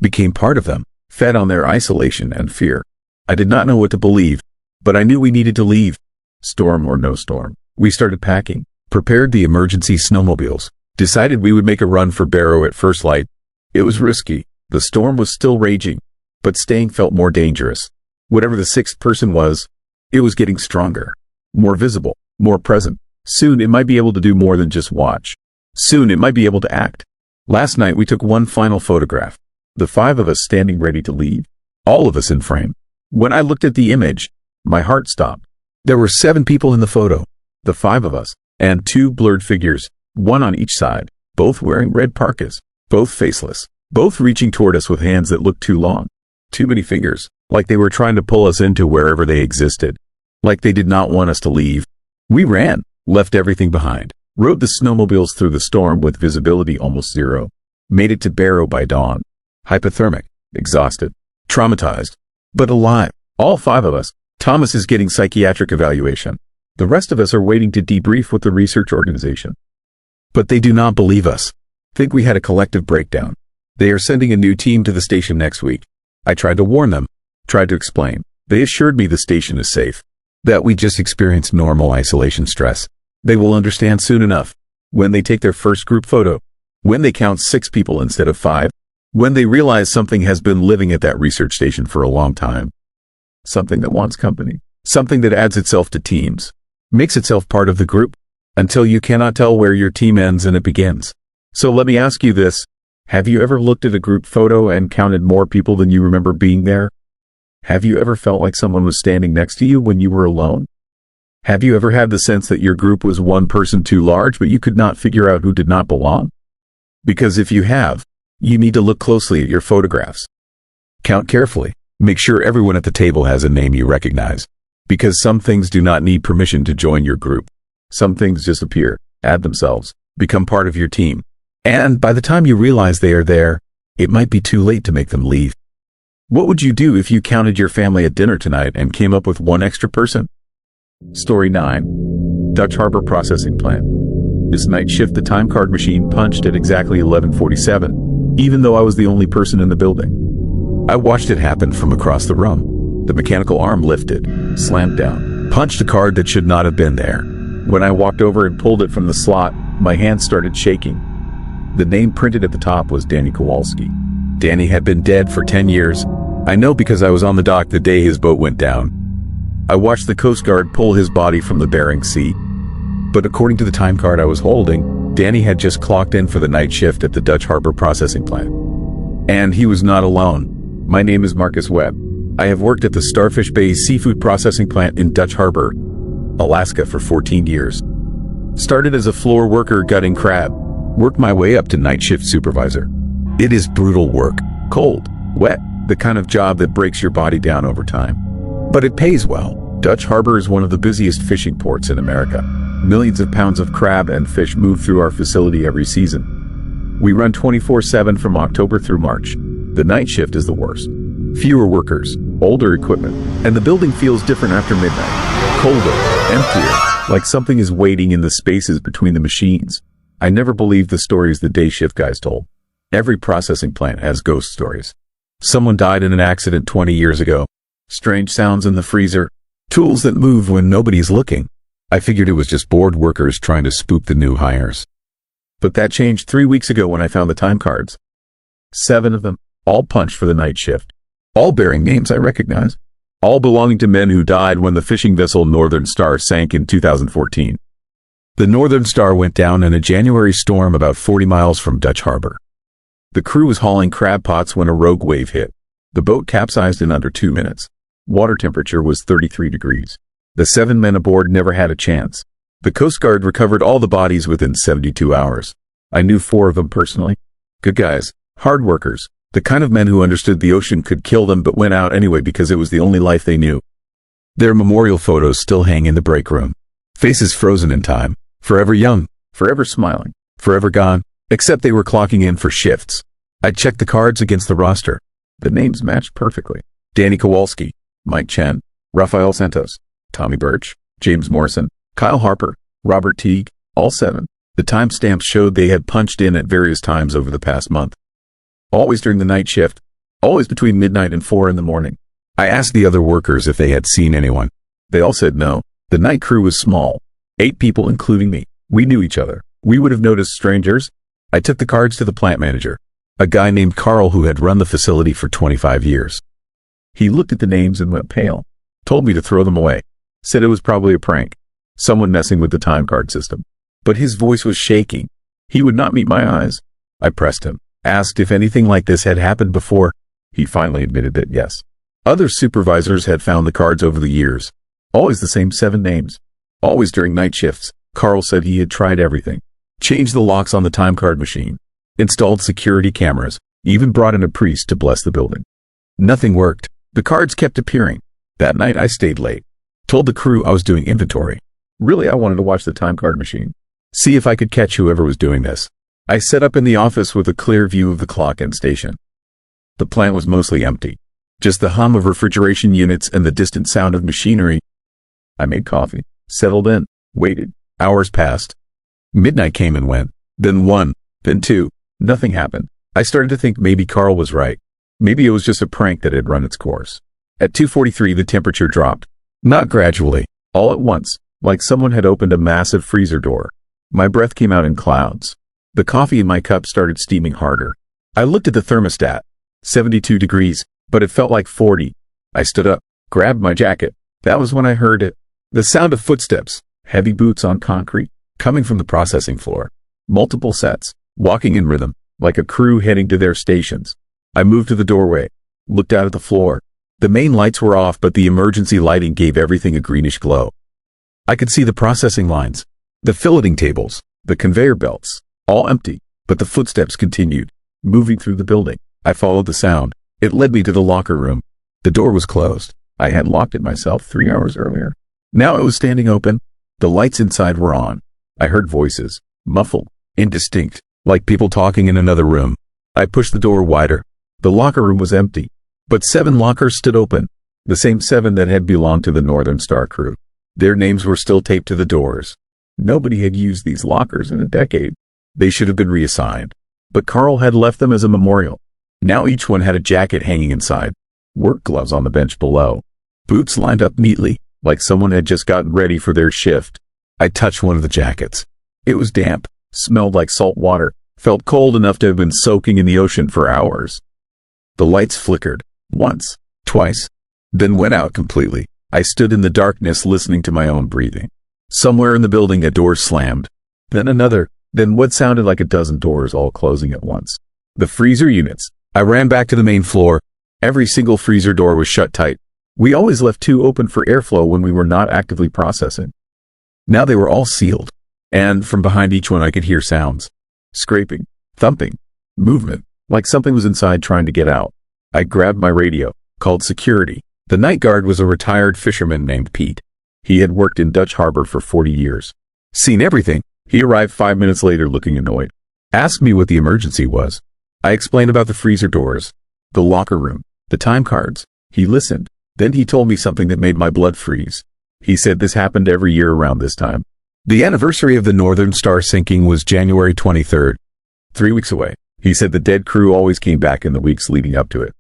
became part of them, fed on their isolation and fear. I did not know what to believe, but I knew we needed to leave. Storm or no storm, we started packing, prepared the emergency snowmobiles, decided we would make a run for Barrow at first light. It was risky. The storm was still raging, but staying felt more dangerous. Whatever the 6th person was, it was getting stronger, more visible, more present. Soon it might be able to do more than just watch. Soon it might be able to act. Last night we took one final photograph, the 5 of us standing ready to leave, all of us in frame. When I looked at the image, my heart stopped. There were 7 people in the photo, the 5 of us, and 2 blurred figures, one on each side, both wearing red parkas, both faceless, both reaching toward us with hands that looked too long. Too many fingers, like they were trying to pull us into wherever they existed, like they did not want us to leave. We ran, left everything behind, rode the snowmobiles through the storm with visibility almost zero, made it to Barrow by dawn. Hypothermic, exhausted, traumatized, but alive, all 5 of us. Thomas is getting psychiatric evaluation. The rest of us are waiting to debrief with the research organization. But they do not believe us. Think we had a collective breakdown. They are sending a new team to the station next week. I tried to warn them, tried to explain. They assured me the station is safe, that we just experienced normal isolation stress. They will understand soon enough. When they take their first group photo, when they count 6 people instead of 5, when they realize something has been living at that research station for a long time. Something that wants company, something that adds itself to teams, makes itself part of the group, until you cannot tell where your team ends and it begins. So let me ask you this. Have you ever looked at a group photo and counted more people than you remember being there? Have you ever felt like someone was standing next to you when you were alone? Have you ever had the sense that your group was one person too large but you could not figure out who did not belong? Because if you have, you need to look closely at your photographs. Count carefully. Make sure everyone at the table has a name you recognize. Because some things do not need permission to join your group. Some things just appear, add themselves, become part of your team. And by the time you realize they are there, it might be too late to make them leave. What would you do if you counted your family at dinner tonight and came up with 1 extra person? Story 9. Dutch Harbor Processing Plant. This night shift the time card machine punched at exactly 11:47, even though I was the only person in the building. I watched it happen from across the room. The mechanical arm lifted, slammed down, punched a card that should not have been there. When I walked over and pulled it from the slot, my hand started shaking. The name printed at the top was Danny Kowalski. Danny had been dead for 10 years. I know because I was on the dock the day his boat went down. I watched the Coast Guard pull his body from the Bering Sea. But according to the time card I was holding, Danny had just clocked in for the night shift at the Dutch Harbor Processing Plant. And he was not alone. My name is Marcus Webb. I have worked at the Starfish Bay Seafood Processing Plant in Dutch Harbor, Alaska for 14 years. Started as a floor worker gutting crab, worked my way up to night shift supervisor. It is brutal work, cold, wet, the kind of job that breaks your body down over time. But it pays well. Dutch Harbor is one of the busiest fishing ports in America. Millions of pounds of crab and fish move through our facility every season. We run 24/7 from October through March. The night shift is the worst. Fewer workers, older equipment, and the building feels different after midnight. Colder, emptier, like something is waiting in the spaces between the machines. I never believed the stories the day shift guys told. Every processing plant has ghost stories. Someone died in an accident 20 years ago. Strange sounds in the freezer. Tools that move when nobody's looking. I figured it was just bored workers trying to spook the new hires. But that changed 3 weeks ago when I found the time cards. 7 of them, all punched for the night shift. All bearing names I recognize. All belonging to men who died when the fishing vessel Northern Star sank in 2014. The Northern Star went down in a January storm about 40 miles from Dutch Harbor. The crew was hauling crab pots when a rogue wave hit. The boat capsized in under 2 minutes. Water temperature was 33 degrees. The 7 men aboard never had a chance. The Coast Guard recovered all the bodies within 72 hours. I knew 4 of them personally. Good guys, hard workers, the kind of men who understood the ocean could kill them but went out anyway because it was the only life they knew. Their memorial photos still hang in the break room. Faces frozen in time, forever young, forever smiling, forever gone, except they were clocking in for shifts. I checked the cards against the roster. The names matched perfectly. Danny Kowalski, Mike Chen, Rafael Santos, Tommy Birch, James Morrison, Kyle Harper, Robert Teague, all 7. The timestamps showed they had punched in at various times over the past month. Always during the night shift, always between midnight and 4 in the morning. I asked the other workers if they had seen anyone. They all said no. The night crew was small. 8 people including me. We knew each other. We would have noticed strangers. I took the cards to the plant manager, a guy named Carl who had run the facility for 25 years. He looked at the names and went pale, told me to throw them away, said it was probably a prank, someone messing with the time card system. But his voice was shaking. He would not meet my eyes. I pressed him, asked if anything like this had happened before. He finally admitted that yes. Other supervisors had found the cards over the years. Always the same 7 names. Always during night shifts. Carl said he had tried everything. Changed the locks on the time card machine. Installed security cameras. Even brought in a priest to bless the building. Nothing worked. The cards kept appearing. That night I stayed late. Told the crew I was doing inventory. Really, I wanted to watch the time card machine. See if I could catch whoever was doing this. I set up in the office with a clear view of the clock and station. The plant was mostly empty. Just the hum of refrigeration units and the distant sound of machinery. I made coffee, settled in, waited. Hours passed. Midnight came and went. Then 1, then 2. Nothing happened. I started to think maybe Carl was right. Maybe it was just a prank that had run its course. At 2:43, the temperature dropped. Not gradually, all at once, like someone had opened a massive freezer door. My breath came out in clouds. The coffee in my cup started steaming harder. I looked at the thermostat. 72 degrees, but it felt like 40. I stood up, grabbed my jacket. That was when I heard it. The sound of footsteps, heavy boots on concrete, coming from the processing floor. Multiple sets, walking in rhythm, like a crew heading to their stations. I moved to the doorway, looked out at the floor. The main lights were off, but the emergency lighting gave everything a greenish glow. I could see the processing lines, the filleting tables, the conveyor belts, all empty, but the footsteps continued, moving through the building. I followed the sound. It led me to the locker room. The door was closed. I had locked it myself 3 hours earlier. Now it was standing open. The lights inside were on. I heard voices, muffled, indistinct, like people talking in another room. I pushed the door wider. The locker room was empty, but 7 lockers stood open, the same 7 that had belonged to the Northern Star crew. Their names were still taped to the doors. Nobody had used these lockers in a decade. They should have been reassigned, but Carl had left them as a memorial. Now each one had a jacket hanging inside, work gloves on the bench below, boots lined up neatly, like someone had just gotten ready for their shift. I touched one of the jackets. It was damp, smelled like salt water, felt cold enough to have been soaking in the ocean for hours. The lights flickered, once, twice, then went out completely. I stood in the darkness listening to my own breathing. Somewhere in the building a door slammed, then another, then what sounded like a dozen doors all closing at once. The freezer units. I ran back to the main floor. Every single freezer door was shut tight. We always left 2 open for airflow when we were not actively processing. Now they were all sealed, and from behind each one I could hear sounds. Scraping, thumping, movement, like something was inside trying to get out. I grabbed my radio, called security. The night guard was a retired fisherman named Pete. He had worked in Dutch Harbor for 40 years. Seen everything. He arrived 5 minutes later looking annoyed. Asked me what the emergency was. I explained about the freezer doors, the locker room, the time cards. He listened. Then he told me something that made my blood freeze. He said this happened every year around this time. The anniversary of the Northern Star sinking was January 23rd, 3 weeks away. He said the dead crew always came back in the weeks leading up to it.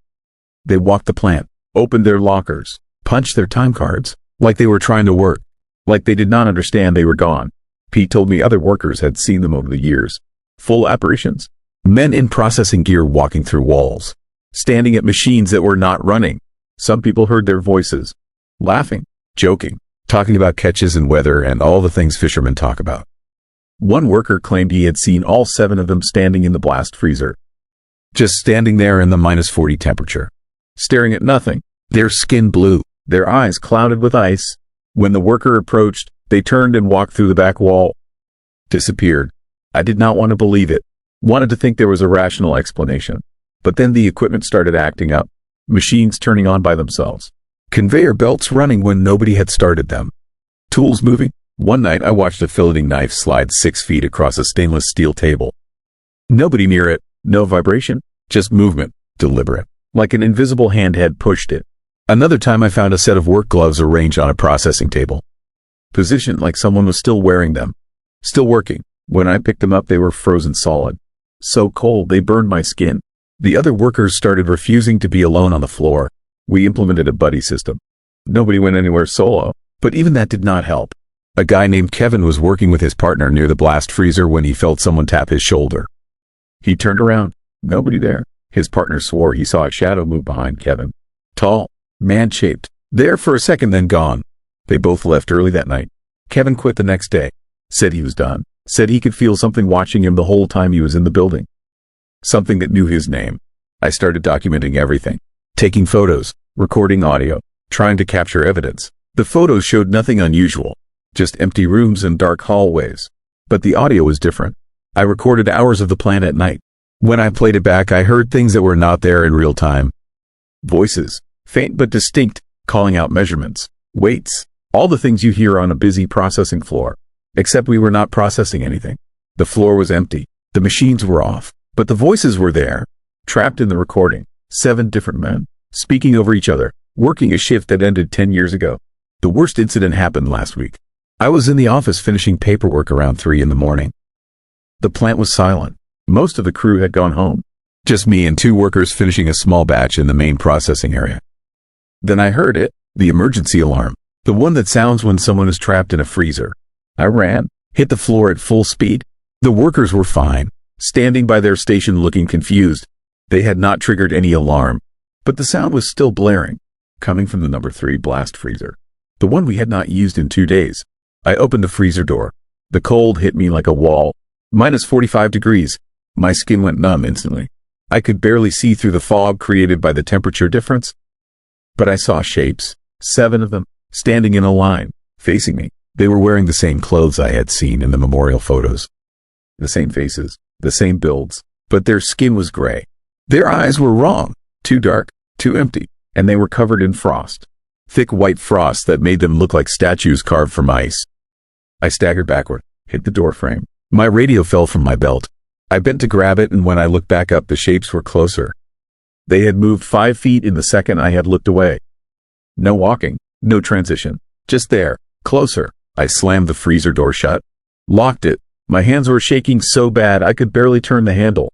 They walked the plant, opened their lockers, punched their time cards, like they were trying to work, like they did not understand they were gone. Pete told me other workers had seen them over the years. Full apparitions. Men in processing gear walking through walls, standing at machines that were not running. Some people heard their voices, laughing, joking, talking about catches and weather and all the things fishermen talk about. One worker claimed he had seen all 7 of them standing in the blast freezer. Just standing there in the -40 temperature. Staring at nothing, their skin blue, their eyes clouded with ice. When the worker approached, they turned and walked through the back wall. Disappeared. I did not want to believe it. Wanted to think there was a rational explanation. But then the equipment started acting up. Machines turning on by themselves. Conveyor belts running when nobody had started them. Tools moving. One night I watched a filleting knife slide 6 feet across a stainless steel table. Nobody near it, no vibration, just movement, deliberate, like an invisible hand had pushed it. Another time I found a set of work gloves arranged on a processing table. Positioned like someone was still wearing them. Still working. When I picked them up they were frozen solid. So cold they burned my skin. The other workers started refusing to be alone on the floor. We implemented a buddy system. Nobody went anywhere solo, but even that did not help. A guy named Kevin was working with his partner near the blast freezer when he felt someone tap his shoulder. He turned around. Nobody there. His partner swore he saw a shadow move behind Kevin. Tall, man-shaped. There for a second then gone. They both left early that night. Kevin quit the next day. Said he was done. Said he could feel something watching him the whole time he was in the building. Something that knew his name. I started documenting everything. Taking photos, recording audio, trying to capture evidence. The photos showed nothing unusual. Just empty rooms and dark hallways. But the audio was different. I recorded hours of the plant at night. When I played it back, I heard things that were not there in real time. Voices, faint but distinct, calling out measurements, weights, all the things you hear on a busy processing floor. Except we were not processing anything. The floor was empty. The machines were off. But the voices were there. Trapped in the recording. 7 different men, speaking over each other, working a shift that ended 10 years ago. The worst incident happened last week. I was in the office finishing paperwork around 3 in the morning. The plant was silent. Most of the crew had gone home. Just me and 2 workers finishing a small batch in the main processing area. Then I heard it, the emergency alarm, the one that sounds when someone is trapped in a freezer. I ran, hit the floor at full speed. The workers were fine, standing by their station looking confused. They had not triggered any alarm, but the sound was still blaring, coming from the number 3 blast freezer, the one we had not used in 2 days. I opened the freezer door. The cold hit me like a wall. -45 degrees. My skin went numb instantly. I could barely see through the fog created by the temperature difference. But I saw shapes, 7 of them, standing in a line, facing me. They were wearing the same clothes I had seen in the memorial photos. The same faces, the same builds, but their skin was gray. Their eyes were wrong, too dark, too empty, and they were covered in frost. Thick white frost that made them look like statues carved from ice. I staggered backward, hit the door frame. My radio fell from my belt. I bent to grab it, and when I looked back up, the shapes were closer. They had moved 5 feet in the second I had looked away. No walking, no transition, just there, closer. I slammed the freezer door shut, locked it. My hands were shaking so bad I could barely turn the handle.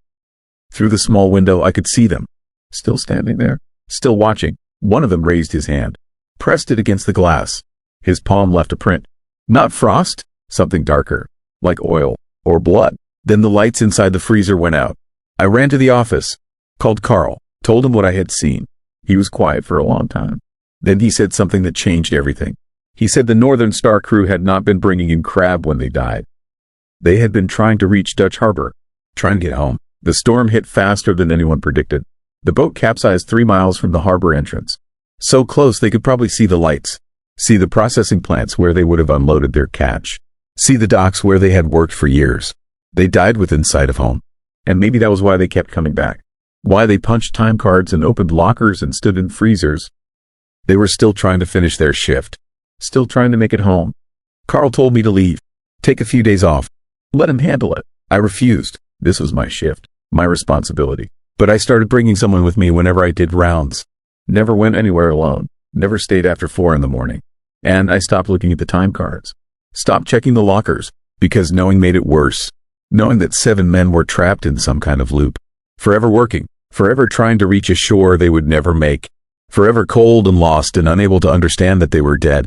Through the small window I could see them, still standing there, still watching. One of them raised his hand, pressed it against the glass. His palm left a print. Not frost, something darker, like oil or blood. Then the lights inside the freezer went out. I ran to the office, called Carl, told him what I had seen. He was quiet for a long time. Then he said something that changed everything. He said the Northern Star crew had not been bringing in crab when they died. They had been trying to reach Dutch Harbor, trying to get home. The storm hit faster than anyone predicted. The boat capsized 3 miles from the harbor entrance. So close they could probably see the lights, see the processing plants where they would have unloaded their catch, see the docks where they had worked for years. They died within sight of home. And maybe that was why they kept coming back. Why they punched time cards and opened lockers and stood in freezers. They were still trying to finish their shift. Still trying to make it home. Carl told me to leave. Take a few days off. Let him handle it. I refused. This was my shift. My responsibility. But I started bringing someone with me whenever I did rounds. Never went anywhere alone. Never stayed after 4 in the morning. And I stopped looking at the time cards. Stopped checking the lockers. Because knowing made it worse. Knowing that 7 men were trapped in some kind of loop. Forever working. Forever trying to reach a shore they would never make. Forever cold and lost and unable to understand that they were dead.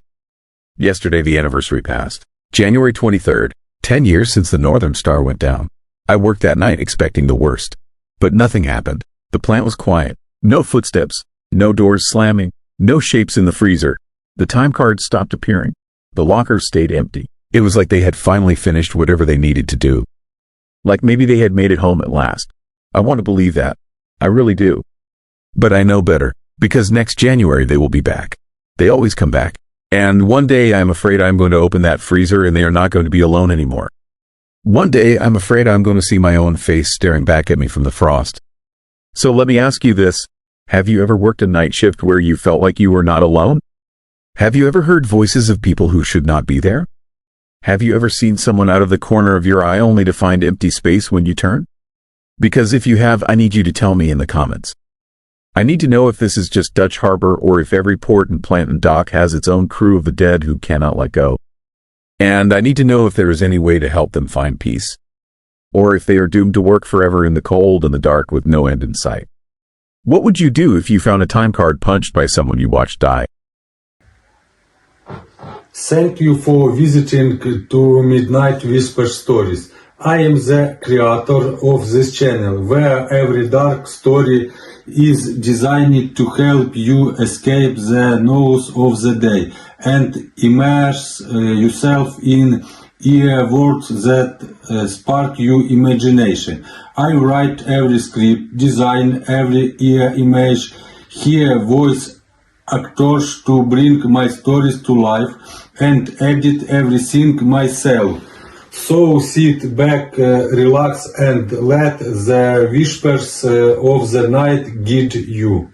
Yesterday the anniversary passed. January 23rd. 10 years since the Northern Star went down. I worked that night expecting the worst. But nothing happened. The plant was quiet. No footsteps. No doors slamming. No shapes in the freezer. The time cards stopped appearing. The lockers stayed empty. It was like they had finally finished whatever they needed to do. Like maybe they had made it home at last. I want to believe that. I really do. But I know better, because next January they will be back. They always come back. And one day I'm afraid I'm going to open that freezer and they are not going to be alone anymore. One day I'm afraid I'm going to see my own face staring back at me from the frost. So let me ask you this. Have you ever worked a night shift where you felt like you were not alone? Have you ever heard voices of people who should not be there? Have you ever seen someone out of the corner of your eye only to find empty space when you turn? Because if you have, I need you to tell me in the comments. I need to know if this is just Dutch Harbor or if every port and plant and dock has its own crew of the dead who cannot let go. And I need to know if there is any way to help them find peace. Or if they are doomed to work forever in the cold and the dark with no end in sight. What would you do if you found a time card punched by someone you watched die? Thank you for visiting to Midnight Whisper Stories. I am the creator of this channel, where every dark story is designed to help you escape the noise of the day and immerse yourself in worlds that spark your imagination. I write every script, design every image, hear voice actors to bring my stories to life, and edit everything myself. So sit back, relax, and let the whispers of the night guide you.